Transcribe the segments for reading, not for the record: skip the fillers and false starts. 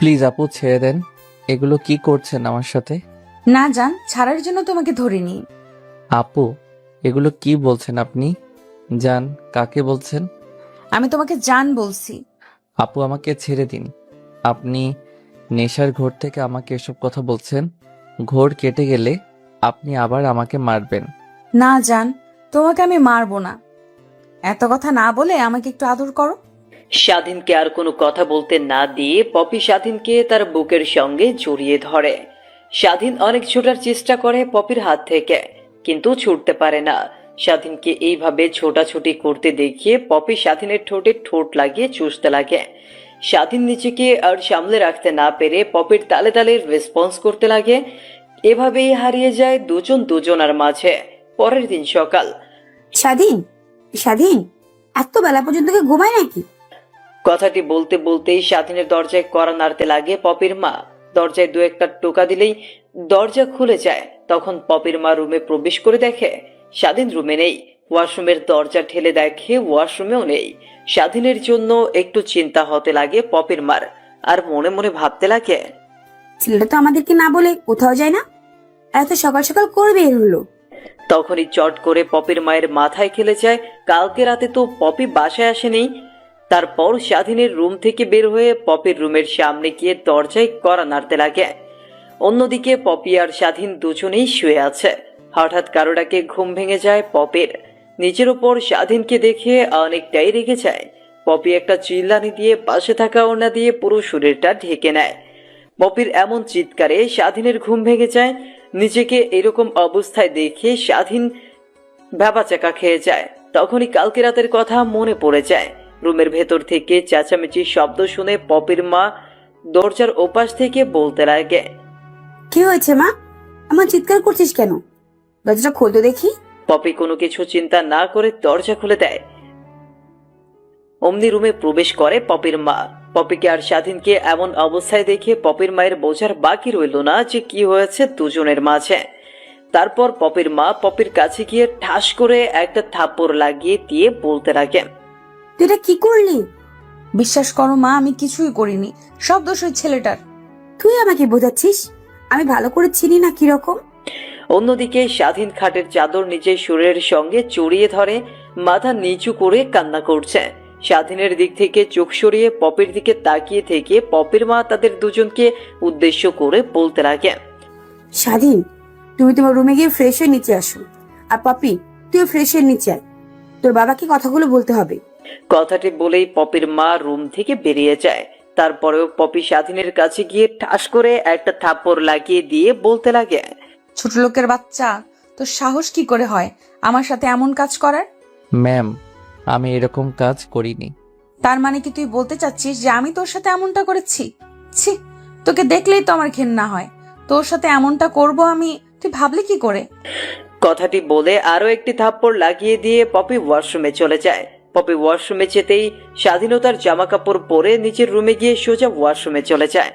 Please আপু ছেড়ে দেন। এগুলো কি করছেন আমার সাথে? না জান, ছাড়ার জন্য তোমাকে ধরিনি। আপু, এগুলো কি বলছেন আপনি? জান কাকে বলছেন? আমি তোমাকে জান বলছি। আপু আমাকে ছেড়ে দিন। আপনি নেশার ঘোর থেকে আমাকে এসব কথা বলছেন। ঘোর কেটে গেলে আপনি আবার আমাকে মারবেন। না জান, তোমাকে আমি মারবো না। এত কথা না বলে আমাকে একটু আদর করো। স্বাধীনকে আর কোনো কথা বলতে না দিয়ে পপি স্বাধীনকে তার বুকের সঙ্গে জড়িয়ে ধরে। স্বাধীন অনেক ছোটার চেষ্টা করে পপির হাত থেকে, কিন্তু ছুটতে পারে না। স্বাধীনকে এইভাবে ছোটাছুটি করতে দেখিয়ে পপি স্বাধীনের ঠোঁটে ঠোঁট লাগিয়ে চুষতে লাগে। স্বাধীন নিজেকে আর সামলে রাখতে না পেরে পপির তালে তালে রেসপন্স করতে লাগে। এভাবেই হারিয়ে যায় দুজন দুজনার মাঝে। পরের দিন সকাল। স্বাধীন, স্বাধীন, এত বেলা পর্যন্ত কি ঘুমায় নাকি? কথাটি বলতে বলতেই স্বাধীনের দরজায় কড়া নাড়তে লাগে পপির মা। দরজায় দু একটা টোকা দিলেই দরজা খুলে যায়। তখন পপির মা রুমে প্রবেশ করে দেখে স্বাধীন রুমে নেই। ওয়াশরুমের দরজা ঠেলে দেখে ওয়াশরুমেও নেই। স্বাধীনের জন্য একটু চিন্তা হতে লাগে পপির মার, আর মনে মনে ভাবতে লাগে, ছেলেটা তো আমাদেরকে না বলে কোথাও যায় না, এত সকাল সকাল করে বের হলো। তখনই চট করে পপির মায়ের মাথায় খেলে যায় কালকে রাতে তো পপি বাসায় আসেনি। তারপর স্বাধীনের রুম থেকে বের হয়ে পপির রুমের সামনে গিয়ে দরজায় কড়া নাড়তে লাগে। অন্যদিকে পপি আর স্বাধীন দুজনেই শুয়ে আছে। হঠাৎ কারোটাকে ঘুম ভেঙে যায় পপির। নিজের ওপর স্বাধীনকে দেখে অনেকটাই রেগে যায়। পপি একটা চিল্লানি দিয়ে পাশে থাকা ওড়না দিয়ে পুরো শরীরটা ঢেকে নেয়। পপির এমন চিৎকারে স্বাধীনের ঘুম ভেঙে যায়। নিজেকে এরকম অবস্থায় দেখে স্বাধীন ভ্যাবাচাকা খেয়ে যায়। তখনই কালকে রাতের কথা মনে পড়ে যায়। রুমের ভেতর থেকে চেঁচামেচির শব্দ শুনে পপির মা দরজার ওপাশ থেকে বলতে লাগে, কি হয়েছে মা? আমার চিৎকার করছিস কেন? দরজাটা খোল তো দেখি। পপি কোনো কিছু চিন্তা না করে দরজা খুলে দেয়। অমনি রুমে প্রবেশ করে পপির মা। পপিকে আর স্বাধীনকে এমন অবস্থায় দেখে পপির মায়ের বোঝার বাকি রইল না যে কি হয়েছে দুজনের মাঝে। তারপর পপির মা পপির কাছে গিয়ে ঠাস করে একটা থাপ্পড় লাগিয়ে দিয়ে বলতে লাগেন, তুই এটা কি করলি? বিশ্বাস করো মা, আমি কিছুই করিনি। সব দোষ ওই ছেলেটার। তুই আমাকে বোঝাচ্ছিস? আমি ভালো করে চিনি না কিরকম। অন্যদিকে স্বাধীন খাটের চাদর নিজের শরীরের সঙ্গে জড়িয়ে ধরে মাথা নিচু করে কান্না করছে। স্বাধীনের দিক থেকে চোখ সরিয়ে পপির দিকে তাকিয়ে থেকে পপির মা তাদের দুজনকে উদ্দেশ্য করে বলতে লাগে, স্বাধীন, তুমি তোমার রুমে গিয়ে ফ্রেশ হয়ে নিচে আসো। আর পাপি, তুই ফ্রেশ হয়ে নিচে আয়, তোর বাবাকে কথাগুলো বলতে হবে। কথাটি বলেই পপির মা রুম থেকে বেরিয়ে যায়। তারপরেও পপি স্বাধীনের কাছে গিয়ে ঠাস করে একটা থাপ্পড় লাগিয়ে দিয়ে বলতে লাগে, ছোট লোকের বাচ্চা, তোর সাহস কি করে হয় আমার সাথে এমন কাজ করার? ম্যাম, আমি এরকম কাজ করিনি। তার মানে কি তুই বলতে চাচ্ছিস যে আমি তোর সাথে এমনটা করেছি? ছি, তোকে দেখলেই তো আমার ঘেন্না হয়। তোর সাথে এমনটা করব আমি, তুই ভাবলি কি করে? কথাটি বলে আরো একটি থাপ্পড় লাগিয়ে দিয়ে পপি ওয়াশরুমে চলে যায়। পপি ওয়াশরুমে যেতেই স্বাধীনতার জামা কাপড় পরে নিজের রুমে গিয়ে সোজা ওয়াশরুমে চলে যায়।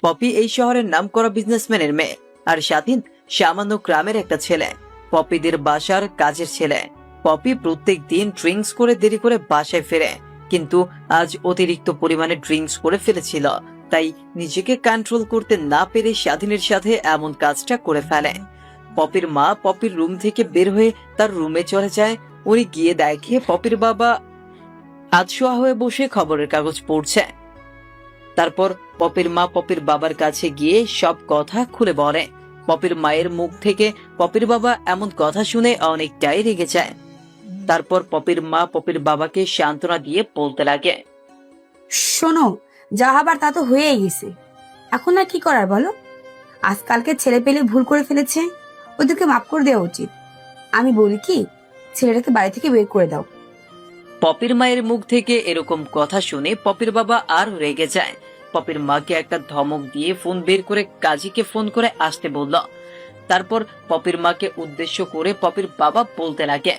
পপি এই শহরের নামকরা বিজনেসম্যানের মেয়ে, আর স্বাধীন সামান্য গ্রামের একটা ছেলে, পপিদের বাসার কাজের ছেলে। পপি প্রত্যেক দিন ড্রিঙ্কস করে দেরি করে বাসায় ফেরে, কিন্তু আজ অতিরিক্ত পরিমাণে ড্রিঙ্কস করে ফেলেছিল। তাই নিজেকে কন্ট্রোল করতে না পেরে স্বাধীনের সাথে এমন কাজটা করে ফেলে। পপির মা পপির রুম থেকে বের হয়ে তার রুমে চলে যায়। উনি গিয়ে দেখে পপির বাবা আধশোয়া হয়ে বসে খবরের কাগজ পড়ছে। তারপর পপির মা পপির বাবার কাছে গিয়ে সব কথা খুলে বলে। পপির মায়ের মুখ থেকে পপির বাবা এমন কথা শুনে অনেকটাই রেগে যায়। তারপর পপির মা পপির বাবাকে সান্ত্বনা দিয়ে বলতে লাগে, শোনো, যা হবার তা তো হয়েই গেছে, এখন আর কি করার বলো? আজকালকে ছেলে পেলে ভুল করে ফেলেছে, ওদেরকে মাফ করে দেওয়া উচিত। আমি বলি কি, ছেলেটাকে বাড়ি থেকে বের করে দাও। পপির মায়ের মুখ থেকে এরকম কথা শুনে পপির বাবা আর রেগে যায়। পপির মাকে একটা ধমক দিয়ে ফোন বের করে কাজীকে ফোন করে আসতে বলল। তারপর পপির মাকে উদ্দেশ্য করে পপির বাবা বলতে লাগে,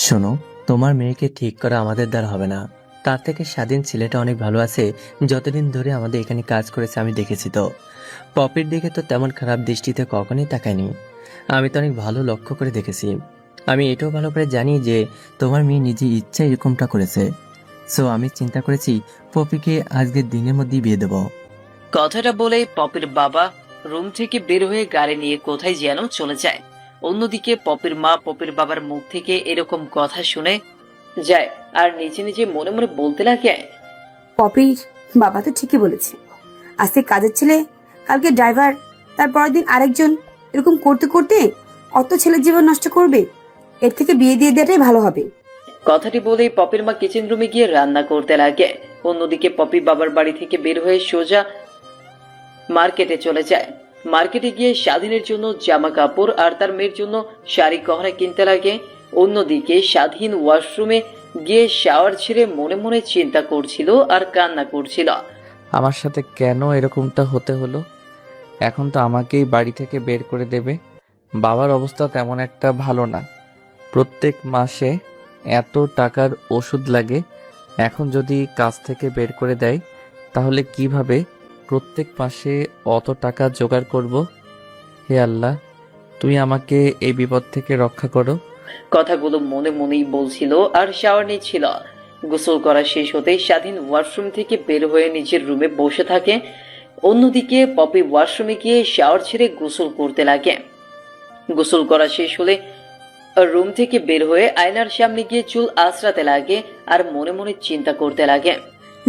শোনো, তোমার মেয়েকে ঠিক করা আমাদের দ্বারা হবে না। তার থেকে স্বাধীন ছেলেটা অনেক ভালো আছে। যতদিন ধরে আমাদের এখানে কাজ করেছে আমি দেখেছি তো। পপির দিকে তো তেমন খারাপ দৃষ্টিতে কখনোই তাকায়নি। আমি তো অনেক ভালো লক্ষ্য করে দেখেছি। আমি এটাও ভালো করে জানি যে তোমার মেয়ে নিজে ইচ্ছা এরকমটা করেছে। সো আমি চিন্তা করেছি পপিকে আজকের দিনের মধ্যেই বিয়ে দেবো। কথাটা বলে পপির বাবা রুম থেকে বের হয়ে গাড়ি নিয়ে কোথায় যেন চলে যায়। অন্যদিকে পপির মা পপির বাবার মুখ থেকে এরকম কথা শুনে যায় আর নিজে নিজে মনে মনে বলতে লাগে, পপির বাবা তো ঠিকই বলেছে, আজকে কাজের ছেলে, কালকে ড্রাইভার, তারপরের দিন আরেকজন, এরকম করতে করতে কত ছেলের জীবন নষ্ট করবে। এর থেকে বিয়ে দিয়ে দেওয়াটাই ভালো হবে। কথাটি বলেই পপির মা কিচেন রুমে গিয়ে রান্না করতে লাগে। অন্যদিকে পপি বাবার বাড়ি থেকে বের হয়ে সোজা মার্কেটে চলে যায়। মার্কেটে গিয়ে স্বাধীনের জন্য জামা কাপড় আর তার মেয়ের জন্য শাড়ি গহনা কিনতে লাগে। অন্যদিকে স্বাধীন ওয়াশরুমে গিয়ে শাওয়ার ছেড়ে মনে মনে চিন্তা করছিল আর কান্না করছিল। আমার সাথে কেন এরকমটা হতে হলো? এখন তো আমাকেই বাড়ি থেকে বের করে দেবে। বাবার অবস্থা তেমন একটা ভালো না, প্রত্যেক মাসে এত টাকার ওষুধ লাগে। এখন যদি কাজ থেকে বের করে দেয় তাহলে কিভাবে প্রত্যেক মাসে অত টাকা জোগাড় করব? হে আল্লাহ, তুমি আমাকে এই বিপদ থেকে রক্ষা করো। কথাগুলো মনে মনেই বলছিল আর শাওয়ার নিচ্ছিল। গোসল করা শেষ হতেই স্বাধীন ওয়াশরুম থেকে বের হয়ে নিজের রুমে বসে থাকে। অন্যদিকে পপি ওয়াশরুমে গিয়ে শাওয়ার ছেড়ে গোসল করতে লাগে। গোসল করা শেষ হলে রুম থেকে বের হয়ে আয়নার সামনে গিয়ে চুল আঁচড়াতে লাগে আর মনে মনে চিন্তা করতে লাগে।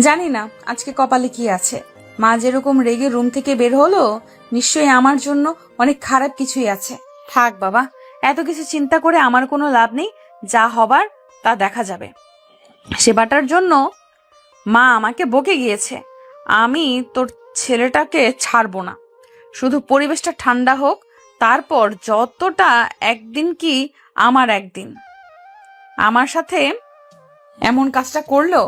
জানি না আজকে কপালে কি আছে। মা যেরকম রেগে রুম থেকে বের হলো, নিশ্চয়ই আমার জন্য অনেক খারাপ কিছুই আছে। থাক বাবা, এত কিছু চিন্তা করে আমার কোনো লাভ নেই। যা হবার তা দেখা যাবে। সেবাটার জন্য মা আমাকে বকে গিয়েছে। আমি তোর ছেলেটাকে ছাড়বো না। শুধু পরিবেশটা ঠান্ডা হোক, তারপর যতটা একদিন কি আমার একদিন। আমার সাথে এমন কাজটা করলো,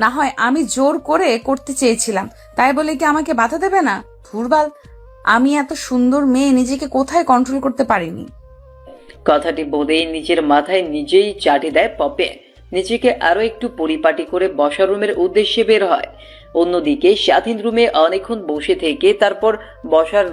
না হয় আমি জোর করে করতে চেয়েছিলাম, তাই বলে কি আমাকে বাধা দেবে না? ধুরবাল, আমি এত সুন্দর মেয়ে নিজেকে কোথায় কন্ট্রোল করতে পারিনি। কথাটি বলেই নিজের মাথায় নিজেই চাটি দেয় পপে। নিজেকে আরো একটু পরিপাটি করে বসার রুমের উদ্দেশ্যে বের হয়। অন্যদিকে স্বাধীন রুমে অনেকক্ষণ বসে থেকে তারপর বসার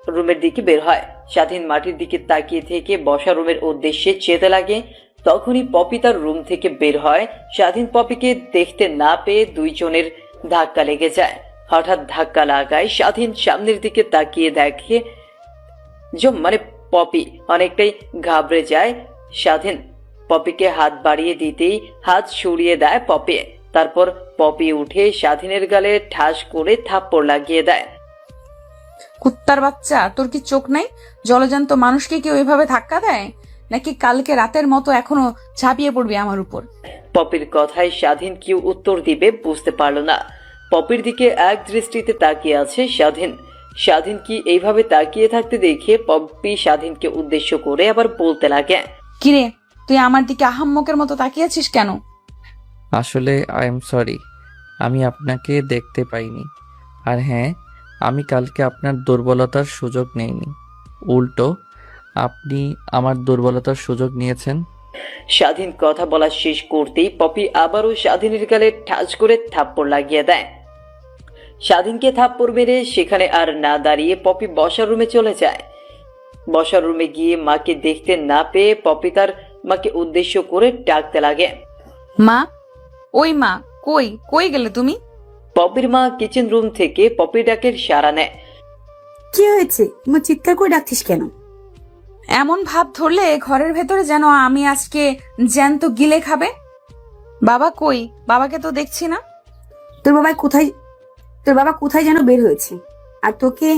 রুমের দিকে বের হয়। স্বাধীন মাটির দিকে তাকিয়ে থেকে বসার রুমের উদ্দেশ্যে যেতে লাগে। তখনই পপি তার রুম থেকে বের হয়। স্বাধীন পপিকে দেখতে না পেয়ে দুইজনের ধাক্কা লেগে যায়। হঠাৎ ধাক্কা লাগায় স্বাধীন সামনের দিকে তাকিয়ে দেখে মানে পপি অনেকটাই ঘাবড়ে যায়। স্বাধীন পপিকে হাত বাড়িয়ে দিতেই হাত সরিয়ে দেয় পপি। তারপর পপি উঠে স্বাধীনের গালে ঠাস করে থাপ্পড় লাগিয়ে দেয়। কুত্তার বাচ্চা, তোর কি চোখ নাই? জলজান্ত মানুষকে কি ওইভাবে ধাক্কা দেয়? নাকি কালকে রাতের মতো এখনো ঝাঁপিয়ে পড়বি আমার উপর? পপির কথায় স্বাধীন কি উত্তর দিবে বুঝতে পারল না। পপির দিকে এক দৃষ্টিতে তাকিয়ে আছে স্বাধীন। স্বাধীন কি এইভাবে তাকিয়ে থাকতে দেখে পপি স্বাধীনকে উদ্দেশ্য করে আবার বলতে লাগে, কিরে, তুই আমার দিকে আহাম্মকের মতো তাকিয়েছিস কেন? আসলে আই এম সরি, আমি আপনাকে দেখতে পাইনি। আর হ্যাঁ, আমি কালকে আপনার দুর্বলতার সুযোগ নেইনি, উল্টো আপনি আমার দুর্বলতার সুযোগ নিয়েছেন। স্বাধীন কথা বলা শেষ করতেই পপি আবারও স্বাধীনের গালে ঠাস করে থাপ্পড় লাগিয়ে দেয়। স্বাধীনকে থাপ্পড় মেরে সেখানে আর না দাঁড়িয়ে পপি বসার রুমে চলে যায়। বসার রুমে গিয়ে মাকে দেখতে না পেয়ে পপি তার মাকে উদ্দেশ্য করে ডাকতে লাগে, মা, ওই মা, কই কই গেলে তুমি? পপির মা কিচেন রুম থেকে পপি ডাকের সাড়া নেয়। কি হয়েছে? তোমার চিৎকার করে ডাকছিস কেন? এমন ভাব ধরলে ঘরের ভেতরে যেন আমি আজকে জ্যান্ত গিলে খাবে। বাবা কই? বাবাকে তো দেখছি না। তোর বাবা কোথায় যেন বের হয়েছে, আর তোকে।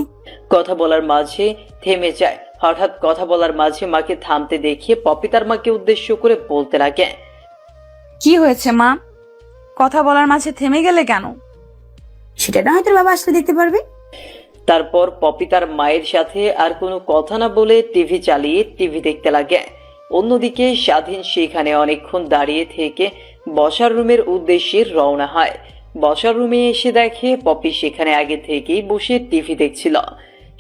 কথা বলার মাঝে থেমে যায়। হঠাৎ কথা বলার মাঝে মাকে থামতে দেখে পপি তার মাকে উদ্দেশ্য করে বলতে লাগে, কি হয়েছে মা? কথা বলার মাঝে থেমে গেলে কেন? সেটা না হয় তোর বাবা আসলে দেখতে পারবে। তারপর পপি তার মায়ের সাথে আর কোনো কথা না বলে টিভি চালিয়ে টিভি দেখতে লাগে। অন্যদিকে স্বাধীন সেখানে অনেকক্ষণ দাঁড়িয়ে থেকে বসার রুমের উদ্দেশ্যে রওনা হয়। বসার রুমে এসে দেখে পপি সেখানে আগে থেকেই বসে টিভি দেখছিল।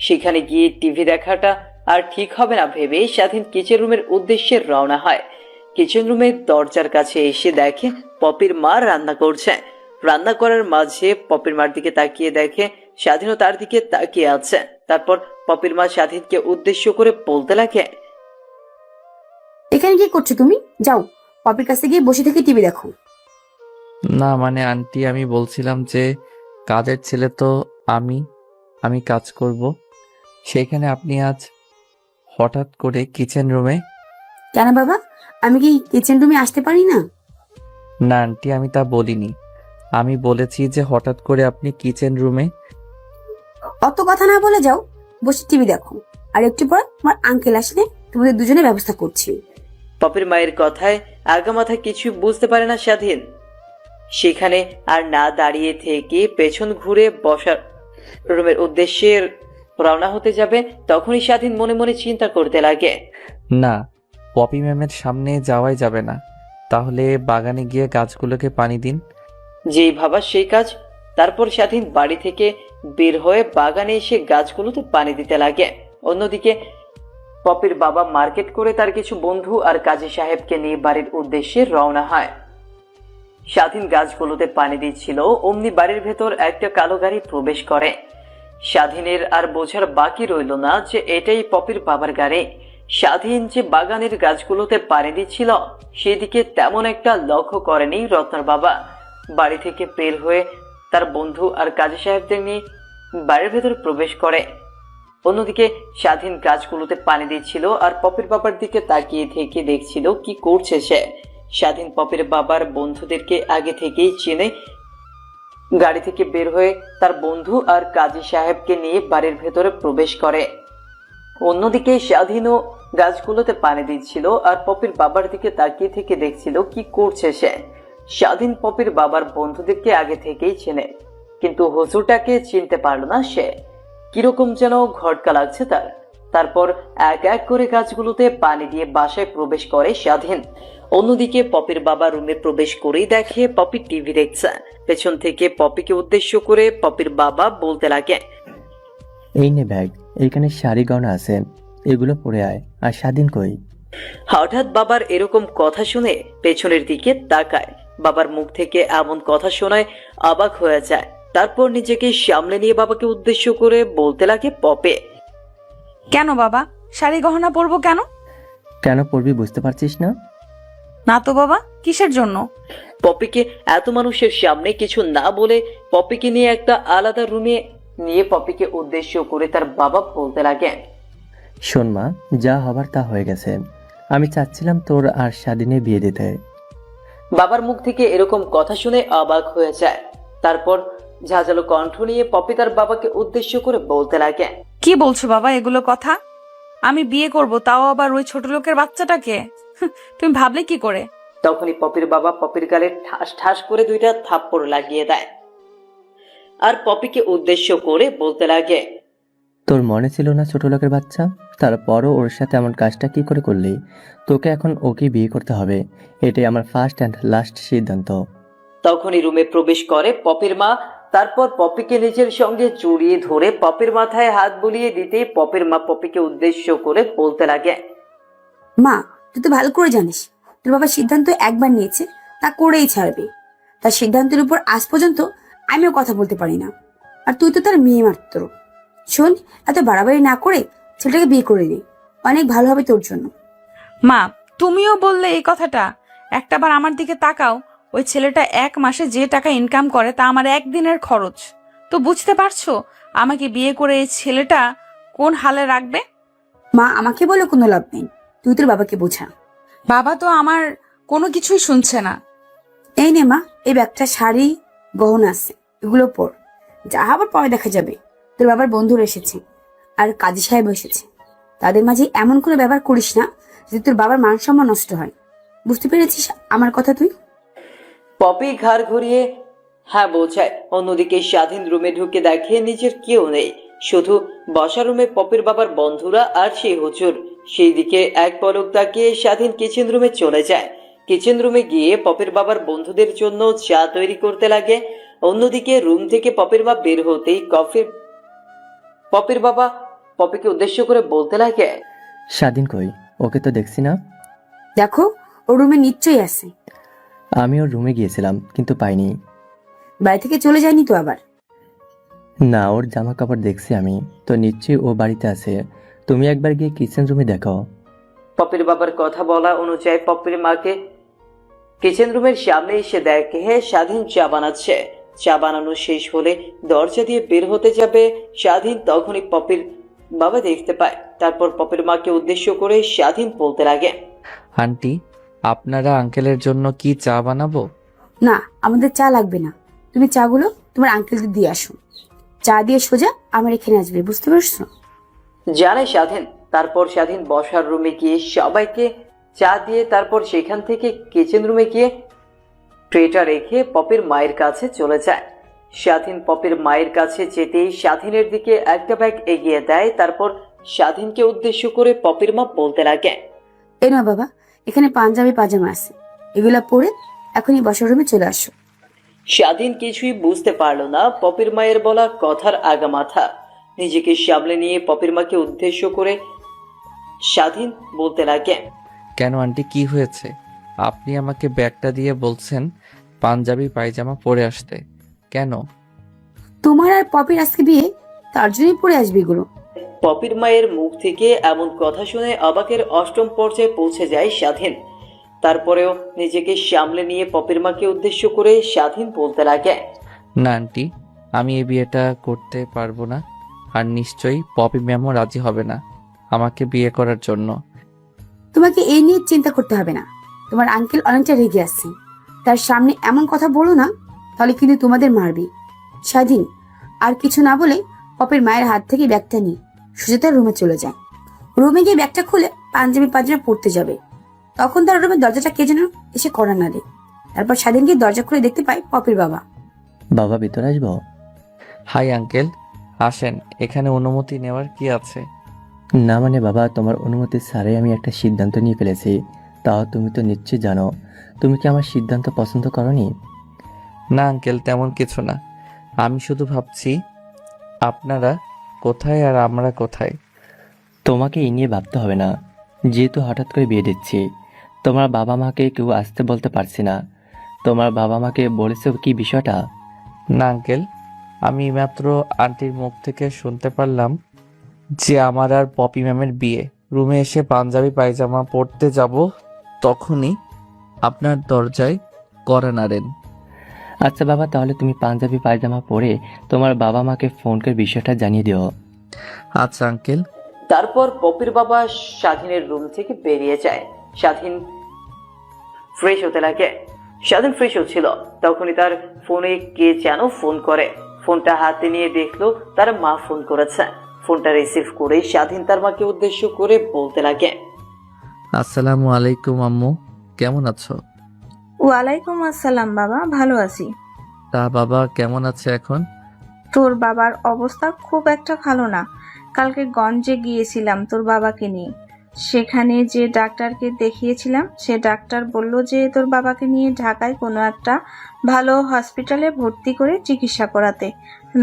সেখানে গিয়ে টিভি দেখাটা আর ঠিক হবে না ভেবে স্বাধীন কিচেন রুমের উদ্দেশ্যে রওনা হয়। কিচেন রুমের দরজার কাছে এসে দেখে পপির মা রান্না করছে। রান্না করার মাঝে পপির মার দিকে তাকিয়ে দেখে স্বাধীনও তার দিকে তাকিয়ে আছে। তারপর পপির মা স্বাধীনকে উদ্দেশ্য করে বলতে লাগে, এখানে কি করছো তুমি? যাও পপির কাছে গিয়ে বসে থেকে টিভি দেখো। না মানে আন্টি, আমি বলছিলাম যে কাজের ছেলে তো আমি আমি কাজ করব। সেখানে আপনি আজ হঠাৎ করে কিচেন রুমে? কেন বাবা, আমি কি কিচেন রুমে আসতে পারি না? না আন্টি, আমি তা বলিনি। আমি বলেছি যে হঠাৎ করে আপনি কিচেন রুমে। অত কথা না বলে যাও, বসে টিভি দেখো। আর একটু পর তোমার আঙ্কেল আসলে তোমাদের দুজনের ব্যবস্থা করছি। পপির মায়ের কথায় আগামাথা কিছু বুঝতে পারে না স্বাধীন। সেখানে আর না দাঁড়িয়ে থেকে পেছন ঘুরে বসার রুমের উদ্দেশ্যে রওনা হতে যাবে, তখনই স্বাধীন মনে মনে চিন্তা করতে লাগে। না, পপি ম্যামের সামনে যাওয়াই যাবে না। তাহলে বাগানে গিয়ে গাছগুলোকে পানি দিন। যেই ভাবা সেই কাজ। তারপর স্বাধীন বাড়ি থেকে বের হয়ে বাগানে এসে গাছগুলোতে পানি দিতে লাগে। অন্যদিকে পপির বাবা মার্কেট করে তার কিছু বন্ধু আর কাজী সাহেবকে নিয়ে বাড়ির উদ্দেশ্যে রওনা হয়। স্বাধীন গাছগুলোতে পানি দিচ্ছিল, অমনি বাড়ির ভেতর একটা কালো গাড়ি প্রবেশ করে। স্বাধীনের আর বোঝার বাকি রইল না যে এটাই পপির বাবার গাড়ি। স্বাধীন যে বাগানের গাছগুলোতে পানি দিচ্ছিল সেদিকে তেমন একটা লক্ষ্য করেনি রত্নার বাবা। বাড়ি থেকে বের হয়ে তার বন্ধু আর কাজী সাহেবদের নিয়ে বাড়ির ভেতর প্রবেশ করে। অন্যদিকে স্বাধীন গাছগুলোতে পানি দিচ্ছিল আর পপির বাবার দিকে তাকিয়ে থেকে দেখছিল কি করছে সে। স্বাধীন পপির বাবার বন্ধুদেরকে আগে থেকেই চেনে। গাড়ি থেকে বের হয়ে তার বন্ধু আর কাজী সাহেবকে নিয়ে বাড়ির ভেতরে প্রবেশ করে। অন্যদিকে স্বাধীনও গাছগুলোতে পানি দিচ্ছিল আর পপির বাবার দিকে তাকিয়ে থেকে দেখছিল কি করছে সে। স্বাধীন পপির বাবার বন্ধুদেরকে আগে থেকেই চেনে, কিন্তু হুজুরটাকে চিনতে পারল না সে। কিরকম যেন ঘটকা লাগছে তার। তারপর এক এক করে গাছগুলোতে পানি দিয়ে বাসায় প্রবেশ করে স্বাধীন। অন্যদিকে পপির বাবা রুমে প্রবেশ করেই দেখে পপি টিভি দেখছে। পেছন থেকে পপিকে উদ্দেশ্য করে পপির বাবা বলতে লাগে, এই নে ব্যাগ, এইখানে শাড়ি গয়না আছে, এগুলো পরে আয়। আর স্বাধীন কই? হঠাৎ বাবার এরকম কথা শুনে পেছনের দিকে তাকায়। বাবার মুখ থেকে এমন কথা শোনায় অবাক হয়ে যায়। তারপর নিজেকে সামলে নিয়ে বাবাকে উদ্দেশ্য করে বলতে লাগে পপে, কেন বাবা, শাড়ি গহনা পরবো কেন? কেন পড়বি বুঝতে পারছিস না? না তো বাবা, কিসের জন্য? পপিকে এত মানুষের সামনে কিছু না বলে পপিকে নিয়ে একটা আলাদা রুমে নিয়ে পপিকে উদ্দেশ্য করে তার বাবা বলতে লাগে, শোন মা, যা হবার তা হয়ে গেছে। আমি চাচ্ছিলাম তোর আর স্বাধীনের বিয়ে দিতে। বাবার মুখ থেকে এরকম কথা শুনে অবাক হয়ে যায়। তারপর ঝাঁঝালো কণ্ঠ নিয়ে পপি তার বাবাকে উদ্দেশ্য করে বলতে লাগে, কি বলছো বাবা এগুলো কথা? আমি বিয়ে করব, তাও আবার ওই ছোট লোকের বাচ্চাটাকে? তুমি ভাবলে কি করে? তখনই পপির বাবা পপির গালে ঠাস ঠাস করে দুইটা থাপ্পড় লাগিয়ে দেয় আর পপিকে উদ্দেশ্য করে বলতে লাগে, তোর মনে ছিল না ছোট লোকের বাচ্চা? তারপরও ওর সাথে এমন কাজটা কি করে করলি? তোকে এখন ওকে বিয়ে করতে হবে, এটাই আমার ফার্স্ট অ্যান্ড লাস্ট সিদ্ধান্ত। তখনই রুমে প্রবেশ করে পপির মা। তারপর পপিকে নিজের সঙ্গে জড়িয়ে ধরে পপির মাথায় হাত বুলিয়ে দিতে পপির মা পপিকে উদ্দেশ্য করে বলতে লাগে, মা, তুই তো ভালো করে জানিস তোর বাবা সিদ্ধান্ত একবার নিয়েছে, তা করেই ছাড়বে। তার সিদ্ধান্তের উপর আজ পর্যন্ত আমিও কথা বলতে পারি না। আর তুই তো তার মেয়ে মাত্র। শোন, এত বাড়াবাড়ি না করে ছেলেটাকে বিয়ে করে নে, অনেক ভালো হবে তোর জন্য। মা, তুমিও বললে এই কথাটা? একটাবার আমার দিকে তাকাও। ওই ছেলেটা এক মাসে যে টাকা ইনকাম করে তা আমার একদিনের খরচ। তো বুঝতে পারছো আমাকে বিয়ে করে এই ছেলেটা কোন হালে রাখবে? মা, আমাকে বলে কোনো লাভ নেই, তুই তোর বাবাকে বোঝা। বাবা তো আমার কোনো কিছুই শুনছে না। এই নে মা, এই ব্যাগটা শাড়ি গহনা আছে, এগুলো পর। যা আবার পরে দেখা যাবে। তোর বাবার বন্ধুরা এসেছে আর কাজী সাহেব এসেছে, তাদের মাঝে এমন করে ব্যবহার করিস না যে তোর বাবার মান সম্মান নষ্ট হয়। বুঝতে পেরেছিস আমার কথা তুই? পপি ঘাড় ঘুরিয়ে হ্যাঁ বোঝায়। অন্যদিকে স্বাধীন রুমে ঢুকে দেখে নিজের কেউ নেই, শুধু বসা রুমে পপির বাবার বন্ধুরা আর সেই হুজুর। সেই দিকে এক পলক তাকিয়ে স্বাধীন কিচেন রুমে চলে যায়। কিচেন রুমে গিয়ে পপির বাবার বন্ধুদের জন্য চা তৈরি করতে লাগে। অন্যদিকে রুম থেকে পপির মা বের হতেই পপির বাবা পপিকে উদ্দেশ্য করে বলতে লাগে, স্বাধীন কই? ওকে তো দেখছি না। দেখো, ওর রুমে নিশ্চয়ই আছে। আমি ওর রুমে গিয়েছিলাম কিন্তু পাইনি। বাড়ি থেকে চলে যায়নি তো আবার? না, ওর জামা কাপড় দেখছি আমি, তো নিশ্চয়ই ও বাড়িতে আছে। তুমি একবার গিয়ে কিচেন রুমে দেখো। পপির বাবার কথা বলা অনুযায়ী পপির মাকে কিচেন রুমের সামনে এসে দেখে স্বাধীন চা বানাচ্ছে। চা বানানো শেষ হলে দরজা দিয়ে বের হতে যাবে স্বাধীন, তখনই পপির বাবা দেখতে পায়। তারপর পপির মাকে উদ্দেশ্য করে স্বাধীন বলতে লাগে, আন্টি, আপনারা আঙ্কেলের জন্য কি চা বানাবো? না, আমাদের চা লাগবে না। তুমি চাগুলো তোমার আঙ্কেলকে দিয়ে আসো। চা দিয়ে সোজা আমার এখানে আসবে, বুঝতে পারছো? জানে স্বাধীন। তারপর স্বাধীন বসার রুমে গিয়ে সবাইকে চা দিয়ে তারপর সেখান থেকে কিচেন রুমে গিয়ে ট্রেটা রেখে পপির মায়ের কাছে চলে যায়। স্বাধীন পপির মায়ের কাছে যেতেই স্বাধীনের দিকে একটা ব্যাগ এগিয়ে দেয়। তারপর স্বাধীনকে উদ্দেশ্য করে পপির মা বলতে লাগে, এই না বাবা, এখানে পাঞ্জাবি পাজামা আছে, এগুলা পরে এখনই বসার রুমে চলে আসো। স্বাধীন কিছুই বুঝতে পারল না পপির মায়ের বলা কথার আগামাথা। নিজেকে সামলে নিয়ে পপির মাকে উদ্দেশ্য করে স্বাধীন বলতে লাগে, কেন আন্টি, কি হয়েছে? আপনি আমাকে ব্যাগটা দিয়ে বলছেন পাঞ্জাবি পায়জামা পরে আসতে, কেন? তোমার আর পপির আজকে বিয়ে, তার জন্যই পরে আসবে এগুলো। পপির মায়ের মুখ থেকে এমন কথা শুনে অবাকের অষ্টম পর্যায়ে পৌঁছে যায় স্বাধীন। তারপরেও নিজেকে সামলে নিয়ে পপির মাকে উদ্দেশ্য করে স্বাধীন বলতে লাগে, না আন্টি, আমি এই বিয়েটা করতে পারবো না। আর নিশ্চয়ই পপি ম্যামও রাজি হবে না আমাকে বিয়ে করার জন্য। তোমাকে এই নিয়ে চিন্তা করতে হবে না। তোমার আঙ্কেল অনেকটা রেগে আসছে, তার সামনে এমন কথা বলো না, তাহলে কিন্তু তোমাদের মারবে। স্বাধীন আর কিছু না বলে পপির মায়ের হাত থেকে ব্যাগটা নিয়ে সুজাতার রুমে চলে যায়। রুমে গিয়ে ব্যাগটা খুলে পাঞ্জাবি পাজামা পরতে যাবে, তখন তার রুমের দরজাটা কে যেন এসে কড়া নাড়ে। তারপর স্বাধীন গিয়ে দরজা খুলে দেখতে পায় পপির বাবা। বাবা, ভিতরে আসবো? হাই আঙ্কেল, আসেন। এখানে অনুমতি নেওয়ার কি আছে? না মানে বাবা, তোমার অনুমতি ছাড়াই আমি একটা সিদ্ধান্ত নিয়ে ফেলেছি। তাও তুমি তো নিশ্চয়ই জানো। তুমি কি আমার সিদ্ধান্ত পছন্দ করনি? না আঙ্কেল, তেমন কিছু না। আমি শুধু ভাবছি আপনারা কোথায় আর আমরা কোথায়। তোমাকে এই নিয়ে ভাবতে হবে না, যেহেতু হঠাৎ করে বিয়ে দিচ্ছি। তোমার বাবা মাকে কেউ আসতে বলতে পারছি না। তোমার বাবা মাকে বলেছো কি বিষয়টা? না আঙ্কেল, আমি মাত্র আন্টির মুখ থেকে শুনতে পারলাম যে আমার আর পপি ম্যামের বিয়ে। রুমে এসে পাঞ্জাবি পায়জামা পরতে যাব, তখনই আপনার দরজায় কড়া নাড়েন। আচ্ছা বাবা, তাহলে তুমি পাঞ্জাবি পায়জামা পরে তোমার বাবা মাকে ফোন করে বিষয়টা জানিয়ে দিও। আচ্ছা আঙ্কেল। তারপর পপির বাবা স্বাধীনের রুম থেকে বেরিয়ে যায়। স্বাধীন ফ্রেশ হতে লাগে। স্বাধীন ফ্রেশ হচ্ছিল, তখনই তার ফোনে কে যেন ফোন করে। ফোনটা হাতে নিয়ে দেখলো তার মা ফোন করেছে। ফোনটা রিসিভ করে স্বাধীন তার মাকে উদ্দেশ্য করে বলতে লাগে, আসসালামু আলাইকুম আম্মু, কেমন আছো? ওয়ালাইকুম আসসালাম বাবা, ভালো আছি। তা বাবা কেমন আছে এখন? তোর বাবার অবস্থা খুব একটা ভালো না। কালকে গঞ্জে গিয়েছিলাম তোর বাবাকে নিয়ে। সেখানে যে ডাক্তারকে দেখিয়েছিলাম, সে ডাক্তার বলল যে তোর বাবাকে নিয়ে ঢাকায় কোনো একটা ভালো হসপিটালে ভর্তি করে চিকিৎসা করাতে,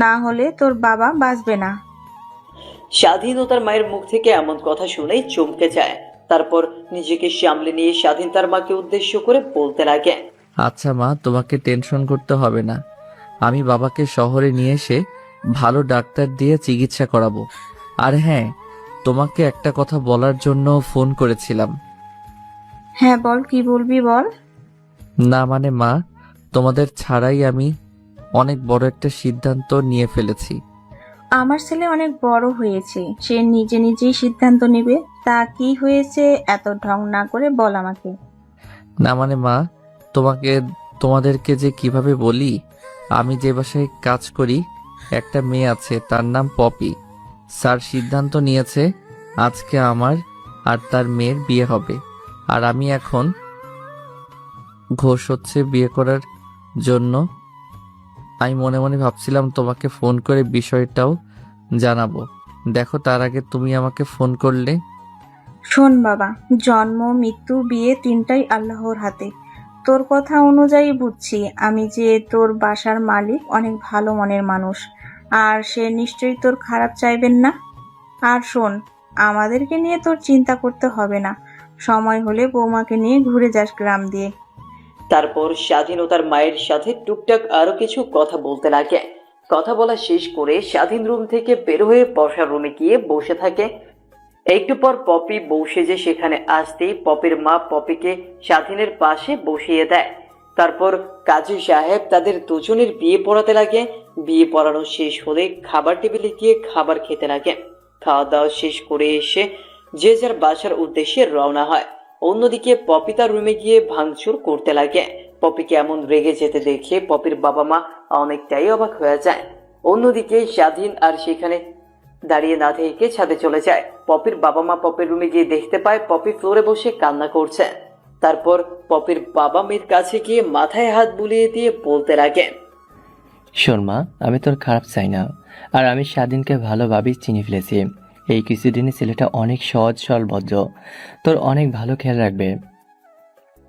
না হলে তোর বাবা বাঁচবে না। স্বাধীন ও তার মায়ের মুখ থেকে এমন কথা শুনেই চমকে যায়। তারপর নিজেকে সামলে নিয়ে স্বাধীন তার মাকে উদ্দেশ্য করে বলতে লাগে, আচ্ছা মা, তোমাকে টেনশন করতে হবে না। আমি বাবাকে শহরে নিয়ে এসে ভালো ডাক্তার দিয়ে চিকিৎসা করাবো। আর হ্যাঁ, তোমাকে একটা কথা বলার জন্য ফোন করেছিলাম। হ্যাঁ বল, কি বলবি বল। না মানে মা, তোমাদের ছাড়াই আমি অনেক বড় একটা সিদ্ধান্ত নিয়ে ফেলেছি। আমার ছেলে অনেক বড় হয়েছে, সে নিজে নিজেই সিদ্ধান্ত নেবে। তা কি হয়েছে, এত ঢং না করে বল আমাকে। না মানে মা, তোমাদেরকে যে কিভাবে বলি, আমি যে বাসায় কাজ করি একটা মেয়ে আছে, তার নাম পপি। স্যার সিদ্ধান্ত নিয়েছে আজকে আমার আর তার মেয়ের বিয়ে হবে। আর আমি এখন ঘোষ হচ্ছে বিয়ে করার জন্য। আমি মনে মনে ভাবছিলাম তোমাকে ফোন করে বিষয়টাও জানাবো। দেখো, তার আগে তুমি আমাকে ফোন করলে। শোন বাবা, জন্ম মৃত্যু বিয়ে তিনটাই আল্লাহর হাতে। তোর কথা অনুযায়ী বুঝছি আমি যে তোর বাসার মালিক অনেক ভালো মনের মানুষ, আর সে নিশ্চয়ই তোর খারাপ চাইবেন না। আর শোন, আমাদেরকে নিয়ে তোর চিন্তা করতে হবে না। সময় হলে বৌমাকে নিয়ে ঘুরে যাস গ্রাম দিয়ে। তারপর স্বাধীন ও তার মায়ের সাথে টুকটাক আরো কিছু কথা বলতে লাগে। কথা বলা শেষ করে স্বাধীন রুম থেকে বের হয়ে বসার রুমে গিয়ে বসে থাকে। একটু পর পপি বউ সেজে সেখানে আসতেই পপির মা পপিকে স্বাধীনের পাশে বসিয়ে দেয়। তারপর কাজী সাহেব তাদের দুজনের বিয়ে পড়াতে লাগে। বিয়ে পড়ানো শেষ হলে খাবার টেবিলে গিয়ে খাবার খেতে লাগে। খাওয়া দাওয়া শেষ করে এসে যে যার বাসার উদ্দেশ্যে রওনা হয়। অন্যদিকে পপি তার রুমে গিয়ে ভাঙচুর করতে লাগে। পপিকে এমন রেগে যেতে দেখে পপির বাবা মা অনেকটাই অবাক হয়ে যায়। অন্যদিকে স্বাধীন আর সেখানে দাঁড়িয়ে না থেকে ছাদে চলে যায়। পপির বাবা মা পপির রুমে গিয়ে দেখতে পায় পপি ফ্লোরে বসে কান্না করছে। তারপর পপির বাবা মেয়ের কাছে গিয়ে মাথায় হাত বুলিয়ে দিয়ে বলতে লাগে, শোন মা, আমি তোর খারাপ চাই না, আর আমি স্বাধীনকে ভালোভাবেই চিনে ফেলেছি। এই কিছুদিনে ছেলেটা অনেক সহজ সরল ভদ্র, তোর অনেক ভালো খেয়াল রাখবে।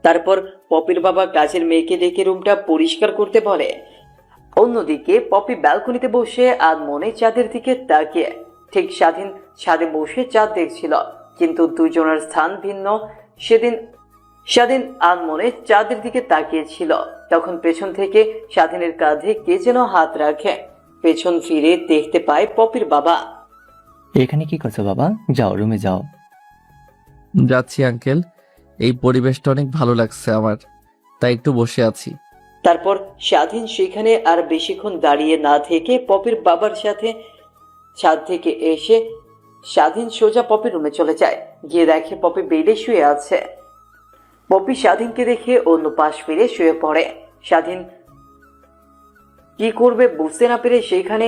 তারপর পপির বাবা কাজের মেয়েকে ডেকে রুমটা পরিষ্কার করতে বলে। অন্যদিকে পপি ব্যালকনিতে বসে আনমনে চাঁদের দিকে তাকিয়ে। ঠিক স্বাধীন ছাদে বসে চাঁদ দেখছিল, কিন্তু দুজনের স্থান ভিন্ন। সেদিন স্বাধীন আনমনে চাঁদের দিকে তাকিয়েছিল, তখন পেছন থেকে স্বাধীনের কাঁধে কে যেন হাত রাখে। পেছন ফিরে দেখতে পায় পপির বাবা। এখানে কি করছো বাবা? যাও রুমে যাও। যাচ্ছি আঙ্কেল, এই পরিবেশটা অনেক ভালো লাগছে আমার, তাই একটু বসে আছি। তারপর স্বাধীন সেখানে আর বেশিক্ষণ দাঁড়িয়ে না থেকে পপির বাবার সাথে ছাদ থেকে এসে স্বাধীন সোজা পপির রুমে চলে যায়। গিয়ে দেখে পপি বেডে শুয়ে আছে। পপি স্বাধীনকে দেখে অন্য পাশ ফিরে শুয়ে পড়ে। স্বাধীন কি করবে বুঝতে না পেরে সেইখানে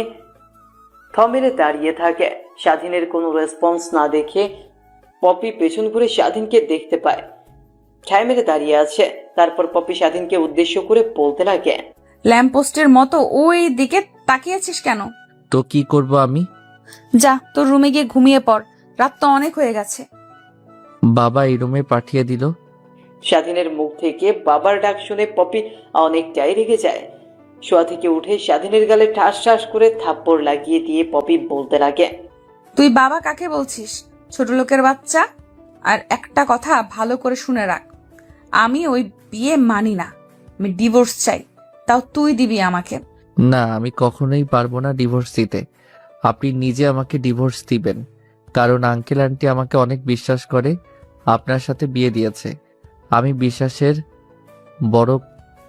থমেলে দাঁড়িয়ে থাকে। স্বাধীনের কোনো রেসপন্স না দেখে পপি পেছন ঘুরে স্বাধীনকে দেখতে পায় ঠায় মেরে দাঁড়িয়ে আছে। তারপর পপি স্বাধীনকে উদ্দেশ্য করে বলতে লাগে, ল্যাম্পপোস্টের মতো ওই দিকে তাকিয়েছিস কেন? তো কি করব আমি? যা তোর রুমে গিয়ে ঘুমিয়ে পড়, রাত তো অনেক হয়ে গেছে। বাবা এই রুমে পাঠিয়ে দিল। স্বাধীনের মুখ থেকে বাবার ডাক শুনে পপি অনেকটাই রেগে যায়। শোয়া থেকে উঠে স্বাধীনের গালে ঠাস ঠাস করে থাপ্পড় লাগিয়ে দিয়ে পপি বলতে লাগে, তুই বাবা কাকে বলছিস? ছোট লোকের বাচ্চা। আর একটা কথা ভালো করে শুনে রাখ, আমি ওই বিয়ে মানি না। আমি ডিভোর্স চাই, তাও তুই দিবি আমাকে। না, আমি কখনোই পারবো না ডিভোর্স দিতে। আপনি নিজে আমাকে ডিভোর্স দিবেন, কারণ আঙ্কেল আন্টি আমাকে অনেক বিশ্বাস করে, আপনার সাথে বিয়ে দিয়েছে। আমি বিশ্বাসের বড়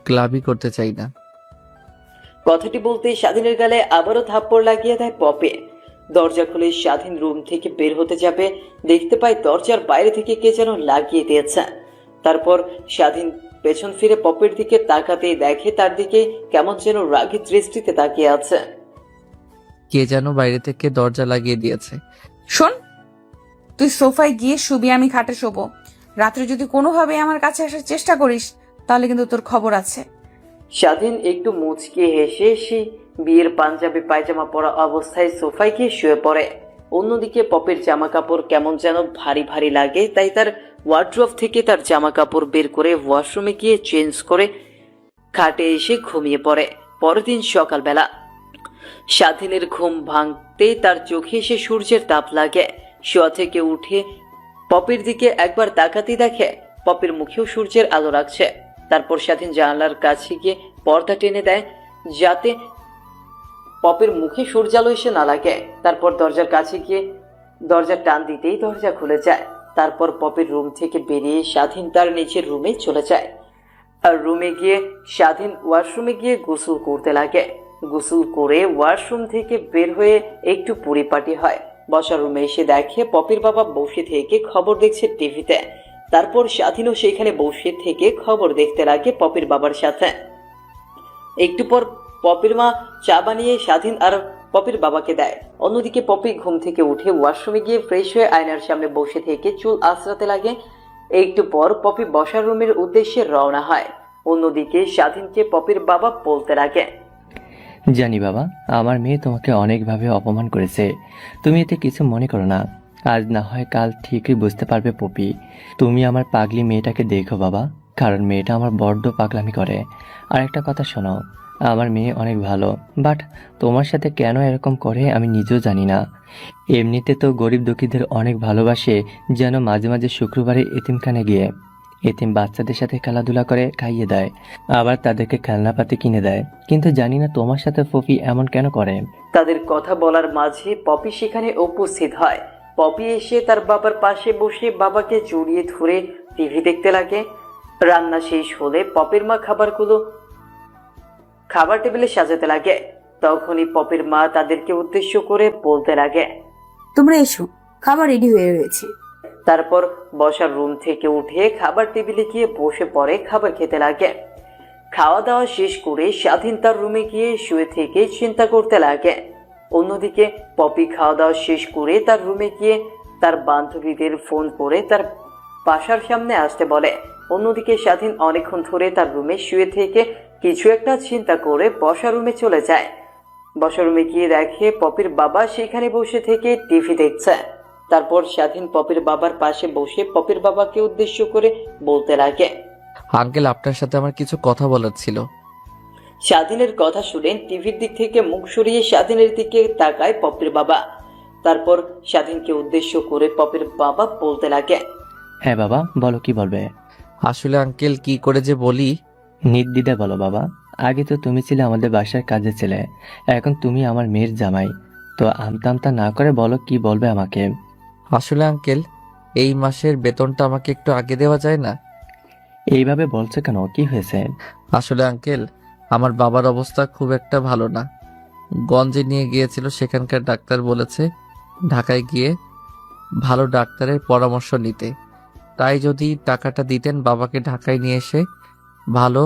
ক্লাবই করতে চাই না। কথাটি বলতে স্বাধীনের গালে আবারও থাপ্পড় লাগিয়ে দেয় পপি। দরজা খুলে স্বাধীন রুম থেকে বের হতে যাবে, দেখতে পায় দরজার বাইরে থেকে কে যেন লাগিয়ে দিয়েছে। তারপর স্বাধীন পেছন ফিরে পপির দিকে তাকাতেই দেখে তার দিকে কেমন যেন রাগী দৃষ্টিতে তাকিয়ে আছে। কে যেন বাইরে থেকে দরজা লাগিয়ে দিয়েছে। শোন, তুই সোফায় গিয়ে শুবি, আমি খাটে শোবো। রাত্রে যদি কোনোভাবে আমার কাছে আসার চেষ্টা করিস তাহলে কিন্তু তোর খবর আছে। স্বাধীন একটু মুচকে হেসে সেই বিয়ের পাঞ্জাবি পায়জামা পরা অবস্থায় সোফায় গিয়ে শুয়ে পড়ে। অন্যদিকে পপির জামা কাপড় কেমন যেন ভারী ভারী লাগে, তাই তার ওয়ার্ড্রোব থেকে তার জামা কাপড় বের করে ওয়াশরুমে গিয়ে চেঞ্জ করে খাটে এসে ঘুমিয়ে পড়ে। পরের দিন সকালবেলা স্বাধীনের ঘুম ভাঙতেই তার চোখে এসে সূর্যের তাপ লাগে। শোয়া থেকে উঠে পপির দিকে একবার তাকাতেই দেখে পপির মুখেও সূর্যের আলো লাগছে। তারপর স্বাধীন জানালার কাছে গিয়ে পর্দা টেনে দেয় যাতে পপির মুখে সূর্যালো এসে না লাগে। তারপর দরজার কাছে গিয়ে দরজার টান দিতেই দরজা খুলে যায়। তারপর পপির রুম থেকে বেরিয়ে স্বাধীন তার নিচের রুমে চলে যায়। আর রুমে গিয়ে স্বাধীন ওয়াশরুমে গিয়ে গোসল করতে লাগে। গোসল করে ওয়াশরুম থেকে বের হয়ে একটু পরিপাটি হয়। বসার রুমে এসে দেখে পপির বাবা বসে থেকে খবর দেখছে টিভিতে। তারপর স্বাধীনও সেখানে বসে থেকে খবর দেখতে লাগে পপির বাবার সাথে। একটু পর পপির মা চা বানিয়ে স্বাধীন আর পপির বাবাকে দেয়। অন্যদিকে পপি ঘুম থেকে উঠে ওয়াশরুমে গিয়ে ফ্রেশ হয়ে আয়নার সামনে বসে থেকে চুল আঁচড়াতে লাগে। একটু পর পপি বসার রুমের উদ্দেশ্যে রওনা হয়। অন্যদিকে স্বাধীনকে পপির বাবা বলতে লাগে, জানি বাবা, আমার মেয়ে তোমাকে অনেকভাবে অপমান করেছে, তুমি এতে কিছু মনে করো না। আজ না হয় কাল ঠিকই বুঝতে পারবে পপি। তুমি আমার পাগলি মেয়েটাকে দেখো বাবা, কারণ মেয়েটা আমার বড্ড পাগলামি করে। আর একটা কথা শোনো, আমার মেয়ে অনেক ভালো, বাট তোমার সাথে কেন এরকম করে আমি নিজেও জানি না। এমনিতে তো গরিব দুঃখীদের অনেক ভালোবাসে, যেন মাঝে মাঝে শুক্রবারে এতিমখানে গিয়ে এতিম বাচ্চাদের সাথে খেলাধুলা করে খাইয়ে দেয়, আবার তাদেরকে খেলনাপাতি কিনে দেয়। কিন্তু জানি না তোমার সাথে পপি এমন কেন করে। তাদের কথা বলার মাঝে পপি সেখানে উপস্থিত হয়। পপি এসে তার বাবার পাশে বসে বাবাকে জড়িয়ে ধরে টিভি দেখতে লাগে। রান্না শেষ হলে পপির মা খাবার টেবিলে সাজাতে লাগে। তখনই পপির মা তাদেরকে উদ্দেশ্য করে বলতে লাগে। তোমরা এসো, খাবার রেডি হয়ে রয়েছে। তারপর বসার রুম থেকে উঠে খাবার টেবিলে গিয়ে বসে পড়ে খাবার খেতে লাগে। খাওয়া দাওয়া শেষ করে স্বাধীন তার রুমে গিয়ে শুয়ে থেকে চিন্তা করতে লাগে। অন্যদিকে পপি খাওয়া দাওয়া শেষ করে তার রুমে গিয়ে তার বান্ধবীদের ফোন করে তার বাসার সামনে আসতে বলে। অন্যদিকে স্বাধীন অনেকক্ষণ ধরে তার রুমে শুয়ে থেকে কিছু একটা চিন্তা করে বসার রুমে চলে যায়। বসার রুমে গিয়ে দেখে পপির বাবা সেখানে বসে থেকে টিভি দেখছে। তারপর স্বাধীন পপির বাবার পাশে বসে পপির বাবাকে উদ্দেশ্য করে বলতে লাগে। আঙ্কেল, আপনার সাথে আমার কিছু কথা বলার ছিল। স্বাধীনের কথা শুনে টিভির দিক থেকে মুখ সরিয়ে স্বাধীনের দিকে তাকায় পপির বাবা। তারপর স্বাধীনকে উদ্দেশ্য করে পপির বাবা বলতে লাগে। হ্যাঁ বাবা, বলো কি বলবে। আসলে আঙ্কেল, কি করে যে বলি। নির্দ্বিধায় বলো বাবা। আগে তো তুমি ছিলে আমাদের বাসার কাজে ছেলে, এখন তুমি আমার মেয়ের জামাই। তো আমতা না করে বলো কি বলবে আমাকে। আসলে আঙ্কেল, এই মাসের বেতনটা আমাকে একটু আগে দেওয়া যায় না? এইভাবে বলছো কেন, কি হয়েছে? আসলে আঙ্কেল, আমার বাবার অবস্থা খুব একটা ভালো না। গঞ্জে নিয়ে গিয়েছিল, সেখানকার ডাক্তার বলেছে ঢাকায় গিয়ে ভালো ডাক্তারের পরামর্শ নিতে। তাই যদি টাকাটা দিতেন, বাবাকে ঢাকায় নিয়ে এসে ভালো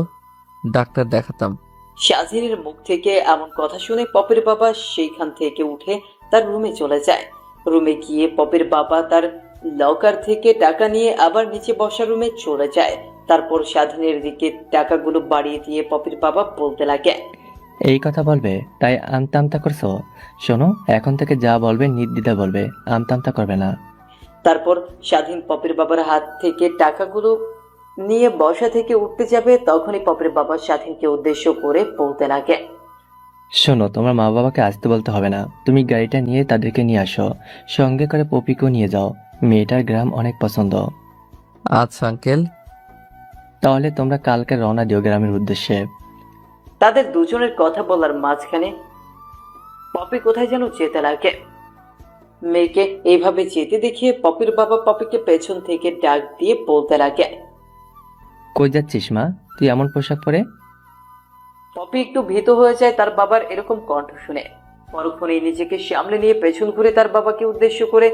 ডাক্তার দেখাতাম। স্বাধীনের মুখ থেকে এমন কথা শুনে পপির বাবা সেইখান থেকে উঠে তার রুমে চলে যায়। রুমে গিয়ে পপির বাবা তার লকার থেকে টাকা নিয়ে আবার নিচে বসার রুমে চলে যায়। তারপর স্বাধীনের দিকে টাকাগুলো বাড়িয়ে দিয়ে পপির বাবা বলতে লাগে। এই কথা বলবে তাই আমতা করছো? শোনো, এখন থেকে যা বলবে নির্দ্বিধায় বলবে, আমতা করবে না। তারপর স্বাধীন পপির বাবার হাত থেকে টাকাগুলো নিয়ে বসা থেকে উঠতে যাবে। তখনই পপির বাবা স্বাধীনকে উদ্দেশ্য করে বলতে লাগে। শোনো, তোমার মা বাবাকে আসতে বলতে হবে না, তুমি গাড়িটা নিয়ে তাদেরকে নিয়ে আসো, সঙ্গে করে পপিকেও নিয়ে যাও। মেয়েটার গ্রাম অনেক পছন্দ। আচ্ছা আঙ্কেল। তাহলে তোমরা কালকে রওনা দিও গ্রামের উদ্দেশ্যে। তাদের দুজনের কথা বলার মাঝখানে পপি কোথায় যেন যেতে লাগে। মেয়েকে এইভাবে যেতে দেখিয়ে পপির বাবা পপিকে পেছন থেকে ডাক দিয়ে বলতে লাগে। কই যাচ্ছিস মা, তুই এমন পোশাক পরে? পপি একটু ভীত হয়ে যায় তার বাবার এরকম কণ্ঠ শুনে। পরক্ষণে নিজেকে সামলে নিয়ে পেছন ঘুরে তার বাবাকে উদ্দেশ্য করে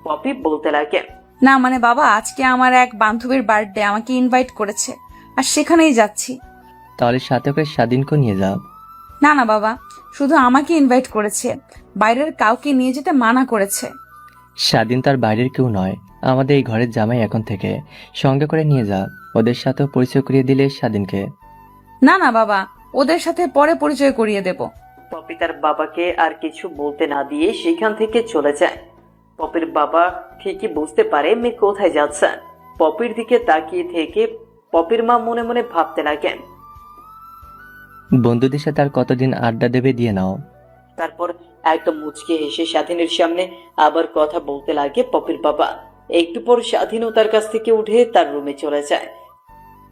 পপি বলতে লাগে। না মানে বাবা, আজকে আমার এক বান্ধবীর বার্থডে, আমাকে ইনভাইট করেছে আর সেখানেই যাচ্ছি। তাহলে সাথে করে স্বাধীনকে নিয়ে যা। না না বাবা, শুধু আমাকে ইনভাইট করেছে, বাইরের কাউকে নিয়ে যেতে মানা করেছে। স্বাধীন তার বাইরের কেউ নয়, আমাদের এই ঘরের জামাই এখন থেকে। সঙ্গে করে নিয়ে যা, ওদের সাথেও পরিচয় করিয়ে দিলে স্বাধীনকে। না না বাবা, ওদের সাথে পরে পরিচয় করিয়ে দেব। পপি তার বাবাকে আর কিছু বলতে না দিয়ে সেখান থেকে চলে যায়। পপির বাবা ঠিকই বুঝতে পারে মেয়ে কোথায় যাচ্ছে। পপির দিকে তাকিয়ে থেকে পপির মা মনে মনে ভাবতে লাগেন। বন্ধুদের সাথে আর কতদিন আড্ডা দেবে, দিয়ে নাও। তারপর একদম মুচকে হেসে স্বাধীনের সামনে আবার কথা বলতে লাগে পপির বাবা। একটু পর স্বাধীনও তার কাছ থেকে উঠে তার রুমে চলে যায়।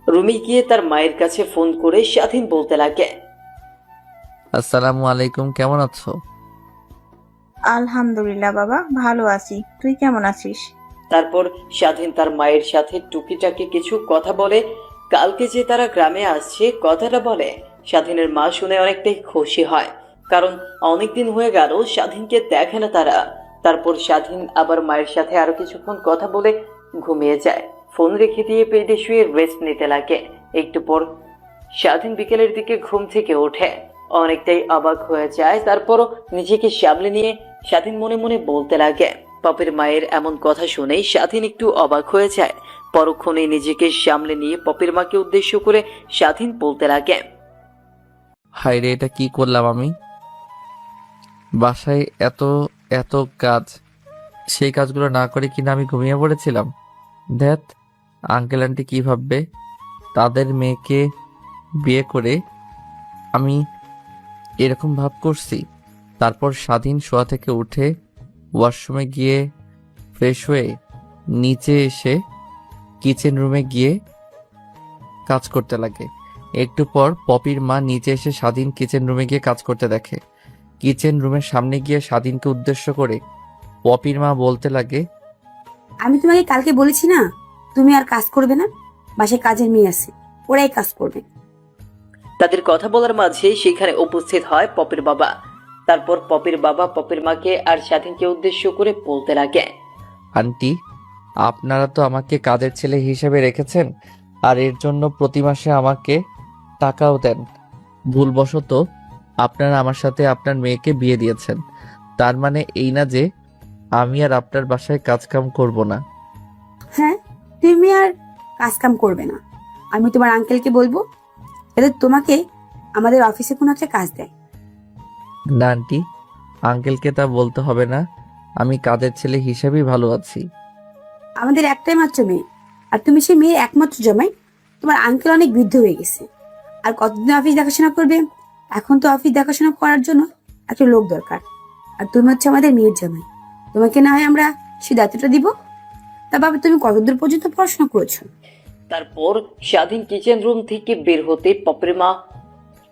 রুমে গিয়ে তার মায়ের কাছে ফোন করে স্বাধীন বলতে লাগে। আসসালামু আলাইকুম, কেমন আছো? আলহামদুলিল্লাহ বাবা, ভালো আছি। তুই কেমন আছিস? তারপর স্বাধীন তার মায়ের সাথে টুকিটাকি কিছু কথা বলে কালকে যে তারা গ্রামে আসছে কথাটা বলে। স্বাধীনের মা শুনে অনেকটাই খুশি হয়, কারণ অনেকদিন হয়ে গেল স্বাধীনকে দেখে না তারা। তারপর স্বাধীন আবার মায়ের সাথে আরো কিছুক্ষণ কথা বলে ঘুমিয়ে যায়। ফোন রেখে দিয়ে পেটে শুয়ে রেস্ট নিতে লাগে। একটু পর স্বাধীন বিকেলের দিকে ঘুম থেকে ওঠে, অনেকটাই অবাক হয়ে যায়। তারপরও নিজেকে সামলে নিয়ে স্বাধীন মনে মনে বলতে লাগে। পপির মায়ের এমন কথা শুনেই স্বাধীন একটু অবাক হয়ে যায়। পরক্ষণে নিজেকে সামলে নিয়ে পপির মাকে উদ্দেশ্য করে স্বাধীন বলতে লাগে। হায় রে, এটা কি করলাম আমি? বাসায় এত এত কাজ, সেই কাজগুলো না করে কিনা আমি ঘুমিয়ে পড়েছিলাম। ধ্যাত, আঙ্কেল আন্টি কি ভাববে? তাদের মেয়েকে বিয়ে করে আমি এরকম ভাব করছি। তারপর স্বাধীন শোয়া থেকে উঠে ওয়াশরুমে গিয়ে ফ্রেশ হয়ে নিচে এসে কিচেন রুমে গিয়ে কাজ করতে লাগে। একটু পর পপির মা নিচে এসে স্বাধীন কিচেন রুমে গিয়ে কাজ করতে দেখে। কিচেন রুমের সামনে গিয়ে স্বাধীনকে উদ্দেশ্য করে পপির মা বলতে লাগে। আমি তোমাকে কালকে বলেছি না তুমি আর কাজ করবে না? বাসায় কাজের মেয়ে আছে, ওরাই কাজ করবে। তাদের কথা বলার মাঝে সেখানে উপস্থিত হয় পপির বাবা। তারপর পপির বাবা পপির মাকে আর স্বাধীনকে উদ্দেশ্য করে বলতে লাগে। আন্টি, আপনারা তো আমাকে কাজের ছেলে হিসেবে রেখেছেন, আর এর জন্য প্রতি মাসে আমাকে টাকাও দেন। ভুলবশত আপনারা আমার সাথে আপনার মেয়েকে বিয়ে দিয়েছেন। তার মানে এই না যে আমি আর আপনার বাসায় কাজকাম করব না। হ্যাঁ, তুমি আর কাজ কাম করবে না। আমি তোমার আঙ্কেলকে বলবো যাতে তোমাকে আমাদের অফিসে কোনো একটা কাজ দেয়। না আন্টি, আঙ্কেলকে তা বলতে হবে না। আমি কাজের ছেলে হিসেবেই ভালো আছি। আমাদের একটাই মাত্র মেয়ে, আর তুমি সেই মেয়ের একমাত্র জামাই। তোমার আঙ্কেল অনেক বৃদ্ধ হয়ে গেছে, আর কতদিন অফিস দেখাশোনা করবে? এখন তো অফিস দেখাশোনা করার জন্য একটা লোক দরকার, আর তুমি হচ্ছে আমাদের মেয়ের জামাই। তোমাকে না হয় আমরা সেই দায়িত্বটা দিব। তা বাবা, তুমি কতদূর পর্যন্ত পড়াশোনা করেছো? তারপর স্বাধীন কিচেন রুম থেকে বের হতে পপির মা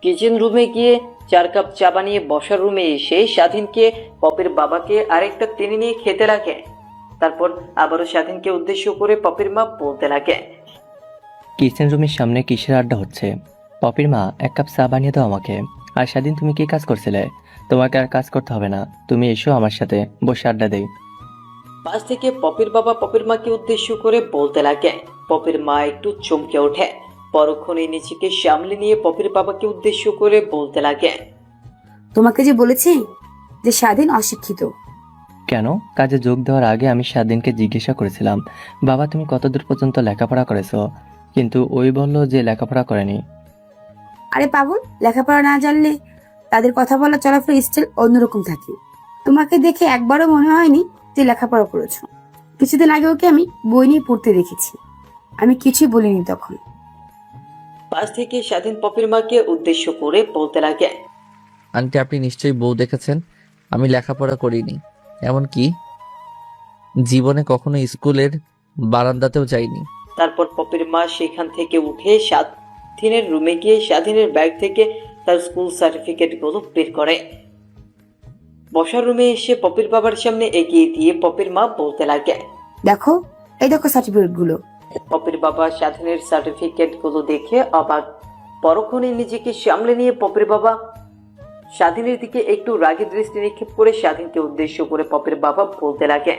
কিচেন রুমে গিয়ে 4 কাপ চা বানিয়ে বসার রুমে এসে স্বাধীনকে পপির বাবাকে আরেকটা টেনে নিয়ে খেতে লাগে। তারপর আবারও স্বাধীনকে উদ্দেশ্য করে পপির মা বলতে লাগে। কিচেন রুমের সামনে কিসের আড্ডা হচ্ছে? পপির মা, 1 কাপ চা বানিয়ে দাও আমাকে। আর স্বাধীন, তুমি কি কাজ করছিলে? তোমাকে আর কাজ করতে হবে না, তুমি এসো আমার সাথে, বসে আড্ডা দেই। পাশ থেকে পপির বাবা পপির মাকে উদ্দেশ্য করে বলতে লাগে। পপির মা একটু চমকে ওঠে। পরক্ষণে নিজেকে সামলে নিয়ে পপির বাবাকে উদ্দেশ্য করে বলতে লাগে। তোমাকে যে বলেছি যে স্বাধীন অশিক্ষিত। কেন? কাজে যোগ দেওয়ার আগে আমি স্বাধীনকে জিজ্ঞাসা করেছিলাম, বাবা তুমি কতদূর পর্যন্ত লেখাপড়া করেছো? কিন্তু ওই বলল যে লেখাপড়া করেনি। আরে পাগল, লেখাপড়া না জানলে তাদের কথা বলা চলাফেরা স্টাইল অন্যরকম থাকে। তোমাকে দেখে একবারও মনে হয়নি যে লেখাপড়া করেছো। কিছুদিন আগে ওকে আমি বই নিয়ে পড়তে দেখেছি, আমি কিছুই বলিনি তখন। পাশ থেকে স্বাধীন পপির মাকে উদ্দেশ্য করে বলতে লাগে। আন্টি, আপনি নিশ্চয়ই বউ দেখেছেন, আমি লেখাপড়া করিনি। এমনকি জীবনে কখনো স্কুলের বারান্দাতেও যাইনি। তারপর পপির মা সেখান থেকে উঠে স্বাধীনের রুমে গিয়ে স্বাধীনের ব্যাগ থেকে তার স্কুল সার্টিফিকেটগুলো বের করে। বসার রুমে এসে পপির বাবার সামনে এগিয়ে দিয়ে পপির মা বলতে লাগে। দেখো, এই দেখো সার্টিফিকেট গুলো। পপির বাবা স্বাধীনের সার্টিফিকেটগুলো দেখে অবাক। পরক্ষণে নিজেকে সামলে নিয়ে পপির বাবা স্বাধীনের দিকে একটু রাগী দৃষ্টি নিক্ষেপ করে স্বাধীনকে উদ্দেশ্য করে পপির বাবা বলতে লাগে।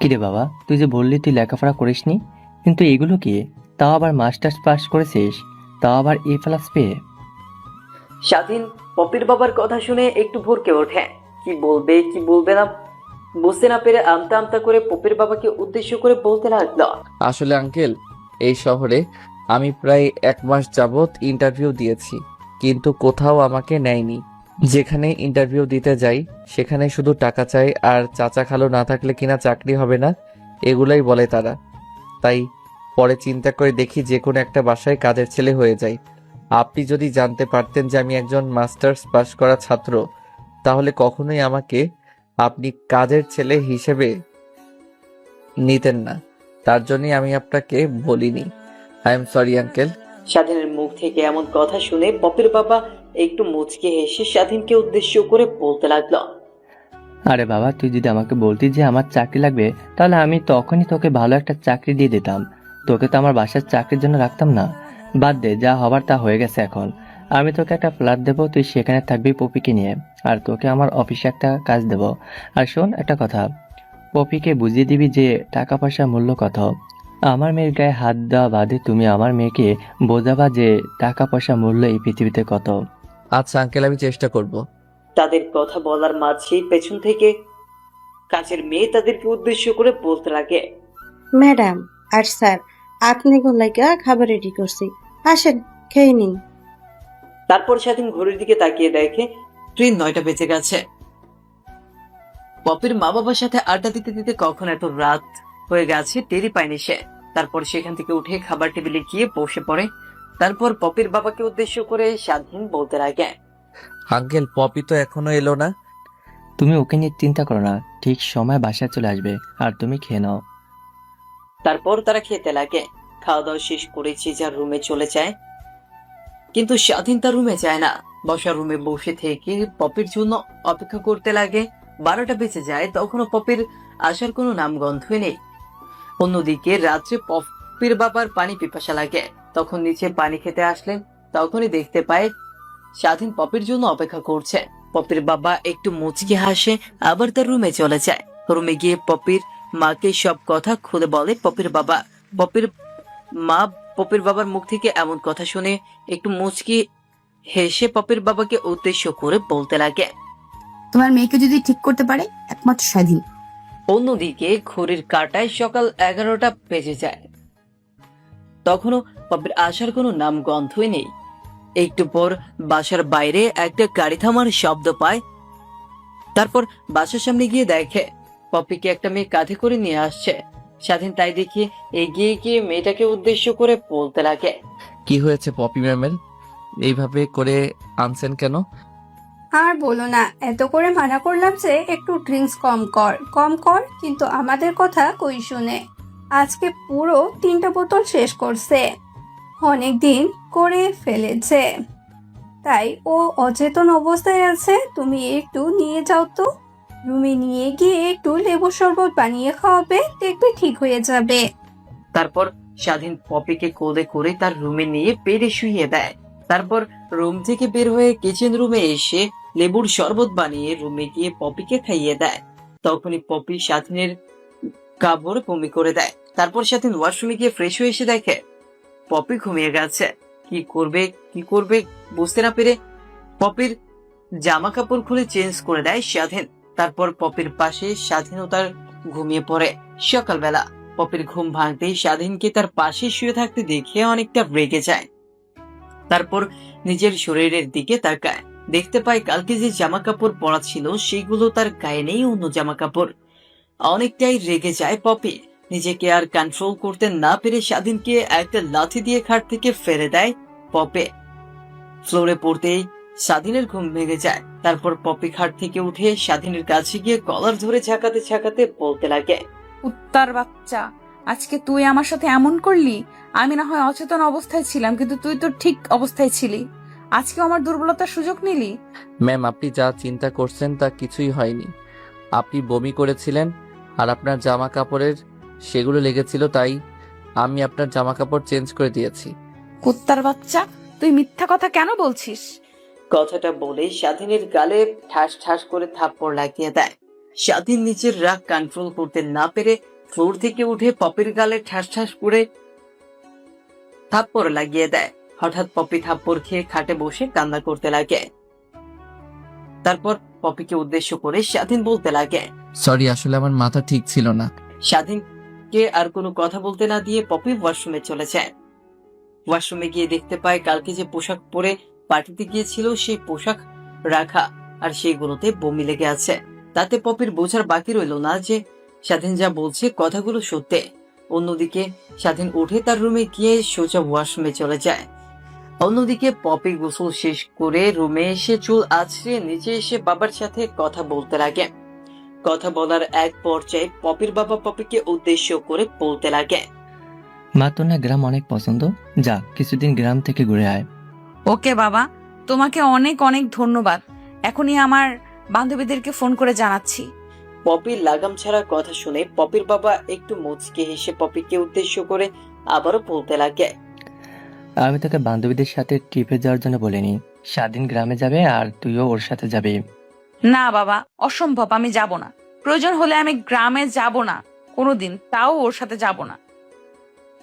কিরে বাবা, তুই যে বললি তুই লেখাপড়া করিসনি, কিন্তু এগুলো কি? তাও আবার মাস্টার্স পাস করেছিস, তাও আবার A+ পেয়ে। স্বাধীন পপির বাবার কথা শুনে একটু ভরকে ওঠে। কি বলবে কি বলবে না বুঝতে না পেরে আমতা আমতা করে পপির বাবাকে উদ্দেশ্য করে বলতে লাগলো। আসলে আঙ্কেল, এই শহরে আমি প্রায় 1 মাস যাবৎ ইন্টারভিউ দিয়েছি, কিন্তু কোথাও আমাকে নেয়নি। যেখানে ইন্টারভিউ দিতে যাই সেখানে শুধু টাকা চাই, আর চাচা খালু না থাকলে কিনা চাকরি হবে না, এগুলাই বলে তারা। তাই পরে চিন্তা করে দেখি যে কোনো একটা বাসায় কাজের ছেলে হয়ে যাই। আপনি যদি জানতে পারতেন যে আমি একজন মাস্টার্স পাস করা ছাত্র, তাহলে কখনোই আমাকে আপনি কাজের ছেলে হিসেবে নিতেন না। তার জন্যই আমি আপনাকে বলিনি। I am sorry uncle. স্বাধীনের মুখ থেকে এমন কথা শুনে পপির বাবা একটু মুচকে হেসে স্বাধীনকে উদ্দেশ্য করে বলতে লাগলো। আরে বাবা, তুই যদি আমাকে বলতি যে আমার চাকরি লাগবে, তাহলে আমি তখনই তোকে ভালো একটা চাকরি দিয়ে দিতাম। তোকে তো আমার বাসার চাকরির জন্য রাখতাম না। বাদ দে, যা হবার তা হয়ে গেছে। এখন আমি তোকে একটা ফ্ল্যাট দেবো, তুই সেখানে থাকবি পপিকে নিয়ে, আর তোকে আমার অফিসে একটা কাজ দেবো। আর শোন একটা কথা, পপিকে বুঝিয়ে দিবি যে টাকা পয়সার মূল্য কত। আমার মেয়ের গায়ে হাত দেওয়া বাদে তুমি আমার মেয়েকে বোঝাবা যে টাকা পয়সা মূল্য এই পৃথিবীতে কত। আচ্ছা আঙ্কেল, আমি চেষ্টা করব। তাদের কথা বলার মাঝেই পেছন থেকে কাজের মেয়ে তাদেরকে উদ্দেশ্য করে বলতে লাগে। ম্যাডাম আর স্যার, আপনি গোলাইকা খাবার রেডি করছি, আসেন খেয়ে নিন। তারপর স্বাধীন ঘড়ির দিকে তাকিয়ে দেখে ট্রেন 9টা বেজে গেছে। পপির মা বাবার সাথে আড্ডা দিতে দিতে কখন এত রাত হয়ে গেছে টেরই পায়নি সে। তারপর সেখান থেকে উঠে খাবার টেবিলে গিয়ে বসে পড়ে। তারপর পপির বাবাকে উদ্দেশ্য করে স্বাধীন বলতে লাগে। আঙ্কেল, পপি তো এখনো এলো না। তুমি ওকে নিয়ে চিন্তা করো না, ঠিক সময় বাসায় চলে আসবে, আর তুমি খেয়ে নাও। তারপর তারা খেতে লাগে। খাওয়া দাওয়া শেষ করে যে যার রুমে চলে যায়, কিন্তু স্বাধীন তার রুমে যায় না। বসার রুমে বসে থেকে পপির জন্য অপেক্ষা করতে লাগে। 12টা বেজে যায়, তখনও পপির আসার কোনো নামগন্ধই নেই। অন্যদিকে রাত্রে পপি পপির বাবার পানি পিপাসা লাগে। তখন নিচে পানি খেতে আসলেন, তখনই দেখতে পায় স্বাধীন পপির জন্য অপেক্ষা করছে। পপির বাবা একটু মুচকি হাসে, আবার তার রুমে চলে যায়। রুমে গিয়ে পপির মাকে সব কথা খুলে বলে পপির বাবা। পপির মা পপির বাবার মুখ থেকে এমন কথা শুনে একটু মুচকি হেসে পপির বাবাকে উদ্দেশ্য করে বলতে লাগে। তোমার মেয়েকে যদি ঠিক করতে পারে একমাত্র স্বাধীন। অন্যদিকে ঘড়ির কাঁটায় সকাল 11টা বেজে যায়। তখনও পপির আসার কোনো নাম গন্ধই নেই। একটু পর বাসার বাইরে একটা গাড়ি থামার শব্দ পায়। তারপর বাসার সামনে গিয়ে দেখে পপিকে একটা মেয়ে কাঁধে করে নিয়ে আসছে। স্বাধীন তাই দেখে এগিয়ে গিয়ে মেয়েটাকে উদ্দেশ্য করে বলতে লাগে। কি হয়েছে পপি ম্যামের? এইভাবে করে আনছেন কেন? আর বলো না, এত করে মানা করলাম যে একটু ড্রিঙ্কস কম কর, কিন্তু আমাদের কথা কই শুনে। আজকে পুরো 3টা বোতল শেষ করছে, অনেক দিন করে ফেলেছে, তাই ও অচেতন অবস্থায় আছে। তুমি একটু নিয়ে যাও তো, রুমে নিয়ে গিয়ে একটু লেবু শরবত বানিয়ে খাওয়াবে, দেখবে ঠিক হয়ে যাবে। তারপর স্বাধীন পপিকে কোলে করে তার রুমে নিয়ে বেডে শুইয়ে দেয়। তারপর রুম থেকে বের হয়ে কিচেন রুমে এসে লেবুর শরবত বানিয়ে রুমে গিয়ে পপিকে খাইয়ে দেয়। তখনই পপি স্বাধীনের কাপড় বমি করে দেয়। তারপর স্বাধীন ওয়াশরুমে গিয়ে ফ্রেশ হয়ে এসে দেখে পপি ঘুমিয়ে গেছে। কি করবে বুঝতে না পেরে পপির জামা কাপড় খুলে চেঞ্জ করে দেয় স্বাধীন। তারপর পপির পাশে স্বাধীনতার ঘুমিয়ে পড়ে। সকালবেলা পপির ঘুম ভাঙতেই স্বাধীনকে তার পাশে শুয়ে থাকতে দেখে অনেকটা রেগে যায়। তারপর নিজের শরীরের দিকে তাকায়, দেখতে পায় কালকে যে জামা কাপড় পরা ছিল সেগুলো তার গায়ে নেই, অন্য জামা কাপড়। অনেকটাই রেগে যায় পপি। নিজেকে আর কন্ট্রোল করতে না পেরে স্বাধীনকে একটা লাথি দিয়ে খাট থেকে ফেলে দেয় পপি। ফ্লোরে পড়তেই স্বাধীনের ঘুম ভেঙে যায়। তারপর পপি খাট থেকে উঠে স্বাধীনের কাছে গিয়ে কলার ধরে ঝাঁকাতে বলতে লাগে। কুত্তার বাচ্চা, আজকে তুই আমার সাথে এমন করলি? আমি না হয় অচেতন অবস্থায় ছিলাম, কিন্তু তুই তো ঠিক অবস্থায় ছিলি। আজকে আমার দুর্বলতার সুযোগ নিলি। ম্যাম, আপনি যা চিন্তা করছেন তা কিছুই হয়নি। আপনি বমি করেছিলেন আর আপনার জামা কাপড়ের সেগুলো লেগেছিল, তাই আমি আপনার জামা কাপড় চেঞ্জ করে দিয়েছি। কুত্তার বাচ্চা, তুই মিথ্যা কথা কেন বলছিস? কথাটা বলে স্বাধীনের গালে ঠাস ঠাস করে থাপ্পড় লাগিয়ে দেয়। স্বাধীন নিজের রাগ কন্ট্রোল করতে না পেরে ফ্লোর থেকে উঠে পপির গালে ঠাস ঠাস করে থাপ্পড় লাগিয়ে দেয়। হঠাৎ পপি থাপ্পড় খেয়ে খাটে বসে কান্না করতে লাগে। তারপর পপিকে উদ্দেশ্য করে স্বাধীন বলতে লাগে। সরি, আসলে আমার মাথা ঠিক ছিল না। স্বাধীনকে আর কোনো কথা বলতে না দিয়ে পপি ওয়াশরুমে চলে যায়। ওয়াশরুমে গিয়ে দেখতে পায় কালকে যে পোশাক পরে পার্টিতে গিয়েছিল সেই পোশাক রাখা, আর সেইগুলোতে বমি লেগে আছে। তাতে পপির বোঝার বাকি রইল না যে স্বাধীন যা বলছে কথাগুলো সত্যি। অন্যদিকে স্বাধীন উঠে তার রুমে গিয়ে সোজা ওয়াশরুমে চলে যায়। অন্যদিকে পপি গোসল শেষ করে রুমে এসে চুল আছড়ে নিচে এসে বাবার সাথে কথা বলতে লাগে। কথা বলার এক পর্যায়ে পপির বাবা পপিকে উদ্দেশ্য করে বলতে লাগে। মা, তোর না গ্রাম অনেক পছন্দ, যা কিছুদিন গ্রাম থেকে ঘুরে আয়। ওকে বাবা, তোমাকে অনেক অনেক ধন্যবাদ। এখনই আমার বান্ধবীদেরকে ফোন করে জানাচ্ছি। পপির লাগাম ছাড়া কথা শুনে পপির বাবা একটু মুচকে হেসে পপিকে উদ্দেশ্য করে আবারও বলতে লাগে। আমি তোকে বান্ধবীদের সাথে ট্রিপে যাওয়ার জন্য বলিনি। স্বাধীন গ্রামে যাবে আর তুইও ওর সাথে যাবি। না বাবা, অসম্ভব, আমি যাব না। প্রয়োজন হলে আমি গ্রামে যাব না কোনোদিন, তাও ওর সাথে যাব না।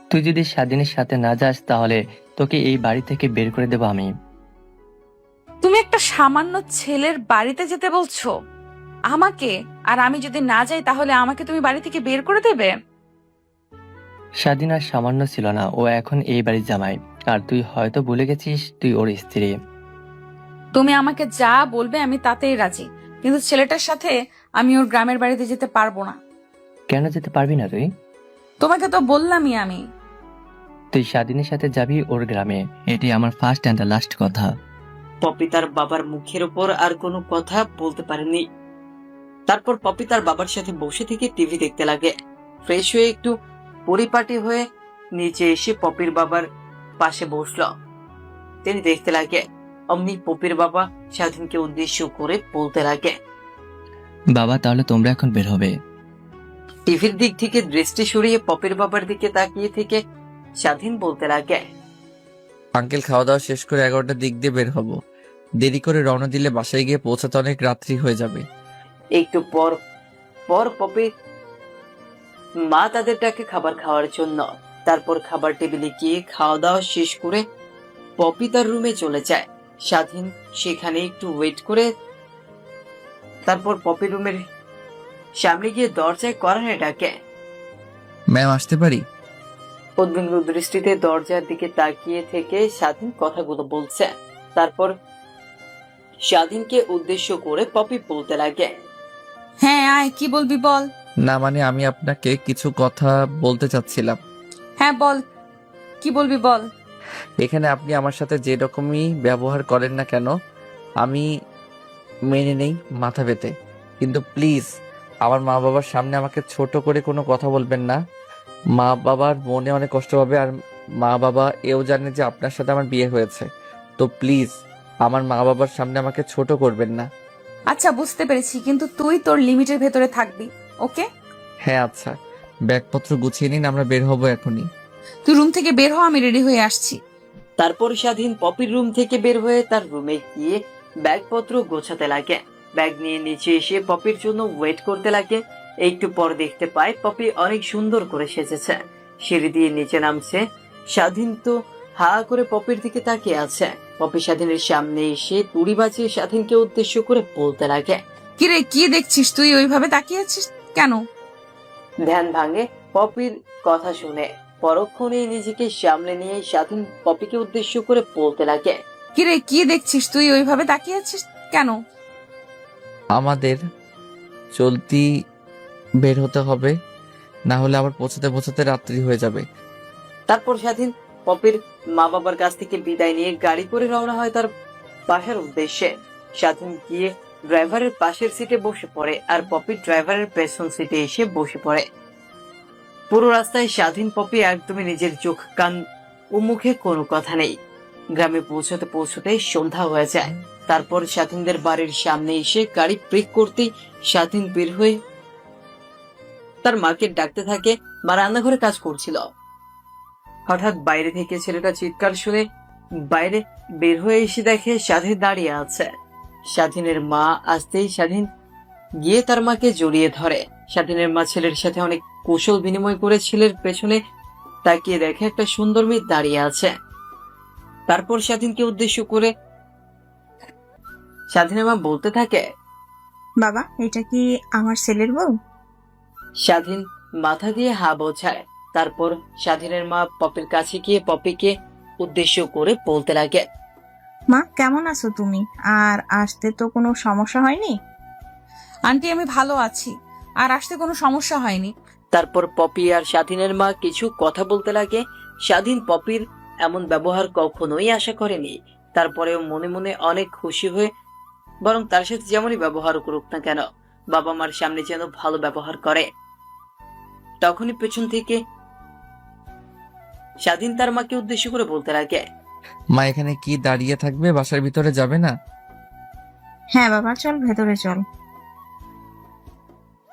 তুই যদি স্বাধীনের সাথে না যাস তাহলে তোকে এই বাড়ি থেকে বের করে দেবো আমি। তুমি একটা সামান্য ছেলের বাড়িতে যেতে বলছো আমাকে? আর আমি যদি না যাই তাহলে আমাকে তুমি বাড়ি থেকে বের করে দেবে? স্বাধীন আর সামান্য ছিল না, ও এখন এই বাড়ির জামাই। আর তুই হয়তো ভুলে গেছিস তুই ওর স্ত্রী। তুমি আমাকে যা বলবে আমি তাতেই রাজি, কিন্তু ছেলেটার সাথে আমি ওর গ্রামের বাড়িতে যেতে পারবো না। কেন যেতে পারবি না তুই? তোমাকে তো বললামই আমি। তুই স্বাধীনের সাথে যাবি ওর গ্রামে, এটি আমার ফার্স্ট অ্যান্ড লাস্ট কথা। পপি তার বাবার মুখের উপর আর কোনো কথা বলতে পারেনি। তারপর পপি তার বাবার সাথে বসে থেকে টিভি দেখতে লাগে। ফ্রেশ হয়ে একটু পরিপাটি হয়ে নিচে এসে পপির বাবার পাশে বসল। তিনি দেখতে লাগে। অমনি পপির বাবা স্বাধীনকে উদ্দেশ্য করে বলতে লাগে। বাবা, তাহলে তোমরা এখন বের হবে। টিভির দিক থেকে দৃষ্টি সরিয়ে পপির বাবার দিকে তাকিয়ে থেকে স্বাধীন বলতে লাগে। আঙ্কেল খাওয়া দাওয়া শেষ করে 11টার দিক দিয়ে বের হব। দেরি করে রওনা দিলে বাসায় গিয়ে পৌঁছাতে অনেক রাত্রি হয়ে যাবে। একটু পর পর পপির মা তাদের ডাকে খাবার খাওয়ার জন্য। তারপর খাবার টেবিলে গিয়ে খাওয়া দাওয়া শেষ করে পপি তার রুমে চলে যায়। স্বাধীন সেখানে একটু ওয়েট করে তারপর পপি রুমের সামনে গিয়ে দরজায় কড়া ডাকে। ম্যাম আসতে পারি? উদ্বিগ্ন দৃষ্টিতে দরজার দিকে তাকিয়ে থেকে স্বাধীন কথাগুলো বলছে। তারপর স্বাধীনকে উদ্দেশ্য করে পপি বলতে লাগে। হ্যাঁ আয়, কি বলবি বল। না মানে আমি আপনাকে কিছু কথা বলতে চাচ্ছিলাম। হ্যাঁ বল, কি বলবি বল। এখানে আপনি আমার সাথে যে রকমই ব্যবহার করেন না কেন আমি মেনে নেই মাথা পেতে, কিন্তু প্লিজ আমার মা বাবার সামনে আমাকে ছোট করে কোনো কথা বলবেন না। মা বাবার মনে অনেক কষ্ট হবে, আর মা বাবা এও জানে যে আপনার সাথে আমার বিয়ে হয়েছে। তো প্লিজ আমার মা বাবার সামনে আমাকে ছোট করবেন না। আচ্ছা বুঝতে পেরেছি, কিন্তু তুই তোর লিমিটের ভেতরে থাকবি, ওকে? হ্যাঁ আচ্ছা, ব্যাগপত্র গুছিয়ে নিন, আমরা বের হবো এখনই। তুই রুম থেকে বের হ, আমি রেডি হয়ে আসছি। তারপর স্বাধীন পপির রুম থেকে বের হয়ে তার রুমে গিয়ে ব্যাগপত্র গোছাতে লাগে। ব্যাগ নিয়ে নিচে এসে পপির জন্য ওয়েট করতে লাগে। একটু পর দেখতে পায় পপি অনেক সুন্দর করে সেজেছে। সিঁড়ি দিয়ে নিচে নামছে। স্বাধীন তো হা করে পপির দিকে তাকিয়ে আছে। পপি স্বাধীনের সামনে এসে তুড়ি বাজিয়ে স্বাধীনকে উদ্দেশ্য করে বলতে লাগে। কিরে, কি দেখছিস তুই ওইভাবে তাকিয়ে আছিস কেন? ধ্যান ভাঙে পপির কথা শুনে। পরক্ষণে নিজেকে সামলে নিয়ে স্বাধীন পপিকে উদ্দেশ্য করে বলতে লাগে। কিরে, কি দেখছিস তুই ওইভাবে তাকিয়ে আছিস কেন? আমাদের চলতি বের হতে হবে, না হলে আবার পৌঁছাতে পৌঁছাতে রাত্রি হয়ে যাবে। তারপর স্বাধীন পপির মা বাবার কাছ থেকে বিদায় নিয়ে গাড়ি করে রওনা হয় তার বাসার উদ্দেশ্যে। স্বাধীন গিয়ে ড্রাইভারের পাশের সিটে বসে পড়ে, আর পপি ড্রাইভারের পেছন সিটে এসে বসে পড়ে। পুরো রাস্তায় স্বাধীন পপি একদমই নিজের চোখ কান ও মুখে কোনো কথা নেই। গ্রামে পৌঁছতে পৌঁছতে সন্ধ্যা হয়ে যায়। তারপর স্বাধীনদের বাড়ির সামনে এসে গাড়ি ব্রেক করতেই স্বাধীন বের হয়ে তার মাকে ডাকতে থাকে। মা রান্নাঘরে কাজ করছিল। হঠাৎ বাইরে থেকে ছেলেটা চিৎকার শুনে বাইরে বের হয়ে এসে দেখে স্বাধীন দাঁড়িয়ে আছে। স্বাধীনের মা আসতেই স্বাধীন গিয়ে তার মাকে জড়িয়ে ধরে। স্বাধীনের মা ছেলের সাথে অনেক কৌশল বিনিময় করে ছেলের পেছনে তাকিয়ে দেখে একটা সুন্দর মেয়ে দাঁড়িয়ে আছে। তারপর স্বাধীনকে উদ্দেশ্য করে স্বাধীনের মা বলতে থাকে, বাবা, এটা কি আমার ছেলের বউ? স্বাধীন মাথা দিয়ে হা বোঝায়। তারপর স্বাধীনের মা পপির কাছে গিয়ে পপিকে উদ্দেশ্য করে বলতে লাগে। মা, কেমন আছো তুমি? আর আসতে তো কোনো সমস্যা হয়নি? আন্টি আমি ভালো আছি, আর আসতে কোনো সমস্যা হয়নি। তারপর পপি আর স্বাধীনের মা কিছু কথা বলতে লাগে। স্বাধীন পপির এমন ব্যবহার কখনোই আশা করেনি। তারপরেও মনে মনে অনেক খুশি হয়ে বরং তার সাথে যেমনই ব্যবহার করুক না কেন বাবা মার সামনে যেন ভালো ব্যবহার করে। তখনই পেছন থেকে স্বাধীন তার মাকে উদ্দেশ্য করে বলতে লাগে। মা এখানে কি দাঁড়িয়ে থাকবে, বাসার ভিতরে যাবে না? হ্যাঁ বাবা, চল ভেতরে চল।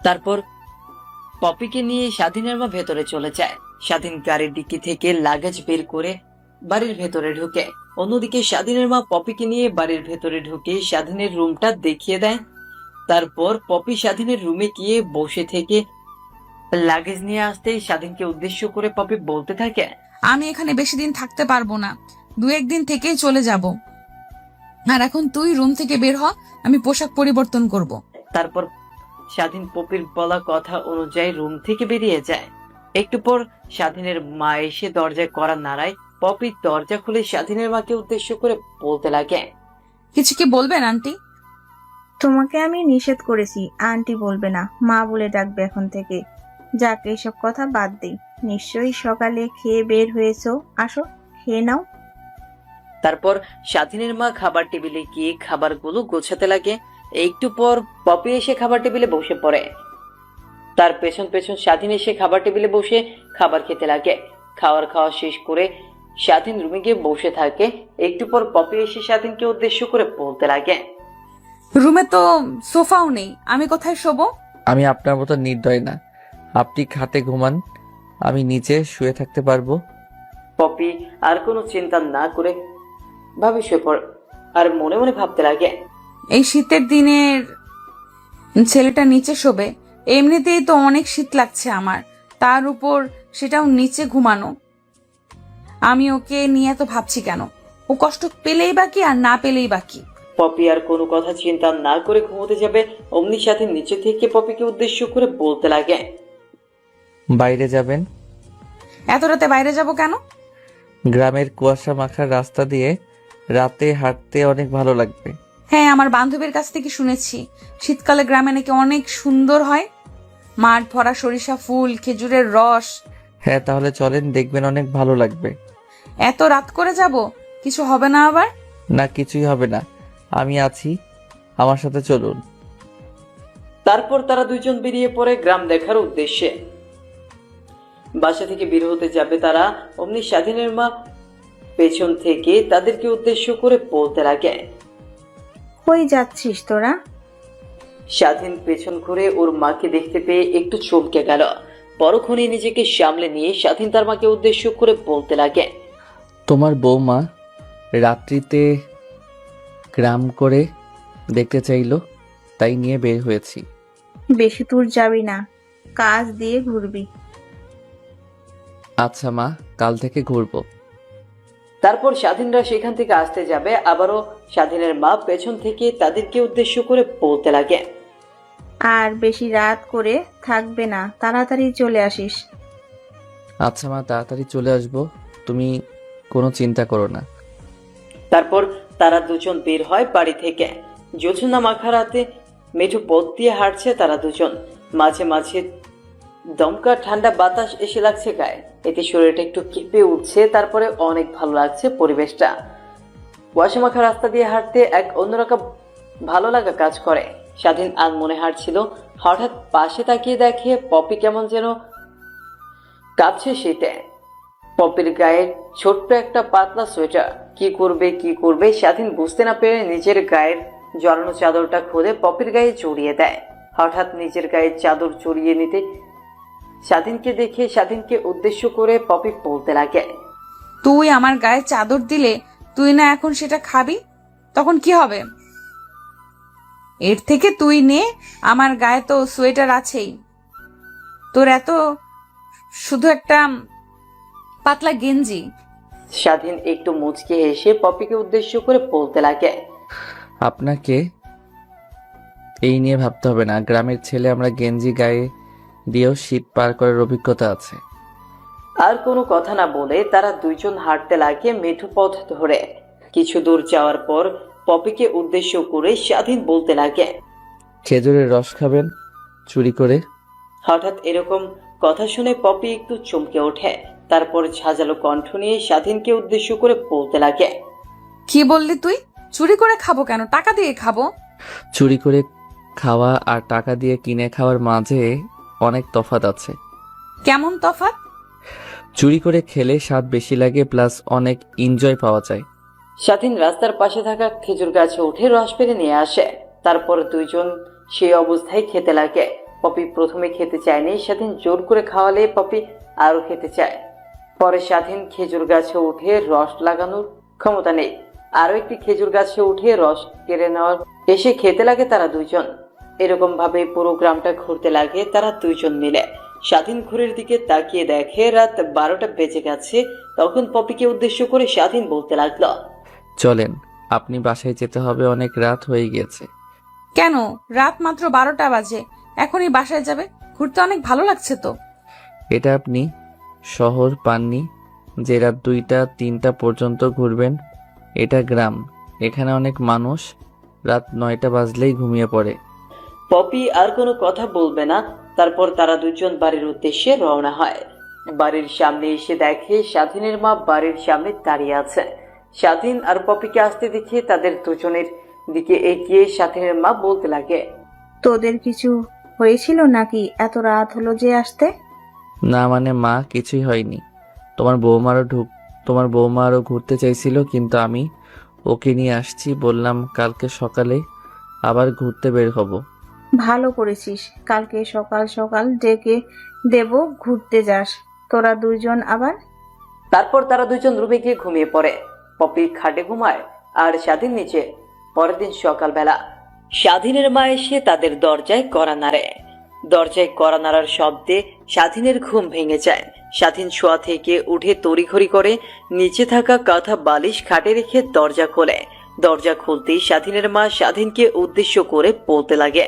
তারপর পপিকে নিয়ে স্বাধীনের মা ভেতরে চলে যায়। স্বাধীন গাড়ির ডিক্কি থেকে লাগেজ বের করে বাড়ির ভেতরে ঢুকে। অন্যদিকে স্বাধীনের মা পপিকে নিয়ে বাড়ির ভেতরে ঢুকে স্বাধীনের রুমটা দেখিয়ে দেয়। তারপর পপি স্বাধীনের রুমে গিয়ে বসে থেকে লাগেজ নিয়ে আসতেই স্বাধীনকে উদ্দেশ্য করে পপি বলতে থাকে। আমি এখানে বেশি দিন থাকতে পারবো না, 2-1 দিন থেকেই চলে যাব। আর এখন তুই রুম থেকে বের হ, আমি পোশাক পরিবর্তন করব। তারপর স্বাধীন পপির বলা কথা অনুযায়ী রুম থেকে বেরিয়ে যায়। একটু পর স্বাধীনের মা এসে দরজায় কড়া নাড়ায়। পপি দরজা খুলে স্বাধীনের মাকে উদ্দেশ্য করে বলতে লাগে। কিছু কি বলবেন আন্টি? তোমাকে আমি নিষেধ করেছি আন্টি বলবে না, মা বলে ডাকবে এখন থেকে। যাক, এইসব কথা বাদ দিই। নিশ্চয়ই সকালে খেয়ে বের হয়েছো, আসো খেয়ে নাও। তারপর স্বাধীনের মা খাবার টেবিলে গিয়ে খাবারগুলো গোছাতে লাগে। একটু পর পপি এসে খাবার টেবিলে বসে পড়ে। তার পেছন পেছন স্বাধীন এসে খাবার টেবিলে বসে খাবার খেতে লাগে। খাওয়া শেষ করে স্বাধীন রুমে গিয়ে বসে থাকে। একটু পর পপি এসে স্বাধীনকে উদ্দেশ্য করে বলতে লাগে। রুমে তো সোফাও নেই, আমি কোথায় শোবো? আমি আপনার মতো নির্দয় না। আপনি খাটে ঘুমান, আমি নিচে শুয়ে থাকতে পারবো। পপি আর কোনো চিন্তা না করে ভাবে শুয়ে পড়ে আর মনে মনে ভাবতে লাগে, এই শীতের দিনের ছেলেটা নিচে শোবে, এমনিতেই তো অনেক শীত লাগছে আমার, তার উপর সেটাও নিচে ঘুমানো। আমি ওকে নিয়ে এত ভাবছি কেন? ও কষ্ট পেলেই বাকি আর না পেলেই বাকি। পপি আর কোনো কথা চিন্তা না করে ঘুমোতে যাবে, অমনি সাথে নিচে থেকে পপিকে উদ্দেশ্য করে বলতে লাগে, বাইরে যাবেন? এত রাতে বাইরে যাব কেন? গ্রামের কুয়াশা মাখার রাস্তা দিয়ে রাতে হাঁটতে অনেক ভালো লাগবে। হ্যাঁ, আমার বান্ধবীর কাছ থেকে শুনেছি শীতকালে গ্রামে নাকি অনেক সুন্দর হয়, মাঠ ভরা সরিষা ফুল, খেজুরের রস। হ্যাঁ, তাহলে চলেন, দেখবেন অনেক ভালো লাগবে। এত রাত করে যাব, কিছু হবে না আবার? না, কিছুই হবে না, আমি আছি, আমার সাথে চলুন। তারপর তারা দুইজন বেরিয়ে পড়ে গ্রাম দেখার উদ্দেশ্যে। বাসা থেকে বের হতে যাবে তারা, অমনি স্বাধীনের মা পেছন থেকে তাদেরকে উদ্দেশ্য করে বলতে লাগে, কই যাচ্ছিস তোরা? স্বাধীন পেছন ঘুরে ওর মাকে দেখতে পেয়ে একটু চমকে গেল। পরক্ষণে নিজেকে সামলে নিয়ে স্বাধীন তার মাকে উদ্দেশ্য করে বলতে লাগে, তোমার বৌমা রাত্রিতে গ্রাম করে দেখতে চাইলো, তাই নিয়ে বের হয়েছি। বেশি দূর যাবি না, কাজ দিয়ে ঘুরবি। আচ্ছা মা, কাল থেকে ঘুরবো। তারপর স্বাধীনরা সেখান থেকে আসতে যাবে, আবারও স্বাধীনের মা পেছন থেকে তাদেরকে উদ্দেশ্য করে বলতে লাগে, আর বেশি রাত করে থাকবে না, তাড়াতাড়ি চলে আসিস। আচ্ছা মা, তাড়াতাড়ি চলে আসবো, তুমি কোনো চিন্তা করো না। তারপর তারা দুজন বের হয় বাড়ি থেকে। জোছনা মাখা রাতে মেঠো পথ দিয়ে হাঁটছে তারা দুজন। মাঝে মাঝে দমকা ঠান্ডা বাতাস এসে লাগছে গায়ে, এতে শরীরটা একটু কেঁপে উঠছে। তারপরে অনেক ভালো লাগছে পরিবেশটা। কুয়াশা মাখা রাস্তা দিয়ে হাঁটতে এক অন্যরকম ভালো লাগা কাজ করে। স্বাধীন আনমনে হাঁটছিল, হঠাৎ পাশে তাকিয়ে দেখে পপি কেমন যেন কাঁপছে শীতে। পপির গায়ে ছোট্ট একটা পাতলা সোয়েটার। কি করবে স্বাধীন বুঝতে না পেরে নিজের গায়ের জড়ানো চাদরটা খুলে পপির গায়ে জড়িয়ে দেয়। হঠাৎ নিজের গায়ে চাদর জড়িয়ে নিতে স্বাধীনকে দেখে স্বাধীনকে উদ্দেশ্য করে পপি বলতে লাগে, তুই আমার গায়ে চাদর দিলে তুই না এখন সেটা খাবি, তখন কি হবে? এর থেকে তুই নে, আমার গায়ে তো সোয়েটার আছেই, তোর এত শুধু একটা পাতলা গেঞ্জি। স্বাধীন একটু মুচকি হেসে পপিকে উদ্দেশ্য করে বলতে লাগে, আপনাকে এই নিয়ে ভাবতে হবে না, গ্রামের ছেলে আমরা গেঞ্জি গায়ে দিয়েও শীত পার করার অভিজ্ঞতা আছে। আর কোনো কথা না বলে তারা দুইজন হাঁটতে লাগে মেঠো পথ ধরে। কিছু দূর যাওয়ার পর পপিকে উদ্দেশ্য করে স্বাধীন বলতে লাগে, খেজুরের রস খাবেন চুরি করে? হঠাৎ এরকম কথা শুনে পপি একটু চমকে ওঠে। তারপর ঝাঁঝালো কণ্ঠ নিয়ে স্বাধীনকে উদ্দেশ্য করে বলতে লাগে, কি বললি তুই? চুরি করে খাবো কেন, টাকা দিয়ে খাবো। চুরি করে খাওয়া আর টাকা দিয়ে কিনে খাওয়ার মাঝে অনেক তফাৎ আছে। কেমন তফাৎ? চুরি করে খেলে স্বাদ বেশি লাগে, প্লাস অনেক এনজয় পাওয়া যায়। স্বাধীন রাস্তার পাশে থাকা খেজুর গাছে উঠে রস পেরে নিয়ে আসে। তারপর দুইজন সেই অবস্থায় খেতে লাগে। পপি প্রথমে খেতে চায়নি, স্বাধীন জোর করে খাওয়ালে পপি আরো খেতে চায়। পরে স্বাধীন খেজুর গাছে উঠে রস লাগানোর ক্ষমতা নেই, আরো একটি খেজুর গাছে উঠে রস কেড়ে নেওয়ার এসে খেতে লাগে তারা দুইজন। এরকম ভাবে পুরো গ্রামটা ঘুরতে লাগে তারা দুইজন মিলে। স্বাধীন ঘুরের দিকে তাকিয়ে দেখে রাত 12টা বেজে গেছে। তখন পপিকে উদ্দেশ্য করে স্বাধীন বলতে লাগলো, চলেন, আপনি বাসায় যেতে হবে, অনেক রাত হয়ে গিয়েছে। কেন? রাত মাত্র 12টা বাজে, এখনই বাসায় যাবে? ঘুরতে অনেক ভালো লাগছে তো। এটা আপনি শহর পাননি যে রাত 2টা 3টা পর্যন্ত ঘুরবেন? এটা গ্রাম, এখানে অনেক মানুষ রাত 9টা বাজলেই ঘুমিয়ে পড়ে। পপি আর কোনো কথা বলবে না। তারপর তারা দুজন বাড়ির উদ্দেশ্যে রওনা হয়। বাড়ির সামনে এসে দেখে স্বাধীনের মা বাড়ির সামনে দাঁড়িয়ে আছে। স্বাধীন আর পপিকে আসতে দেখে তাদের দুজনের দিকে এগিয়ে স্বাধীনের মা বলতে লাগে, তোদের কিছু হয়েছিল নাকি? এত রাত হলো যে আসতে? না মানে মা, কিছুই হয়নি। তোমার বৌমারও ঘুরতে চাইছিল, কিন্তু আমি ওকে নিয়ে আসছি, বললাম কালকে সকালে আবার ঘুরতে বের হব। ভালো করেছিস, কালকে সকাল সকাল ডেকে দেব ঘুরতে যাস। তোরা দুইজন আবার তারপর তারা দুজন রুমে গিয়ে ঘুমিয়ে পড়ে। পপি খাটে ঘুমায় আর স্বাধীন নিচে। পরের দিন সকালবেলা স্বাধীনের মা এসে তাদের দরজায় কড়া নাড়ে। দরজায় কড়া নাড়ার শব্দে স্বাধীনের ঘুম ভেঙে যায়। স্বাধীন শোয়া থেকে উঠে তড়িঘড়ি করে নিচে থাকা কাঁথা বালিশ খাটে রেখে দরজা খোলে। দরজা খুলতেই স্বাধীনের মা স্বাধীনকে উদ্দেশ্য করে বলতে লাগে,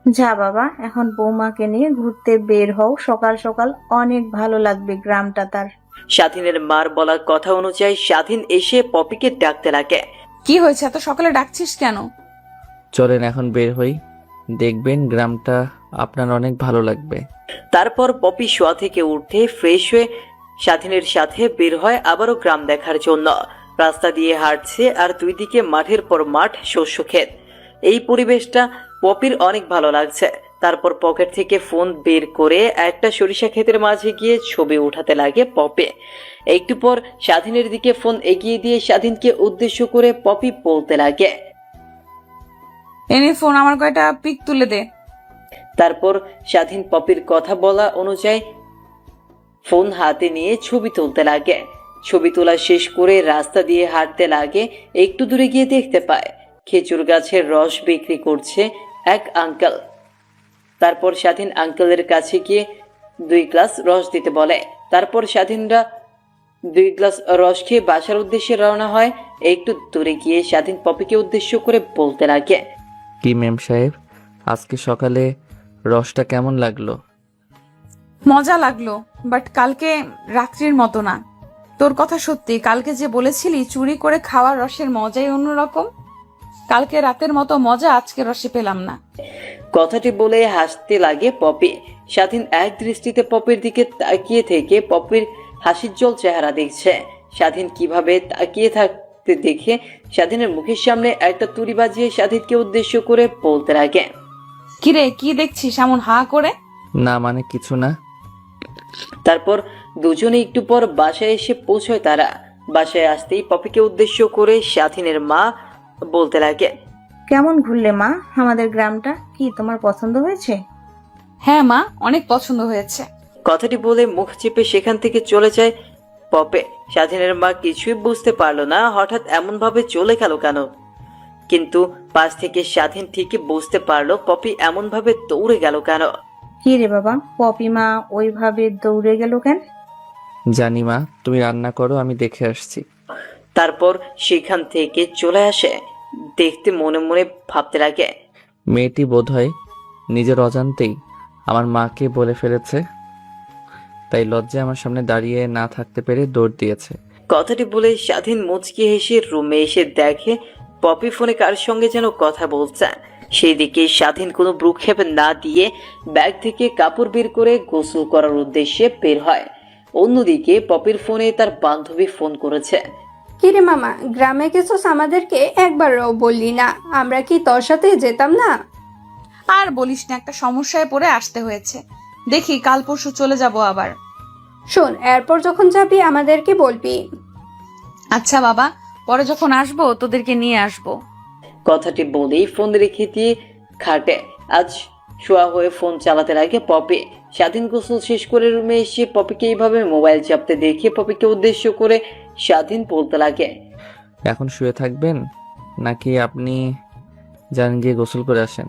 যা বাবা, এখন বৌমাকে নিয়ে ঘুরতে বের হও, সকাল সকাল অনেক ভালো লাগবে গ্রামটা তার। স্বাধীনের মার বলা কথা অনুযায়ী স্বাধীন এসে পপিকে ডাকতে লাগে। কি হয়েছে, এত সকালে ডাকছিস কেন? চলেন এখন বের হই, দেখবেন গ্রামটা আপনার অনেক ভালো লাগবে। তারপর পপি শোয়া থেকে উঠে ফ্রেশ হয়ে স্বাধীনের সাথে বের হয় আবারও গ্রাম দেখার জন্য। রাস্তা দিয়ে হাঁটছে আর দুই দিকে মাঠের পর মাঠ, শস্য ক্ষেত। এই পরিবেশটা পপির অনেক ভালো লাগছে। তারপর পকেট থেকে ফোন বের করে একটা সরিষা ক্ষেতের মাঝে গিয়ে ছবি উঠাতে লাগে পপি। একটু পর স্বাধীনের দিকে ফোন এগিয়ে দিয়ে স্বাধীনকে উদ্দেশ্য করে পপি বলতে লাগে, এনে ফোন, আমার কয়টা পিক তুলে দে। তারপর স্বাধীন পপির কথা বলা অনুযায়ী ফোন হাতে নিয়ে ছবি তুলতে লাগে। ছবি তোলা শেষ করে রাস্তা দিয়ে হাঁটতে লাগে। একটু দূরে গিয়ে দেখতে পায় খেজুর গাছের রস বিক্রি করছে এক আঙ্কেল। তারপর স্বাধীন আঙ্কেলের কাছে গিয়ে 2 গ্লাস রস দিতে বলে। তারপর স্বাধীনরা 2 গ্লাস রস খেয়ে বাসার উদ্দেশ্যে রওনা হয়। একটু দূরে গিয়ে স্বাধীন পপিকে উদ্দেশ্য করে বলতে লাগে, কি মেম সাহেব, আজকে সকালে রসটা কেমন লাগলো? মজা লাগলো, বাট কালকে রাত্রির মতো না। তোর কথা সত্যি, কালকে যে বলেছিলি চুরি করে খাওয়ার রসের মজাই অন্যরকম, কালকে রাতের মতো মজা আজকে রসে পেলাম না। কথাটি বলে হাসতে লাগে পপি। স্বাধীন এক দৃষ্টিতে পপির দিকে তাকিয়ে থেকে পপির হাসিজ্জ্বল চেহারা দেখছে। স্বাধীন কিভাবে তাকিয়ে থাকতে দেখে স্বাধীনের মুখের সামনে একটা তুড়ি বাজিয়ে স্বাধীনকে উদ্দেশ্য করে বলতে লাগে, কিরে, কি দেখছিস এমন হা করে? না মানে কিছু না। তারপর দুজনে একটু পর বাসায় এসে পৌঁছয় তারা। বাসায় আসতেই পপিকে উদ্দেশ্য করে স্বাধীনের মা বলতে লাগে, কেমন ঘুরলে মা আমাদের গ্রামটা? কি তোমার পছন্দ হয়েছে? হ্যাঁ মা, অনেক পছন্দ হয়েছে। কথাটি বলে মুখ চেপে সেখান থেকে চলে যায় পপে। স্বাধীনের মা কিছুই বুঝতে পারলো না হঠাৎ এমন ভাবে চলে গেল কেন, কিন্তু পাশ থেকে স্বাধীন ঠিকই বুঝতে পারলো পপি এমন ভাবে দৌড়ে গেল কেন। কি রে বাবা, পপি মা ওইভাবে দৌড়ে গেল কেন? জানি মা, তুমি রান্না করো, আমি দেখে আসছি। তারপর সেখান থেকে চলে আসে। দেখতে মনে মনে ভাবতে লাগে, মেয়েটি বোধহয় নিজের অজান্তেই আমার মাকে বলে ফেলেছে, তাই লজ্জায় আমার সামনে দাঁড়িয়ে না থাকতে পেরে দৌড় দিয়েছে। কথাটি বলে স্বাধীন মুচকি হেসে রুমে এসে দেখে পপি ফোনে কার সঙ্গে যেন কথা বলছে। সেই দিকে স্বাধীন কোনো ভ্রুক্ষেপ না দিয়ে ব্যাগ থেকে কাপড় বের করে গোসল করার উদ্দেশ্যে বের হয়। অন্যদিকে পপির ফোনে তার বান্ধবী ফোন করেছে। কিরে মামা, গ্রামে গেছিস, আমাদেরকে একবারও বললি না, আমরা কি তোর সাথে যেতাম না? আর বলিস না, একটা সমস্যায় পড়ে আসতে হয়েছে। দেখি কাল পরশু চলে যাব আবার। শোন, এরপর যখন যাবি আমাদেরকে বলবি। আচ্ছা বাবা, পরে যখন আসবো তোদেরকে নিয়ে আসবো। কথাটি বলেই ফোন রেখে দিয়ে খাটে আজ শোয়া হয়ে ফোন চালাতে লাগে পপি। স্বাধীন গোসল শেষ করে রুমে এসে পপিকে এইভাবে মোবাইল চাপতে দেখে পপিকে উদ্দেশ্য করে স্বাধীন বলতে লাগে, এখন শুয়ে থাকবেন নাকি আপনি যান গিয়ে গোসল করে আসেন?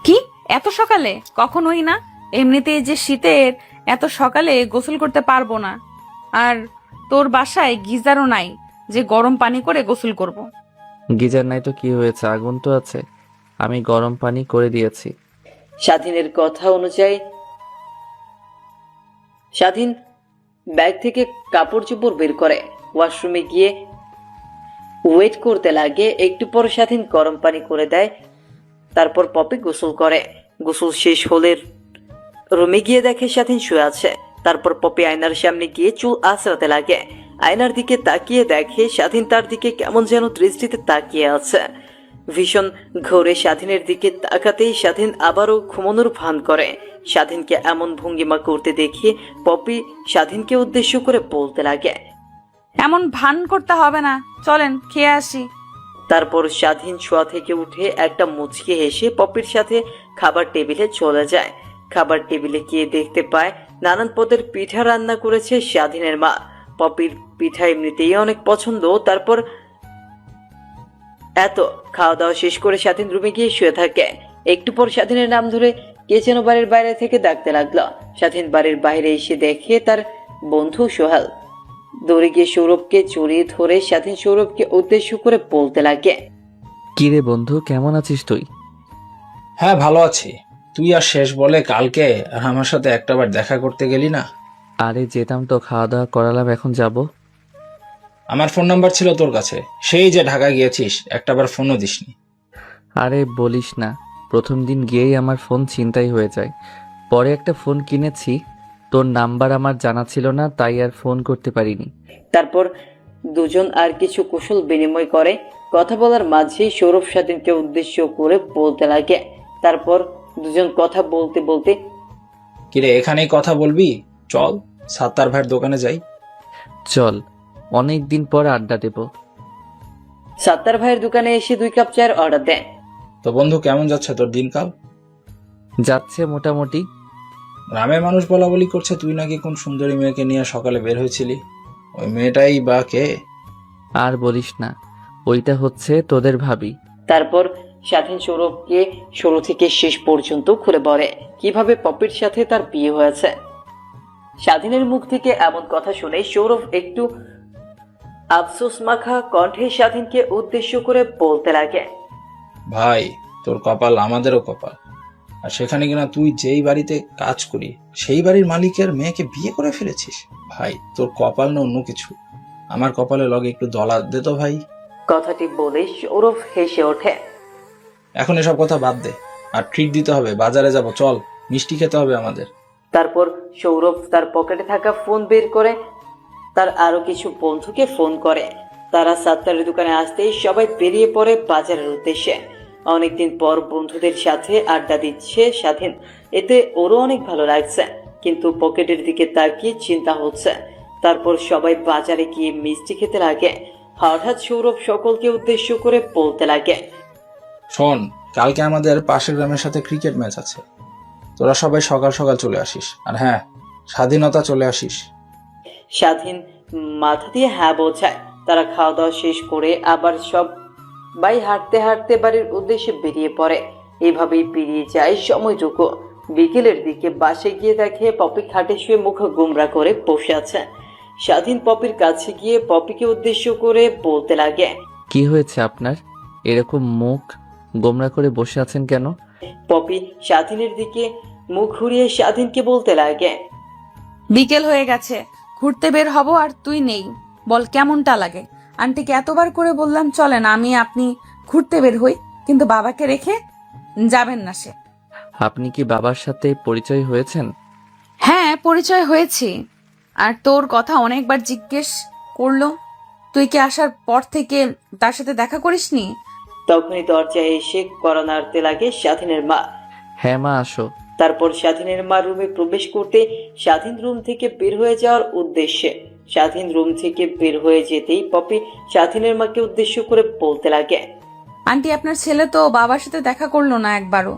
কি এত সকালে? কখনোই না, এমনিতেই যে শীতের, এত সকালে গোসল করতে পারবো না। আর তোর বাসায় গিজারও নাই যে গরম পানি করে গোসল করব। গিজার নাই তো কি হয়েছে, আগুন তো আছে, আমি গরম পানি করে দিয়েছি। স্বাধীনের কথা অনুযায়ী স্বাধীন ব্যাগ থেকে কাপড় চোপড় বের করে ওয়াশরুমে গিয়ে ওয়েট করতে লাগে। একটু পর স্বাধীন গরম পানি করে দেয়। তারপর পপি গোসল করে। গোসল শেষ হলে রুমে গিয়ে দেখে স্বাধীন শুয়ে আছে। তারপর পপি আয়নার সামনে গিয়ে চুল আঁচড়াতে লাগে। আয়নার দিকে তাকিয়ে দেখে স্বাধীন তার দিকে কেমন যেন দৃষ্টিতে তাকিয়ে আছে। ভীষণ ঘোরে স্বাধীনের দিকে তাকাতেই স্বাধীন আবারও ঘুমানোর ভান করে। স্বাধীনকে এমন ভঙ্গিমা করতে দেখে পপি স্বাধীনকে উদ্দেশ্য করে বলতে লাগে, এমন ভান করতে হবে না, চলেন খেয়ে আসি। তারপর স্বাধীন শোয়া থেকে উঠে একটা মুচকি হেসে পপির সাথে খাবার টেবিলে চলে যায়। খাবার টেবিলে গিয়ে দেখতে পায় নানান পদের পিঠা রান্না করেছে স্বাধীনের মা। পপির পিঠা এমনিতেই অনেক পছন্দ। তারপর এত খাওয়া দাওয়া শেষ করে স্বাধীন রুমে গিয়ে শুয়ে থাকে। একটু পর স্বাধীনের নাম ধরে কে যেন বাড়ির বাইরে থেকে ডাকতে লাগলো। স্বাধীন বাড়ির বাইরে এসে দেখে তার বন্ধু সোহেল। দৌড়ে গিয়ে সৌরভকে জড়িয়ে ধরে স্বাধীন সৌরভকে উদ্দেশ্য করে বলতে লাগে, কি রে বন্ধু, কেমন আছিস তুই? হ্যাঁ ভালো আছি। তুই আর শেষ বলে কালকে আমার সাথে একটাবার দেখা করতে গেলি না? আরে যেতাম তো, খাওয়া দাওয়া করালাম, এখন যাব। আমার ফোন নাম্বার ছিল তোর কাছে, সেই যে ঢাকা গিয়েছিস একটাবার ফোনও দিসনি। আরে বলিস না, প্রথম দিন গিয়েই আমার ফোন ছিনতাই হয়ে যায়। পরে একটা ফোন কিনেছি, তোর নাম্বার আমার জানা ছিল না, তাই আর ফোন করতে পারিনি। তারপর দুজন আর কিছু কুশল বিনিময় করে। কথা বলার মাঝেই সৌরভ স্বাধীনকে উদ্দেশ্য করে বলতে লাগে। তারপর দুজন কথা বলতে বলতে, কিরে এখানেই কথা বলবি? চল সাত্তার ভাইয়ের দোকানে যাই। চল, অনেক দিন পর আড্ডা দেব। সাত্তার ভাইয়ের দোকানে এসে 2 কাপ চায়ের অর্ডার দেন। তো বন্ধু কেমন যাচ্ছে তোর দিনকাল? যাচ্ছে মোটামুটি। গ্রামের মানুষ বলা বলি করছে তুই নাকি কোন সুন্দরী মেয়েকে নিয়ে সকালে বের হয়েছিলি। ওই মেয়েটাই বা কে? আর বলিস না, ওইটা হচ্ছে তোদের ভাবি। তারপর স্বাধীন সৌরভকে শুরু থেকে শেষ পর্যন্ত খুলে বলে কিভাবে পপির সাথে তার বিয়ে হয়েছে। স্বাধীনের মুখ থেকে এমন কথা শুনে সৌরভ একটু আফসোস মাখা কণ্ঠে স্বাধীনকে উদ্দেশ্য করে বলতে লাগে, ভাই তোর কপাল আমাদেরও কপাল। আর সেখানে কিনা তুই যেই বাড়িতে কাজ করি সেই বাড়ির মালিকের মেয়েকে বিয়ে করে ফেলেছিস। ভাই তোর কপাল না অন্য কিছু। আমার কপালে লগে একটু দলা দে তো ভাই। কথাটি বলে সৌরভ হেসে ওঠে। এখন এসব কথা বাদ দে, আর ট্রিট দিতে হবে, বাজারে যাব, চল মিষ্টি খেতে হবে আমাদের। তারপর সৌরভ তার পকেটে থাকা ফোন বের করে তার আরো কিছু বন্ধুকে ফোন করে। তারা সাত্তারের দোকানে আসতেই সবাই বেরিয়ে পড়ে বাজারের উদ্দেশ্যে। অনেকদিন পর বন্ধুদের সাথে আড্ডা দিচ্ছে স্বাধীন, এতে ওরও অনেক ভালো লাগছে, কিন্তু পকেটের দিকে তাকিয়ে চিন্তা হচ্ছে। তারপর সবাই বাজারে গিয়ে মিষ্টি খেতে লাগে। হঠাৎ সৌরভ সকলকে উদ্দেশ্য করে বলতে লাগে, শোন, কালকে আমাদের পাশের গ্রামের সাথে ক্রিকেট ম্যাচ আছে। তোরা সবাই সকাল সকাল চলে আসিস, আর হ্যাঁ স্বাধীনতা চলে আসিস। স্বাধীন মাথা দিয়ে হ্যাঁ বোঝায়। তারা খাওয়া দাওয়া শেষ করে আবার সবাই হাঁটতে হাঁটতে বাড়ির উদ্দেশ্যে বেরিয়ে পড়ে। এইভাবেই পেরিয়ে যায় সময়টুকু। বিকেলের দিকে বাসে গিয়ে দেখে পপি খাটে শুয়ে মুখ গোমরা করে বসে আছে। স্বাধীন পপির কাছে গিয়ে পপিকে উদ্দেশ্য করে বলতে লাগে, কি হয়েছে আপনার? এরকম মুখ গোমরা করে বসে আছেন কেন? পপি স্বাধীনের দিকে মুখ ঘুরিয়ে স্বাধীনকে বলতে লাগে, বিকেল হয়ে গেছে, ঘুরতে বের হব আর তুই নেই। বল কেমনটা লাগে? আন্টিকে এতবার করে বললাম চলেন আপনি ঘুরতে বের হই, কিন্তু বাবাকে রেখে যাবেন না সে। আপনি কি বাবার সাথে পরিচয় হয়েছেন? হ্যাঁ, পরিচয় হয়েছি। আর তোর কথা অনেকবার জিজ্ঞেস করলো, তুই কি আসার পর থেকে তার সাথে দেখা করিসনি? তখনই দরজায় এসে কড়া নাড়তে লাগে স্বাধীনের মা। হ্যাঁ মা, আসো। তারপর স্বাধীনের মা রুমে প্রবেশ করতে স্বাধীন রুম থেকে বের হয়ে যাওয়ার উদ্দেশ্যে। স্বাধীন রুম থেকে বের হয়ে যেতেই পপি স্বাধীনের মাকে উদ্দেশ্য করে বলতে লাগে, আন্টি আপনার ছেলে তো বাবার সাথে দেখা করলো না একবারও,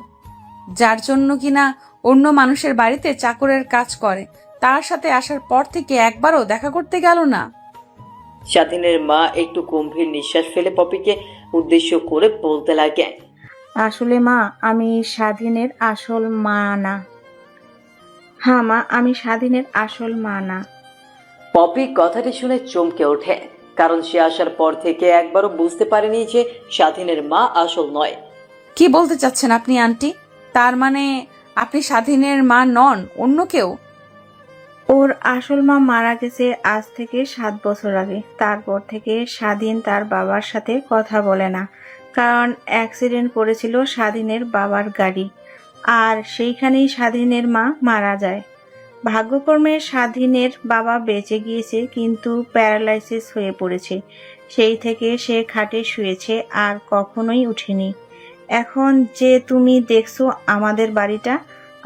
যার জন্য কিনা অন্য মানুষের বাড়িতে চাকরের কাজ করে, তার সাথে আসার পর থেকে একবারও দেখা করতে গেল না। স্বাধীনের মা একটু গম্ভীর নিঃশ্বাস ফেলে পপিকে উদ্দেশ্য করে বলতে লাগে, আসলে মা আমি স্বাধীনের আসল মা না। হ্যাঁ মা, আমি স্বাধীনের আসল মা না। পপি কথাটি শুনে চমকে ওঠে, কারণ সে আসার পর থেকে একবারও বুঝতে পারেনি যে স্বাধীনের মা আসল নয়। কি বলতে চাচ্ছেন আপনি আন্টি? তার মানে আপনি স্বাধীনের মা নন, অন্য কেউ? ওর আসল মা মারা গেছে আজ থেকে 7 বছর আগে। তারপর থেকে স্বাধীন তার বাবার সাথে কথা বলে না, কারণ অ্যাক্সিডেন্ট করেছিল স্বাধীনের বাবার গাড়ি, আর সেইখানেই স্বাধীনের মা মারা যায়। ভাগ্যক্রমে স্বাধীনের বাবা বেঁচে গিয়েছে, কিন্তু প্যারালাইসিস হয়ে পড়েছে। সেই থেকে সে খাটে শুয়েছে আর কখনোই উঠেনি। এখন যে তুমি দেখছো আমাদের বাড়িটা,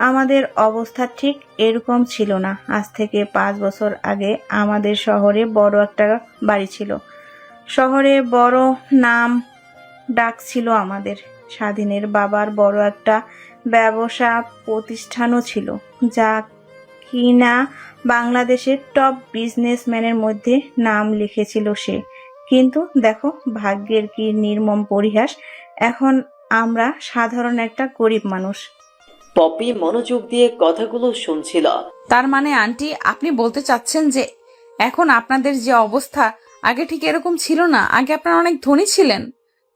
আমাদের অবস্থা ঠিক এরকম ছিল না। আজ থেকে 5 বছর আগে আমাদের শহরে বড় একটা বাড়ি ছিল, শহরে বড় নাম ডাক ছিল আমাদের। স্বাধীনের বাবার বড় একটা ব্যবসা প্রতিষ্ঠানও ছিল, যা কি না বাংলাদেশের টপ বিজনেসম্যানের মধ্যে নাম লিখেছিল সে। কিন্তু দেখো ভাগ্যের কি নির্মম পরিহাস, এখন আমরা সাধারণ একটা গরিব মানুষ। পপি মনোযোগ দিয়ে কথাগুলো শুনছিল। তার মানে আন্টি আপনি বলতে চাচ্ছেন যে এখন আপনাদের যে অবস্থা আগে ঠিক এরকম ছিল না? আগে আপনারা অনেক ধনী ছিলেন,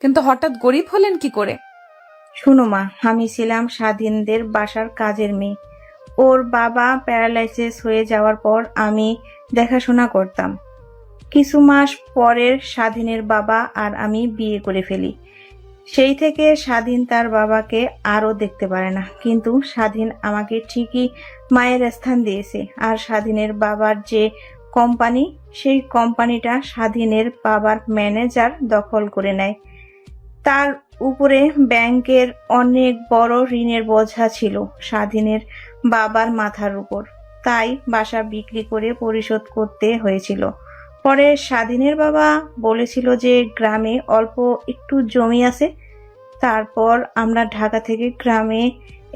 কিন্তু হঠাৎ গরিব হলেন কি করে? শুনো মা, আমি ছিলাম স্বাধীনদের বাসার কাজের মেয়ে। ওর বাবা প্যারালাইসিস হয়ে যাওয়ার পর আমি দেখাশোনা করতাম। কিছু মাস পরের স্বাধীনের বাবা আর আমি বিয়ে করে ফেলি। সেই থেকে স্বাধীন তার বাবাকে আরও দেখতে পারে না, কিন্তু স্বাধীন আমাকে ঠিকই মায়ের স্থান দিয়েছে। আর স্বাধীনের বাবার যে কোম্পানি, সেই কোম্পানিটা স্বাধীনের বাবার ম্যানেজার দখল করে নেয়। তার উপরে ব্যাংকের অনেক বড় ঋণের বোঝা ছিল স্বাধীনের বাবার মাথার উপর, তাই বাসা বিক্রি করে পরিশোধ করতে হয়েছিল। পরে স্বাধীনের বাবা বলেছিল যে গ্রামে অল্প একটু জমি আছে। তারপর আমরা ঢাকা থেকে গ্রামে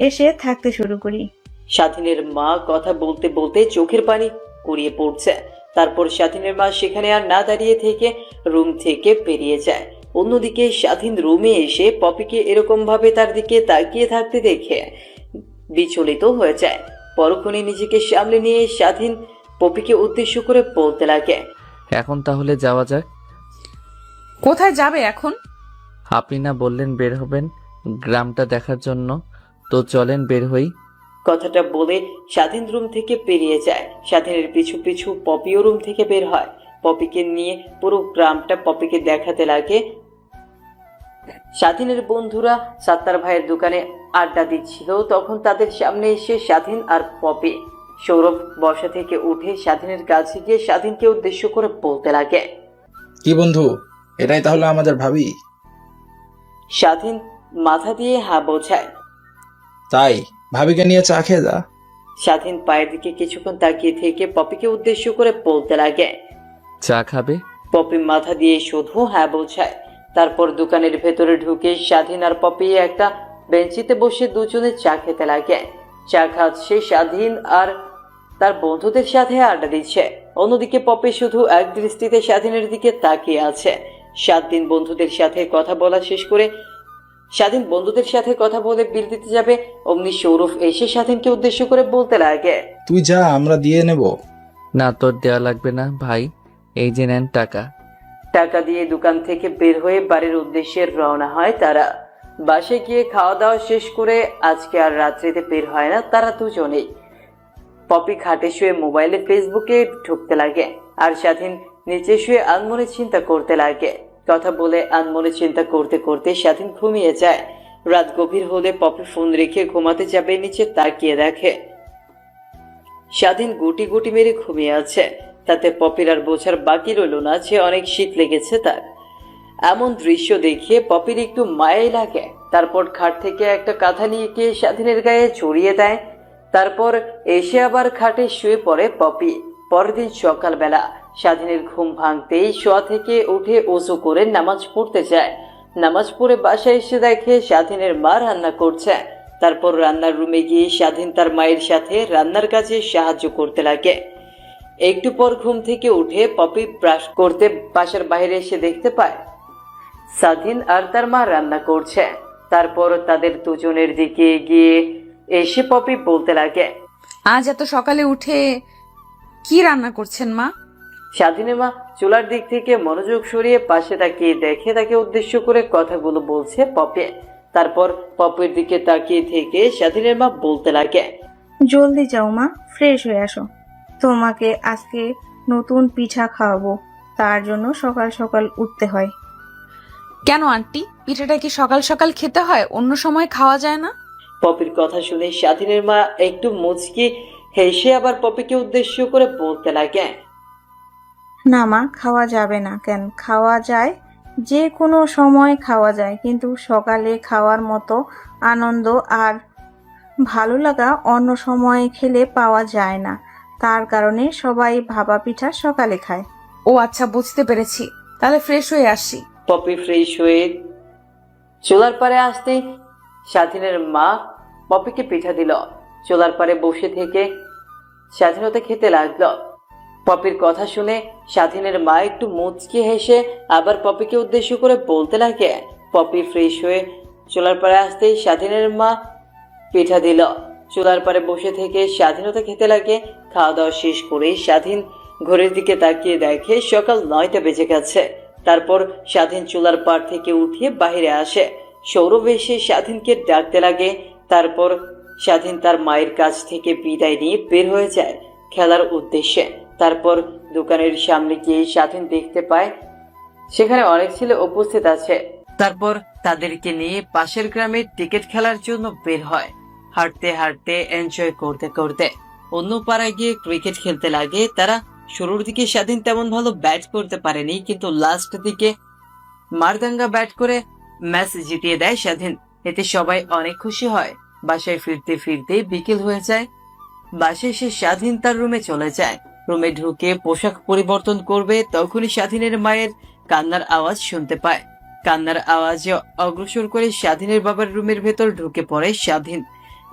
এসে থাকতে শুরু করি। স্বাধীনের মা কথা বলতে বলতে চোখের পানি গড়িয়ে পড়ছে। তারপর স্বাধীনের মা সেখানে আর না দাঁড়িয়ে থেকে রুম থেকে বেরিয়ে যায়। অন্যদিকে স্বাধীন রুমে এসে পপিকে এরকম ভাবে তার দিকে তাকিয়ে থাকতে দেখে বিচলিত হয়ে যায়। পরক্ষণে নিজেকে সামলে নিয়ে স্বাধীন পপিকে উদ্দেশ্য করে বলতে লাগে, এখন তাহলে যাওয়া যাক। কোথায় যাবে এখন? আপনি না বললেন বের হবেন গ্রামটা দেখার জন্য, তো চলেন বের হই। কথাটা বলে স্বাধীন রুম থেকে বেরিয়ে যায়। স্বাধীনের পিছু পিছু পপিও রুম থেকে বের হয়। পপিকে নিয়ে পুরো গ্রামটা পপিকে দেখাতে লাগে। স্বাধীনের বন্ধুরা সাত্তার ভাইয়ের দোকানে আড্ডা দিচ্ছিল, তখন তাদের সামনে এসে স্বাধীন আর পপি। সৌরভ বসা থেকে উঠে স্বাধীনের কাছে গিয়ে স্বাধীনকে উদ্দেশ্য করে বলতে লাগে, কি বন্ধু, এটাই তাহলে আমাদের ভাবি? স্বাধীন মাথা দিয়ে হ্যাঁ বোঝায়। তাই ভাবিকে নিয়ে চা খেয়ে যা। স্বাধীন পায়ের দিকে কিছুক্ষণ তাকিয়ে থেকে পপিকে উদ্দেশ্য করে বলতে লাগে, চা খাবে? পপি মাথা দিয়ে শুধু হ্যাঁ বোঝায়। তারপর দোকানের ভেতরে ঢুকে স্বাধীন আর পপি একটা বেঞ্চিতে বসে দুজনে চা খেতে লাগে। চা খাচ্ছে স্বাধীন আর তার বন্ধুদের সাথে আড্ডা দিচ্ছে। অন্যদিকে পপি শুধু এক দৃষ্টিতে স্বাধীনের দিকে তাকিয়ে আছে। স্বাধীন বন্ধুদের সাথে কথা বলা শেষ করে স্বাধীন বন্ধুদের সাথে কথা বলে বিল দিতে যাবে, অমনি সৌরভ এসে স্বাধীনকে উদ্দেশ্য করে বলতে লাগে, তুই যা, আমরা দিয়ে নেব। না, তোর দেওয়া লাগবে না ভাই, এই যে নেন টাকা। টাকা দিয়ে দোকান থেকে বের হয়ে বাড়ির উদ্দেশ্যে রওনা হয় তারা। বাসায় গিয়ে খাওয়া দাওয়া শেষ করে আজকে আর রাত্রিতে বের হয় না তারা দুজনেই। পপি খাটে শুয়ে মোবাইলে ফেসবুকে ঢুকতে লাগে, আর স্বাধীন নিচে শুয়ে আনমনে চিন্তা করতে লাগে। কথা বলে আনমনে চিন্তা করতে করতে স্বাধীন ঘুমিয়ে যায়। রাত গভীর হলে পপি ফোন রেখে ঘুমাতে যাবে, নিচে তাকিয়ে দেখে স্বাধীন গুটি গুটি মেরে ঘুমিয়ে আছে। তাতে পপির আর বোঝার বাকি রইল না যে অনেক শীত লেগেছে তার। এমন দৃশ্য দেখে পপির একটু মায়াই লাগে। তারপর খাট থেকে একটা কাঁথা নিয়ে গিয়ে স্বাধীনের গায়ে জড়িয়ে দেয়। তারপর এসে আবার খাটে শুয়ে পড়ে পপি। পরের দিন সকালবেলা স্বাধীনের ঘুম ভাঙতেই শোয়া থেকে উঠে ওযু করে নামাজ পড়তে যায়। নামাজ পড়ে বাসায় এসে দেখে স্বাধীনের মা রান্না করছে। তারপর রান্নার রুমে গিয়ে স্বাধীন তার মায়ের সাথে রান্নার কাজে সাহায্য করতে লাগে। একটু পর ঘুম থেকে উঠে পপি ব্রাশ করতে বাসার বাইরে এসে দেখতে পায় স্বাধীন আর তার মা রান্না করছে। তারপর তাদের দুজনের দিকে গিয়ে এসে পপি বলতে লাগে, আজ এত সকালে উঠে কি রান্না করছেন মা? স্বাধীনের মা চুলার দিক থেকে মনোযোগ সরিয়ে পাশে তাকিয়ে দেখে তাকে উদ্দেশ্য করে কথাগুলো বলছে পপি। তারপর পপির দিকে তাকিয়ে থেকে স্বাধীনের মা বলতে লাগে, জলদি যাও মা, ফ্রেশ হয়ে আসো। তোমাকে আজকে নতুন পিঠা খাওয়াবো, তার জন্য সকাল সকাল উঠতে হয়। কেন আন্টি, পিঠাটা কি সকাল সকাল খেতে হয়, অন্য সময় খাওয়া যায় না? পপির কথা শুনে স্বাধীনের মা একটু মুচকি হেসে আবার পপিকে উদ্দেশ্য করে বলতে লাগে, না মা, খাওয়া যাবে না। কেন? খাওয়া যায়, যে কোনো সময় খাওয়া যায়, কিন্তু সকালে খাওয়ার মতো আনন্দ আর ভালো লাগা অন্য সময় খেলে পাওয়া যায় না। তার কারণে সবাই ভাপা পিঠা সকালে খায়। ও আচ্ছা, বুঝতে পেরেছি, তাহলে ফ্রেশ হয়ে আসি। পপি ফ্রেশ হয়ে চুলার পারে আসতেই স্বাধীনের মা পপিকে পিঠা দিল। চুলার পারে বসে থেকে স্বাধীনতা খেতে লাগলো। পপির কথা শুনে স্বাধীনের মা একটু মুচকি হেসে আবার পপিকে উদ্দেশ্য করে বলতে লাগে। পপি ফ্রেশ হয়ে চুলার পাড়ে আসতেই স্বাধীনের মা পিঠা দিল। চুলার পাড়ে বসে থেকে স্বাধীনতা খেতে লাগে। খাওয়া দাওয়া শেষ করে স্বাধীন ঘড়ির দিকে তাকিয়ে দেখে সকাল 9টা বেজে গেছে। তারপর স্বাধীন চুলার পাড় থেকে উঠে বাইরে আসে। সৌরভ এসে স্বাধীনকে ডাকতে লাগে। তারপর স্বাধীন তার মায়ের কাছ থেকে বিদায় নিয়ে বের হয়ে যায় খেলার উদ্দেশ্যে। তারপর দোকানের সামনে গিয়ে স্বাধীন দেখতে পায় সেখানে অনেক ছেলে উপস্থিত আছে। তারপর তাদেরকে নিয়ে পাশের গ্রামে টিকিট খেলার জন্য বের হয়। হাঁটতে হাঁটতে এনজয় করতে করতে অন্য পাড়ায় গিয়ে ক্রিকেট খেলতে লাগে তারা। শুরুর দিকে স্বাধীন তেমন ভালো ব্যাট করতে পারেনি, কিন্তু লাস্ট দিকে মারদাঙ্গা ব্যাট করে ম্যাচ জিতিয়ে দেয় স্বাধীন। এতে সবাই অনেক খুশি হয়। বাসায় ফিরতে ফিরতে বিকেল হয়ে যায়। বাসায় এসে স্বাধীন তার রুমে চলে যায়। রুমে ঢুকে পোশাক পরিবর্তন করবে, তখনই স্বাধীনের মায়ের কান্নার আওয়াজ শুনতে পায়। কান্নার আওয়াজে অগ্রসর করে স্বাধীনের বাবার রুমের ভেতর ঢুকে পড়ে স্বাধীন।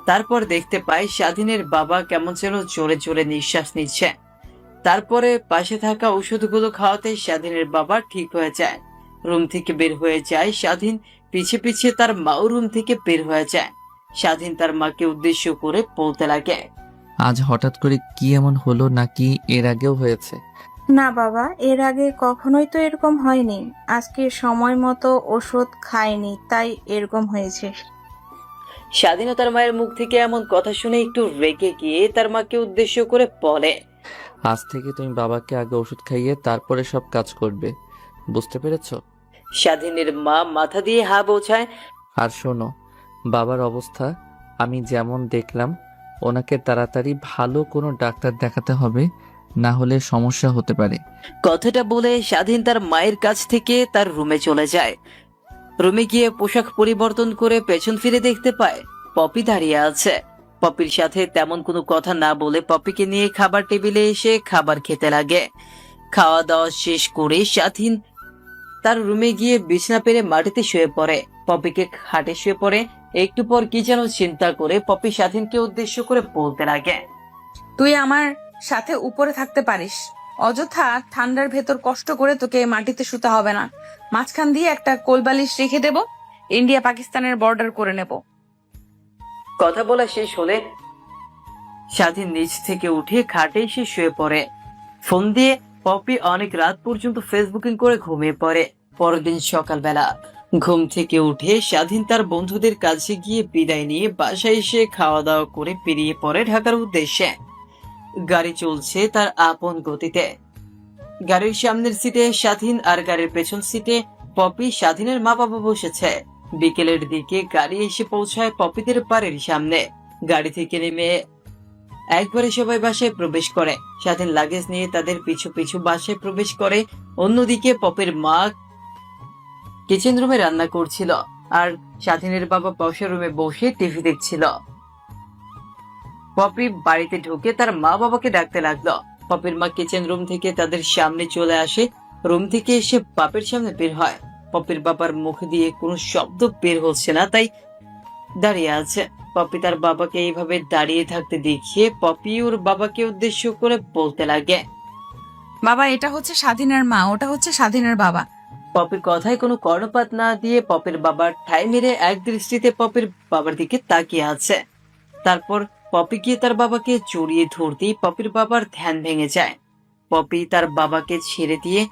তারপর দেখতে পায় স্বাধীনের বাবা কেমন যেন জোরে জোরে নিঃশ্বাস নিচ্ছে। তারপরে পাশে থাকা ওষুধগুলো খাওয়াতে স্বাধীনের বাবা ঠিক হয়ে যায়। রুম থেকে বের হয়ে যায় স্বাধীন। পিছে পিছে তার মাও রুম থেকে বের হয়ে যায়। স্বাধীন তার মাকে উদ্দেশ্য করে বলতে লাগে, আজ হঠাৎ করে কি এমন হলো, নাকি এর আগেও হয়েছে? না বাবা, এর আগে কখনোই তো এরকম হয়নি। আজকে সময় মতো ওষুধ খায়নি, তাই এরকম হয়েছে। স্বাধীনতার মায়ের মুখ থেকে এমন কথা শুনে একটু রেগে গিয়ে তার মাকে উদ্দেশ্য করে বলে, আজ থেকে তুমি বাবাকে আগে ওষুধ খাইয়ে তারপরে সব কাজ করবে, বুঝতে পেরেছো? স্বাধীনের মা মাথা দিয়ে হা বোঝায়। আর শোনো, বাবার অবস্থা আমি যেমন দেখলাম, ওনাকে তাড়াতাড়ি ভালো কোনো ডাক্তার দেখাতে হবে, না হলে সমস্যা হতে পারে। কথাটা বলে স্বাধীন তার মায়ের কাছ থেকে তার রুমে চলে যায়। রুমে গিয়ে পোশাক পরিবর্তন করে পেছন ফিরে দেখতে পায় পপি দাঁড়িয়ে আছে। পপির সাথে তেমন কোনো কথা না বলে পপিকে নিয়ে খাবার টেবিলে এসে খাবার খেতে লাগে। খাওয়া দাওয়া শেষ করে স্বাধীন তার রুমে গিয়ে বিছানা পেরে মাটিতে শুয়ে পড়ে। পপিকে খাটে শুয়ে পড়ে। একটু পর কি যেন চিন্তা করে পপি স্বাধীনকে উদ্দেশ্য করে বলতে লাগে, তুই আমার সাথে উপরে থাকতে পারিস। অযথা ঠান্ডার ভেতর কষ্ট করে তোকে মাটিতে শুতে হবে না। মাঝখান দিয়ে একটা কোলবালিশ রেখে দেব, ইন্ডিয়া পাকিস্তানের বর্ডার করে নেব। কথা বলা শেষ হলে স্বাধীন নিচ থেকে উঠে খাটে এসে শুয়ে পড়ে। ফোন দিয়ে পপি অনেক রাত পর্যন্ত ফেসবুকিং করে ঘুমিয়ে পড়ে। পরের দিন সকালবেলা ঘুম থেকে উঠে স্বাধীন তার বন্ধুদের কাছে গিয়ে বিদায় নিয়ে বাসায় এসে খাওয়া দাওয়া করে বেরিয়ে পড়ে ঢাকার উদ্দেশ্যে। গাড়ি চলছে তার আপন গতিতে। গাড়ির সামনের সিটে স্বাধীন আর গাড়ির পেছন সিটে পপি। স্বাধীনের মা বাবা বসেছে। বিকেলের দিকে গাড়ি এসে পৌঁছায় পপিদের বাড়ির সামনে। গাড়ি থেকে নেমে একবারে সবাই বাসায় প্রবেশ করে। স্বাধীন লাগেজ নিয়ে তাদের পিছু পিছু বাসায় প্রবেশ করে। অন্যদিকে পপির মা কিচেন রুমে রান্না করছিল আর স্বাধীনের বাবা বসার রুমে বসে টিভি দেখছিল। পপি বাড়িতে ঢুকে তার মা বাবাকে ডাকতে লাগলো। পপির মা কিচেন রুম থেকে তাদের সামনে চলে আসে। রুম থেকে এসে বাপের সামনে বের হয়। পপির বাবার মুখ দিয়ে কোনো শব্দ বের হচ্ছে না, তাই দাঁড়িয়ে আছে। পপি তার বাবাকে এইভাবে দাঁড়িয়ে থাকতে দেখিয়ে পপি ওর বাবাকে উদ্দেশ্য করে বলতে লাগে, বাবা, এটা হচ্ছে স্বাধীনের মা, ওটা হচ্ছে স্বাধীনের বাবা। পপির কথায় কোনো কর্ণপাত না দিয়ে পপির বাবার ঠাই মেরে এক দৃষ্টিতে পপির বাবার দিকে তাকিয়ে আছে। তারপর পপি গিয়ে তার বাবাকে জড়িয়ে ধরতেই পপির বাবার ধ্যান ভেঙে যায়। পপি তার বাবাকে ছেড়ে দিয়ে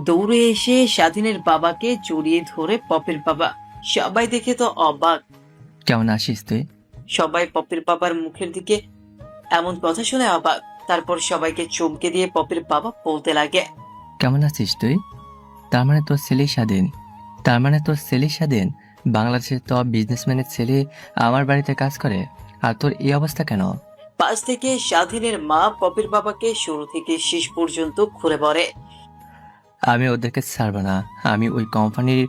দৌড়ে এসে স্বাধীনের বাবাকে জড়িয়ে ধরে পপির বাবা। সবাই দেখে তো অবাক। কেমন আছিস তুই? সবাই পপির বাবার মুখের দিকে এমন কথা শুনে অবাক। তারপর সবাইকে চমকে দিয়ে পপির বাবা বলতে লাগে, কেমন আছিস তুই? তার মানে তোর ছেলে স্বাধীন বাংলাদেশের টপ বিজনেসম্যানের ছেলে আমার বাড়িতে কাজ করে, আর তোর এই অবস্থা কেন? পাশ থেকে স্বাধীনের মা পপির বাবাকে শুরু থেকে শেষ পর্যন্ত ঘুরে বলে, আমি ওদেরকে ছাড়বো না, আমি ওই কোম্পানির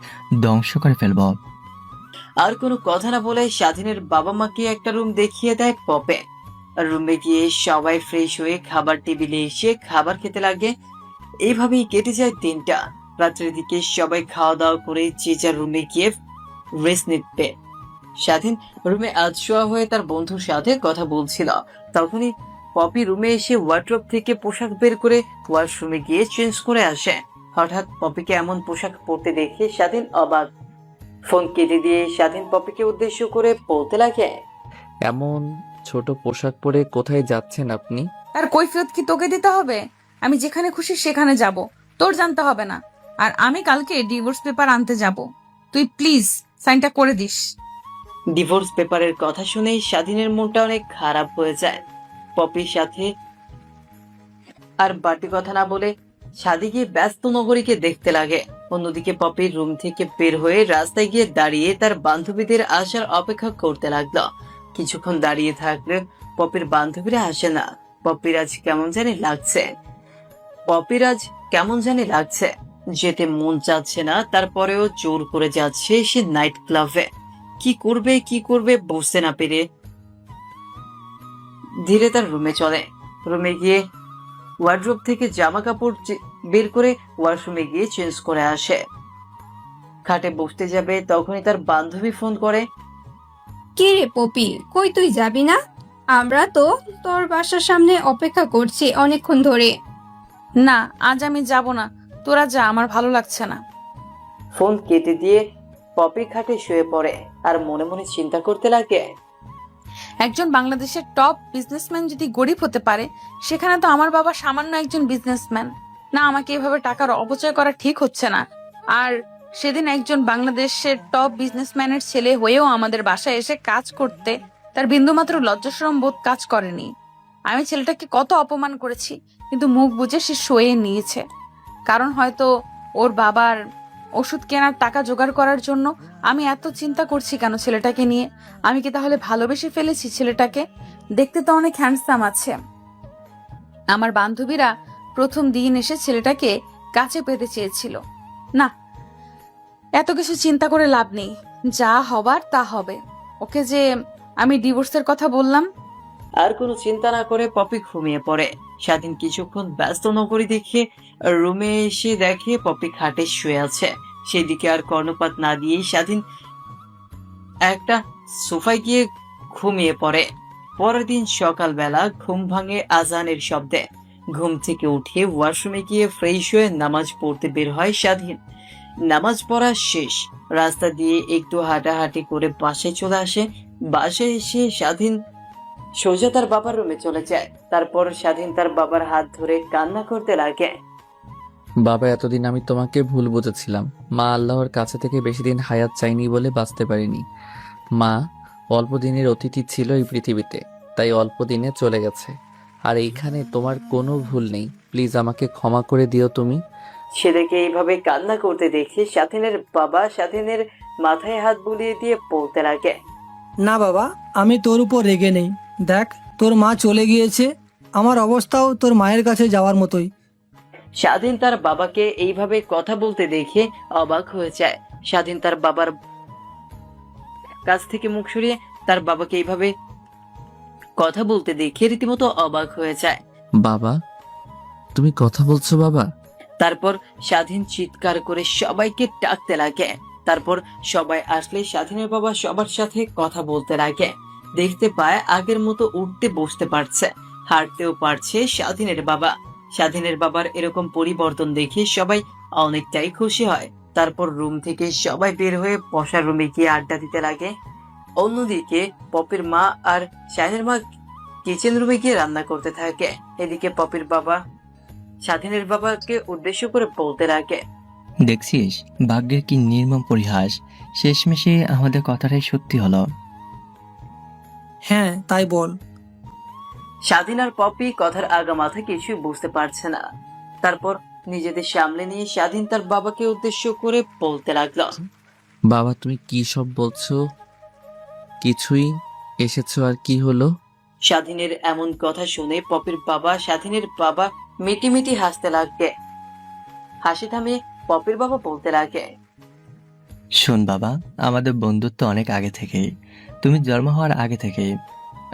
ধ্বংস করে ফেলবো। আর কোনো কথা না বলে স্বাধীনের বাবা মাকে একটা রুম দেখিয়ে দেয় পপে। রুমে গিয়ে সবাই ফ্রেশ হয়ে খাবার টেবিলে এসে খাবার খেতে লাগে। এইভাবেই কেটে যায় দিনটা। রাত্রের দিকে সবাই খাওয়া দাওয়া করে যে যার রুমে গিয়ে রেস্ট নিতে। স্বাধীন রুমে আধশোয়া হয়ে তার বন্ধুর সাথে কথা বলছিল। তখনই পপি রুমে এসে ওয়ার্ড্রোব থেকে পোশাক বের করে ওয়াশরুমে গিয়ে চেঞ্জ করে আসে। হঠাৎ পপিকে এমন পোশাক পরতে দেখে স্বাধীন অবাক। ফোন কেটে দিয়ে স্বাধীন পপিকে উদ্দেশ্য করে বলতে লাগে, এমন ছোট পোশাক পরে কোথায় যাচ্ছেন আপনি? আর কৈফিয়ত কি তোকে দিতে হবে? আমি যেখানে খুশি সেখানে যাব, তোর জানতে হবে না। আর আমি কালকে ডিভোর্স পেপার আনতে যাব, তুই প্লিজ সাইনটা করে দিস। ডিভোর্স পেপারের কথা শুনে স্বাধীনের মনটা অনেক খারাপ হয়ে যায়। পপির সাথে আর বাড়তি কথা না বলে সাদি গিয়ে ব্যস্ত নগরীকে দেখতে লাগে। অন্যদিকে পপির রুম থেকে বের হয়ে রাস্তায় গিয়ে দাঁড়িয়ে তার বান্ধবীদের আসার অপেক্ষা করতে লাগলো। কিছুক্ষণ দাঁড়িয়ে থাকলে পপির বান্ধবীরা আসে না। পপির আজ কেমন জানি লাগছে, যেতে মন চাচ্ছে না, তারপরেও জোর করে যাচ্ছে সে নাইট ক্লাবে। কি করবে বুঝতে না পেরে ধীরে তার রুমে চলে। রুমে গিয়ে ওয়ার্ড্রোব থেকে জামা কাপড় বের করে ওয়াশরুমে গিয়ে চেঞ্জ করে আসে। খাটে বসতে যাবে তখনই তার বান্ধবী ফোন করে। কি রে পপি, কই তুই যাবি না? আমরা তো তোর বাসার সামনে অপেক্ষা করছি অনেকক্ষণ ধরে। না, আজ আমি যাব না, তোরা যা, আমার ভালো লাগছে না। ফোন কেটে দিয়ে পপি খাটে শুয়ে পড়ে আর মনে মনে চিন্তা করতে লাগে, একজন বাংলাদেশের টপ বিজনেসম্যান যদি গরিব হতে পারে, সেখানে তো আমার বাবা সামান্য একজন বিজনেসম্যান। না, আমাকে এভাবে টাকার অপচয় করা ঠিক হচ্ছে না। আর সেদিন একজন বাংলাদেশের টপ বিজনেসম্যানের ছেলে হয়েও আমাদের বাসায় এসে কাজ করতে তার বিন্দুমাত্র লজ্জাশরম বোধ কাজ করেনি। আমি ছেলেটাকে কত অপমান করেছি, কিন্তু মুখ বুজে সে সয়ে নিয়েছে। কারণ হয়তো ওর বাবার ওষুধ কেনার টাকা জোগাড় করার জন্য। আমি এত চিন্তা করছি কেন ছেলেটাকে নিয়ে? আমি কি তাহলে ভালোবেসে ফেলেছি ছেলেটাকে? দেখতে তো অনেক হ্যান্ডসাম আছে। আমার বান্ধবীরা প্রথম দিন এসে ছেলেটাকে কাছে পেতে চেয়েছিল। না, এত কিছু চিন্তা করে লাভ নেই, যা হবার তা হবে। ওকে যে আমি ডিভোর্সের কথা বললাম। আর কোনো চিন্তা না করে পপি ঘুমিয়ে পড়ে। স্বাধীন কিছুক্ষণ ব্যস্ত নগরী দেখে রুমে এসে দেখে পপি খাটে শুয়ে আছে। সেদিকে আর কর্ণপাত না দিয়েই স্বাধীন একটা সোফায় গিয়ে ঘুমিয়ে পড়ে। পরের দিন সকালবেলা ঘুম ভাঙে আজানের শব্দে। ঘুম থেকে উঠে ওয়াশরুমে গিয়ে ফ্রেশ হয়ে নামাজ পড়তে বের হয় স্বাধীন। নামাজ পড়া শেষ, রাস্তা দিয়ে একটু হাঁটাহাঁটি করে বাসায় চলে আসে। বাসায় এসে স্বাধীন সোজা তার বাবার রুমে চলে যায়। তারপর স্বাধীন তার বাবার হাত ধরে কান্না করতে লাগে। বাবা, এতদিন আমি তোমাকে ভুল বুঝেছিলাম। মা আল্লাহর কাছে থেকে বেশি দিন হায়াত চাইনি বলে বাঁচতে পারিনি। মা অল্প দিনের অতিথি ছিল এই পৃথিবীতে, তাই অল্প দিনে চলে গেছে। আর এইখানে তোমার কোনো ভুল নেই। প্লিজ আমাকে ক্ষমা করে দিও তুমি। ছেলেকে এইভাবে কান্না করতে দেখে স্বাধীনের বাবা স্বাধীনের মাথায় হাত বুলিয়ে দিয়ে বলতে লাগে, না বাবা, আমি তোর উপর রেগে নেই। দেখ, তোর মা চলে গিয়েছে, আমার অবস্থাও তোর মায়ের কাছে যাওয়ার মতোই। স্বাধীন তার বাবাকে এইভাবে কথা বলতে দেখে অবাক হয়ে যায়। স্বাধীন তার বাবার কাছ থেকে মুখ সরিয়ে তার বাবাকে এইভাবে কথা বলতে দেখে রীতিমতো অবাক হয়ে যায়। বাবা, তুমি কথা বলছো বাবা? তারপর স্বাধীন চিৎকার করে সবাইকে ডাকতে লাগে। তারপর সবাই আসলে স্বাধীনের বাবা সবার সাথে কথা বলতে লাগে। দেখতে পায় আগের মতো উঠতে বসতে পারছে, হাঁটতেও পারছে স্বাধীনের বাবা। স্বাধীনের বাবার এরকম পরিবর্তন দেখে সবাই অনেকটাই খুশি হয়। তারপর রুম থেকে সবাই বের হয়ে বসার রুমে গিয়ে আড্ডা দিতে লাগে। অন্যদিকে পপির মা আর স্বাধীনের মা কিচেন রুমে গিয়ে রান্না করতে থাকে। এদিকে পপির বাবা স্বাধীনের বাবাকে উদ্দেশ্য করে বলতে লাগে, দেখছিস ভাগ্যের কি নির্মম পরিহাস, শেষমেশে আমাদের কথাটাই সত্যি হলো। হ্যাঁ, তাই বল। স্বাধীন আর পপি কথার আগা মাথা কিছুই বুঝতে পারছে না। তারপর নিজেদের সামলে নিয়ে স্বাধীন তার বাবাকে উদ্দেশ্য করে বলতে লাগলো, বাবা, তুমি কি সব বলছো? কিছুই। এসেছো আর কি হলো? স্বাধীনের এমন কথা শুনে পপির বাবা স্বাধীনের বাবা মিটিমিটি হাসতে লাগে। হাসি থামিয়ে পপির বাবা বলতে লাগে, শোন বাবা, আমাদের বন্ধুত্ব অনেক আগে থেকেই, তুমি জন্ম হওয়ার আগে থেকেই।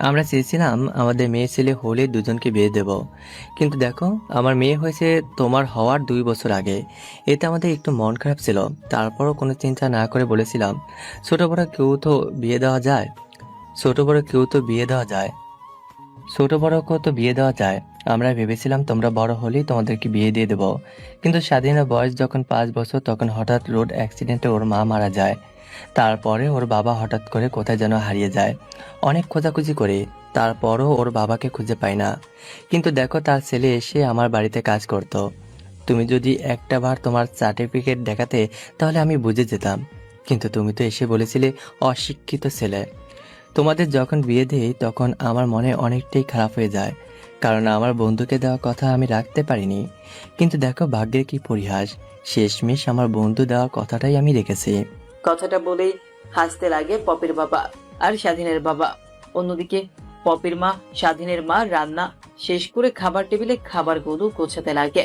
আমরা চেয়েছিলাম আমাদের মেয়ে ছেলে হলে দুজনকে বিয়ে দেব, কিন্তু দেখো আমার মেয়ে হয়েছে তোমার হওয়ার 2 বছর আগে। এতে আমাদের একটু মন খারাপ ছিল, তারপরও কোনো চিন্তা না করে বলেছিলাম ছোট বড় কেউ তো বিয়ে দেওয়া যায়। ছোট বড়কেও তো বিয়ে দেওয়া যায়। আমরা ভেবেছিলাম তোমরা বড় হলেই তোমাদেরকে বিয়ে দিয়ে দেবো, কিন্তু স্বাধীনের বয়স যখন 5 বছর তখন হঠাৎ রোড অ্যাক্সিডেন্টে ওর মা মারা যায়। তারপরে ওর বাবা হঠাৎ করে কোথায় যেন হারিয়ে যায়। অনেক খোঁজাখুঁজি করে, তারপরও ওর বাবাকে খুঁজে পাই না। কিন্তু দেখো, তার ছেলে এসে আমার বাড়িতে কাজ করতো। তুমি যদি একটা বার তোমার সার্টিফিকেট দেখাতে তাহলে আমি বুঝে যেতাম, কিন্তু তুমি তো এসে বলেছিলে অশিক্ষিত ছেলে। তোমাদের যখন বিয়ে দিই তখন আমার মনে অনেকটাই খারাপ হয়ে যায়, কারণ আমার বন্ধুকে দেওয়া কথা আমি রাখতে পারিনি। কিন্তু দেখো ভাগ্যের কি পরিহাস, শেষমেশ আমার বন্ধু দেওয়ার কথাটাই আমি রেখেছি। কথাটা বলেই হাসতে লাগে পপির বাবা আর স্বাধীনের বাবা। অন্যদিকে পপির মা স্বাধীনের মা রান্না শেষ করে খাবার টেবিলে খাবারগুলো গোছাতে লাগে।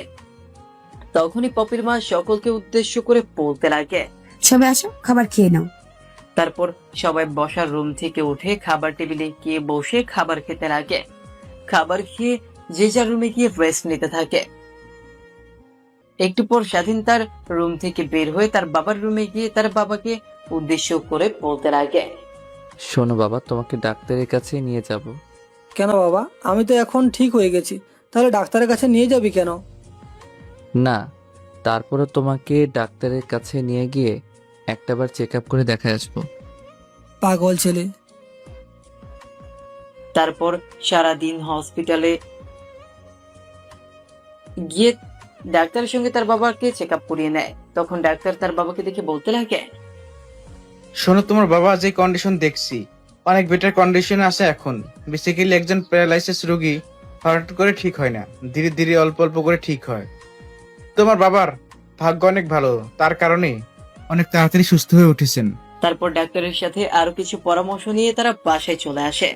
তখনই পপির মা সকলকে উদ্দেশ্য করে বলতে লাগে, সবাই আসো, খাবার খেয়ে নাও। তারপর সবাই বসার রুম থেকে উঠে খাবার টেবিলে গিয়ে বসে খাবার খেতে লাগে। খাবার খেয়ে যে যার রুমে গিয়ে রেস্ট নিতে থাকে। একটু পর স্বাধীন তার রুম থেকে বের হয়ে তার বাবার রুমে গিয়ে তার বাবাকে উদ্দেশ্য করে বলতে লাগে, শোনো বাবা, তোমাকে ডাক্তারের কাছে নিয়ে যাব। কেন বাবা, আমি তো এখন ঠিক হয়ে গেছি, তাহলে ডাক্তারের কাছে নিয়ে যাবি কেন? না, তারপরে তোমাকে ডাক্তারের কাছে নিয়ে গিয়ে একটাবার চেক আপ করে দেখে আসবো। পাগল ছেলে। তারপর সারাদিন হসপিটালে গিয়ে ডাক্তারের সঙ্গে তার বাবাকে চেক আপ করিয়ে নেয়। তখন ডাক্তার তার বাবাকে দেখে বলতে লাগে, শোনো, তোমার বাবা যে কন্ডিশন দেখছি অনেক বেটার কন্ডিশন আছে এখন। বেসিক্যালি একজন প্যারালাইসিস রোগী হঠাৎ করে ঠিক হয় না, ধীরে ধীরে অল্প অল্প করে ঠিক হয়। তোমার বাবার ভাগ্য অনেক ভালো, তার কারণে অনেক তাড়াতাড়ি সুস্থ হয়ে উঠেছেন। তারপর ডাক্তারের সাথে আরো কিছু পরামর্শ নিয়ে তারা বাসায় চলে আসে।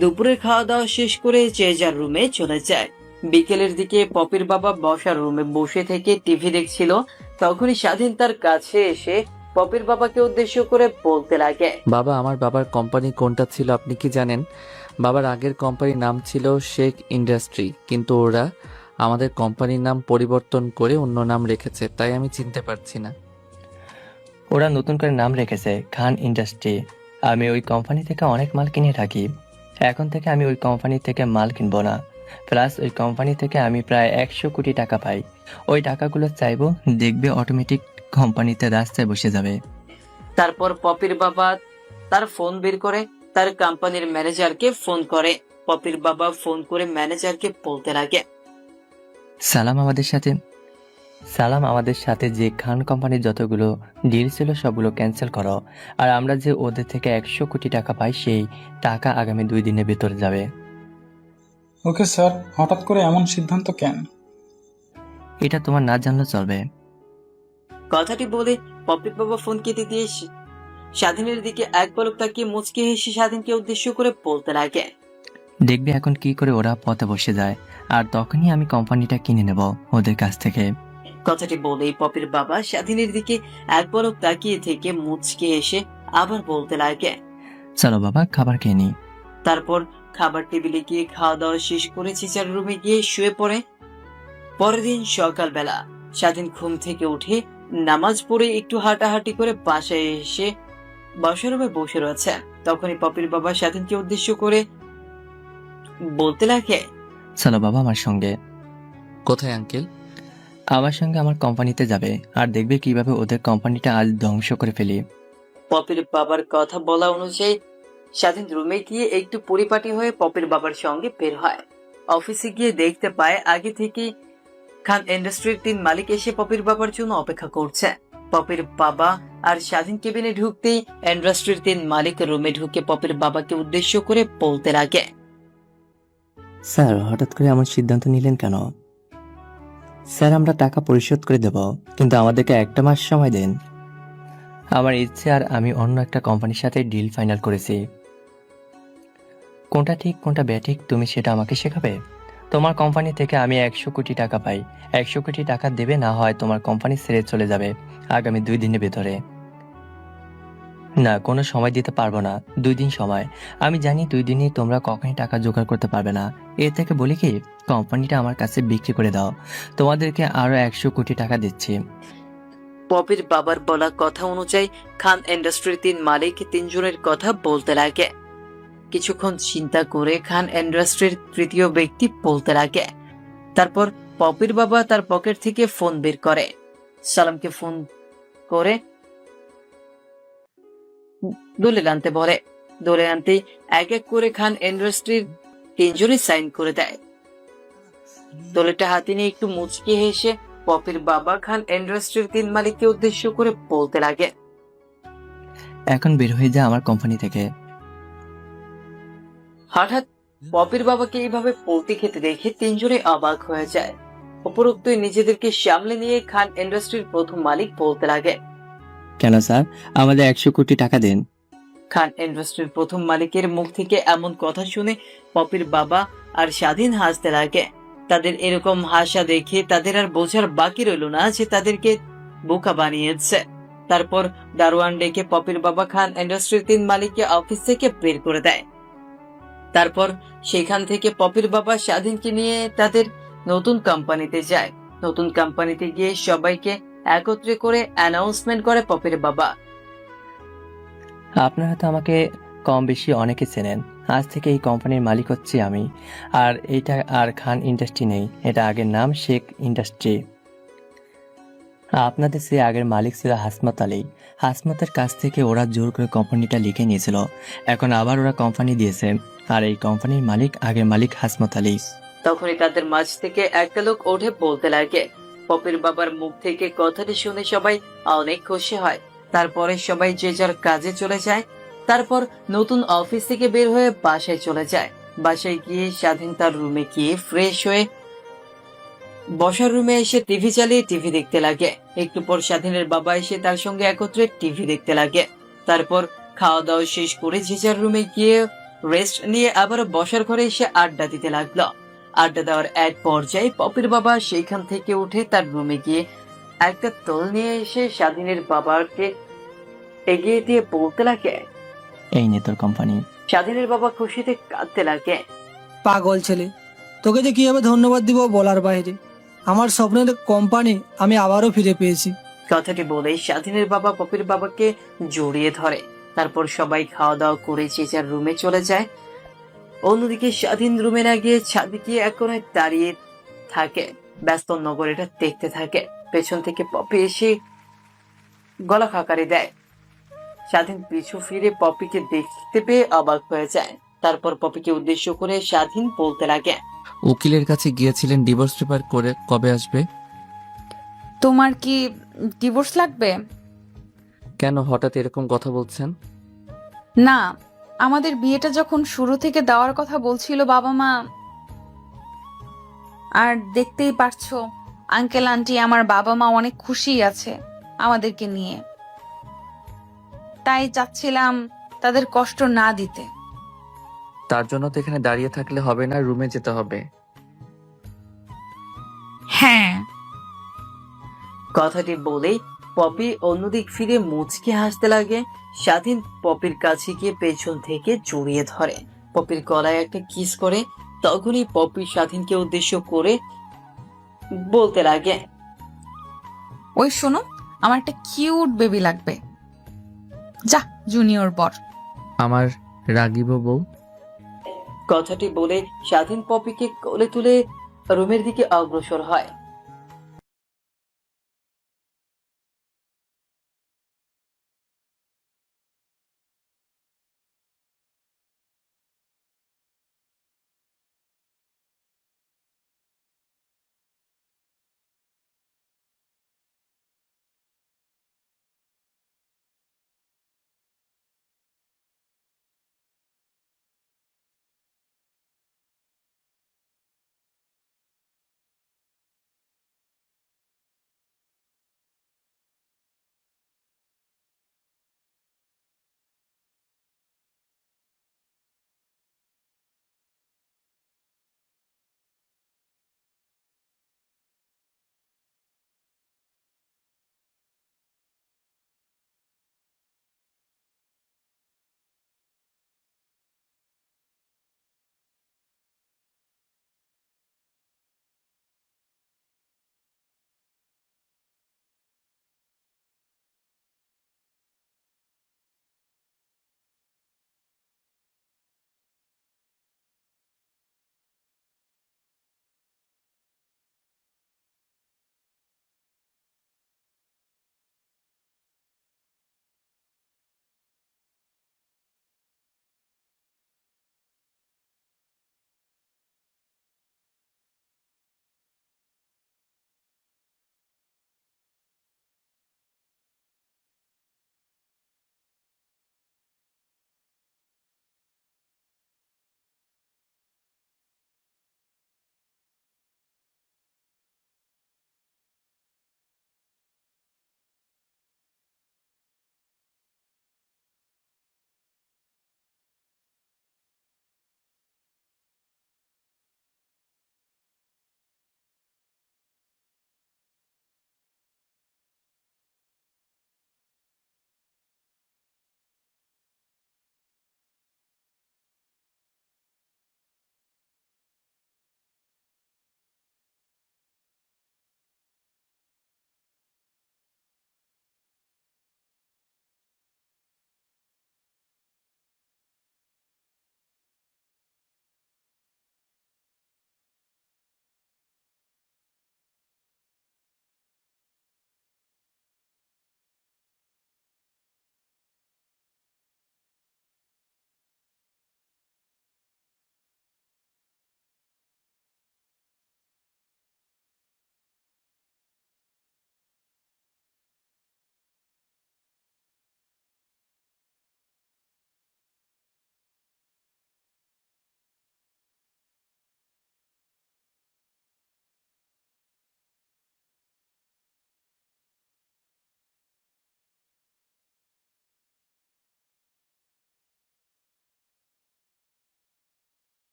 দুপুরের খাওয়া দাওয়া শেষ করে যে যার রুমে চলে যায়। বিকেলের দিকে পপির বাবা বসার রুমে বসে থেকে টিভি দেখছিল। তখনই স্বাধীন তার কাছে এসে পপির বাবাকে উদ্দেশ্য করে বলতে লাগে, বাবা, আমার বাবার কোম্পানি কোনটা ছিল আপনি কি জানেন? বাবার আগের কোম্পানির নাম ছিল শেখ ইন্ডাস্ট্রি, কিন্তু ওরা আমাদের কোম্পানির নাম পরিবর্তন করে অন্য নাম রেখেছে, তাই আমি চিনতে পারছি না। ওরা নতুন করে নাম রেখেছে খান ইন্ডাস্ট্রি। আমি ওই কোম্পানি থেকে অনেক মাল কিনে থাকি। এখন থেকে আমি ওই কোম্পানি থেকে মাল কিনবো না। প্লাস ওই কোম্পানি থেকে আমি প্রায় 100 কোটি টাকা পাই। ওই টাকাগুলো চাইবো, দেখবে অটোমেটিক কোম্পানিতে রাস্তায় বসে যাবে। তারপর পপির বাবা তার ফোন বের করে তার কোম্পানির ম্যানেজারকে ফোন করে। পপির বাবা ফোন করে ম্যানেজারকে বলতে লাগে, সালাম, আমাদের সাথে যে খান কোম্পানির যতগুলো ডিল ছিল সবগুলো ক্যান্সেল করো। আর আমরা যে ওদের থেকে 100 কোটি টাকা পাই সেই টাকা আগামী 2 দিনের ভেতর যাবে। ওকে স্যার, হঠাৎ করে এমন সিদ্ধান্ত কেন? এটা তোমার না জানলেও চলবে। কথাটি বলে পপির বাবা ফোন কেটে দিয়ে স্বাধীনের দিকে এক পলক তাকিয়ে মুচকি হেসে স্বাধীনকে উদ্দেশ্য করে বলতে লাগে, দেখবে এখন কি করে ওরা পথে বসে যায়, আর তখনই আমি কোম্পানিটা কিনে নেব ওদের কাছ থেকে। কথাটি বলেই পপির বাবা স্বাধীনের দিকে এক পলক তাকিয়ে থেকে মুচকি এসে আবার বলতে লাগে, চলো বাবা, খাবার খেয়ে নি। তারপর খাবার টেবিলে গিয়ে খাওয়া দাওয়া শেষ করে চিচার রুমে গিয়ে শুয়ে পড়ে। পরের দিন সকালবেলা স্বাধীন ঘুম থেকে উঠে নামাজ পড়ে একটু হাঁটাহাঁটি করে বাসায় এসে বসার রুমে বসে রয়েছে। তখনই পপির বাবা স্বাধীনকে উদ্দেশ্য করে বলতে লাগে, চলো বাবা আমার সঙ্গে। কোথায় আঙ্কেল? আমার সঙ্গে আমার কোম্পানিতে যাবে, আর দেখবে কিভাবে ওদের কোম্পানিটা আজ ধ্বংস করে ফেলি। পপির বাবার কথা বলা অনুযায়ী স্বাধীন রুমে গিয়ে একটু পরিপাটি হয়ে পপির বাবার সঙ্গে বের হয়। অফিসে গিয়ে দেখতে পায় আগে থেকে খান ইন্ডাস্ট্রির 3 মালিক এসে পপির বাবার জন্য অপেক্ষা করছে। পপির বাবা আর স্বাধীন কেবিনে ঢুকতেই ইন্ডাস্ট্রির 3 মালিক রুমে ঢুকে পপির বাবাকে উদ্দেশ্য করে বলতে লাগে, স্যার, হঠাৎ করে এমন সিদ্ধান্ত নিলেন কেন? স্যার, আমরা টাকা পরিশোধ করে দেব, কিন্তু আমাদেরকে 1 মাস সময় দেন। আমার ইচ্ছে, আর আমি অন্য একটা কোম্পানির সাথে ডিল ফাইনাল করেছি। কোনটা ঠিক কোনটা ব্যাঠিক তুমি সেটা আমাকে শেখাবে। তোমার কোম্পানি থেকে আমি 100 কোটি টাকা পাই। 100 কোটি টাকা দেবে, না হয় তোমার কোম্পানি ছেড়ে চলে যাবে আগামী 2 দিনের ভেতরে। না, কোনো সময় দিতে পারবো না। 2 দিন সময়। আমি জানি 2 দিনে তোমরা কখনই টাকা জোগাড় করতে পারবে না। এর থেকে বলি কি, কোম্পানিটা আমার কাছে বিক্রি করে দাও, তোমাদেরকে আরো 100 কোটি টাকা দিচ্ছি। পপির বাবার বলা কথা অনুযায়ী খান ইন্ডাস্ট্রির 3 মালিক 3 জনের কথা বলতে লাগে। কিছুক্ষণ চিন্তা করে খান ইন্ডাস্ট্রির তৃতীয় ব্যক্তি বলতে লাগে। তারপর পপির বাবা তার পকেট থেকে ফোন বের করে, সালামকে ফোন করে দলিল আনতে বলে। দলিল আনতে এক এক করে খান ইন্ডাস্ট্রির তিনজনে সাইন করে দেয়। দলিলটা হাতে নিয়ে একটু মুচকি হেসে পপির বাবা খান ইন্ডাস্ট্রির 3 মালিককে উদ্দেশ্য করে বলতে লাগে, এখন বের হয়ে যা আমার কোম্পানি থেকে। হঠাৎ পপির বাবাকে এইভাবে পল্টি খেতে দেখে তিনজনে অবাক হয়ে যায়। উপরোক্ত নিজেদেরকে সামলে নিয়ে খান ইন্ডাস্ট্রির প্রথম মালিক বলতে লাগে, কেন স্যার, আমাদের 100 কোটি টাকা দিন। খান ইন্ডাস্ট্রির প্রথম মালিকের মুখ থেকে এমন কথা শুনে পপির বাবা আর স্বাধীন হাসতে লাগে। তাদের এরকম হাসা দেখে তাদের আর বোঝার বাকি রইল না যে তাদেরকে বোকা বানিয়েছে। তারপর দারোয়ান ডেকে পপির বাবা খান ইন্ডাস্ট্রির 3 মালিককে অফিস থেকে বের করে দেয়। তারপর সেখান থেকে পপির বাবা স্বাধীনকে নিয়ে তাদের নতুন কোম্পানিতে যায়। নতুন কোম্পানিতে গিয়ে সবাইকে একত্রে করে অ্যানাউন্সমেন্ট করে পপির বাবা, আপনারা তো আমাকে কম বেশি অনেকে চেনেন। আজ থেকে এই কোম্পানির মালিক হচ্ছি আমি। আর এইটা আর খান ইন্ডাস্ট্রি নেই, এটা আগের নাম শেখ ইন্ডাস্ট্রি। আপনাদের সে আগের মালিক ছিল হাসমত আলী। হাসমতের কাছ থেকে ওরা জোর করে কোম্পানিটা লিখে নিয়েছিল, এখন আবার ওরা কোম্পানি দিয়েছে। আর এই কোম্পানির মালিক আগের মালিক হাসমত আলী। তখনই তাদের মাঝ থেকে একটা লোক ওঠে বলতে লাগে। পপির বাবার মুখ থেকে কথাটি শুনে সবাই অনেক খুশি হয়। তারপরে সবাই যে যার কাজে চলে যায়। তারপর নতুন অফিস থেকে বের হয়ে বাসায় চলে যায়। বাসায় গিয়ে স্বাধীন তার রুমে গিয়ে ফ্রেশ হয়ে বসার রুমে এসে টিভি চালিয়ে টিভি দেখতে লাগে। একটু পর স্বাধীনের বাবা এসে তার সঙ্গে একত্রে টিভি দেখতে লাগে। তারপর খাওয়া দাওয়া শেষ করে যে যার রুমে গিয়ে রেস্ট নিয়ে আবার বসার ঘরে এসে আড্ডা দিতে লাগলো। আড্ডা দেওয়ার এক পর্যায়ে পপির বাবা সেইখান থেকে উঠে তার রুমে গিয়ে একটা তোল নিয়ে এসে স্বাধীনের বাবাকে এগিয়ে দিয়ে বলতে লাগে, এই নে তোর কোম্পানি। স্বাধীনের বাবা খুশিতে কাঁদতে লাগে। পাগল ছেলে, তোকে যে কিভাবে ধন্যবাদ দিব বলার বাইরে। আমার স্বপ্নের কোম্পানি আমি আবারও ফিরে পেয়েছি। কথাটি বলে স্বাধীনের বাবা পপির বাবাকে জড়িয়ে ধরে। তারপর সবাই খাওয়া দাওয়া করে যে যার রুমে চলে যায়। অন্যদিকে স্বাধীন রুমে না গিয়ে ছাদে গিয়ে এক কোণায় দাঁড়িয়ে থাকে, ব্যস্ত নগরীটা দেখতে থাকে। পেছন থেকে পপি এসে গলা খাকারি দেয়। স্বাধীন পিছু ফিরে পপিকে দেখতে পেয়ে অবাক হয়ে যায়। তারপর পপিকে উদ্দেশ্য করে স্বাধীন বলতে লাগে, উকিলের কাছে গিয়েছিলেন ডিভোর্স পেপার করে, কবে আসবে? তোমার কি ডিভোর্স লাগবে? কেন হঠাৎ এরকম কথা বলছেন? না, আমাদের বিয়েটা যখন শুরু থেকে দেওয়ার কথা বলছিল বাবা মা, আর দেখতেই পারছো আঙ্কেল আন্টি আমার বাবা মা অনেক খুশি আছে আমাদেরকে নিয়ে। তাই চাচ্ছিলাম তাদের কষ্ট না দিতে। তার জন্য তো এখানে দাঁড়িয়ে থাকলে হবে না, রুমে যেতে হবে। হ্যাঁ। কথাটি বলেই পপি অন্যদিক ফিরে মুচকে হাসতে লাগে। স্বাধীন পপির কাছে গিয়ে পেছন থেকে জড়িয়ে ধরে, পপির গলায় একটা কিস করে। তখনই পপি স্বাধীনকে উদ্দেশ্য করে বলতে লাগে, ওই শোনো, আমার একটা কিউট বেবি লাগবে। যা জুনিয়র বর। আমার রাগিব বউ। কথাটি বলে স্বাধীন পপিকে কোলে তুলে রুমের দিকে অগ্রসর হয়।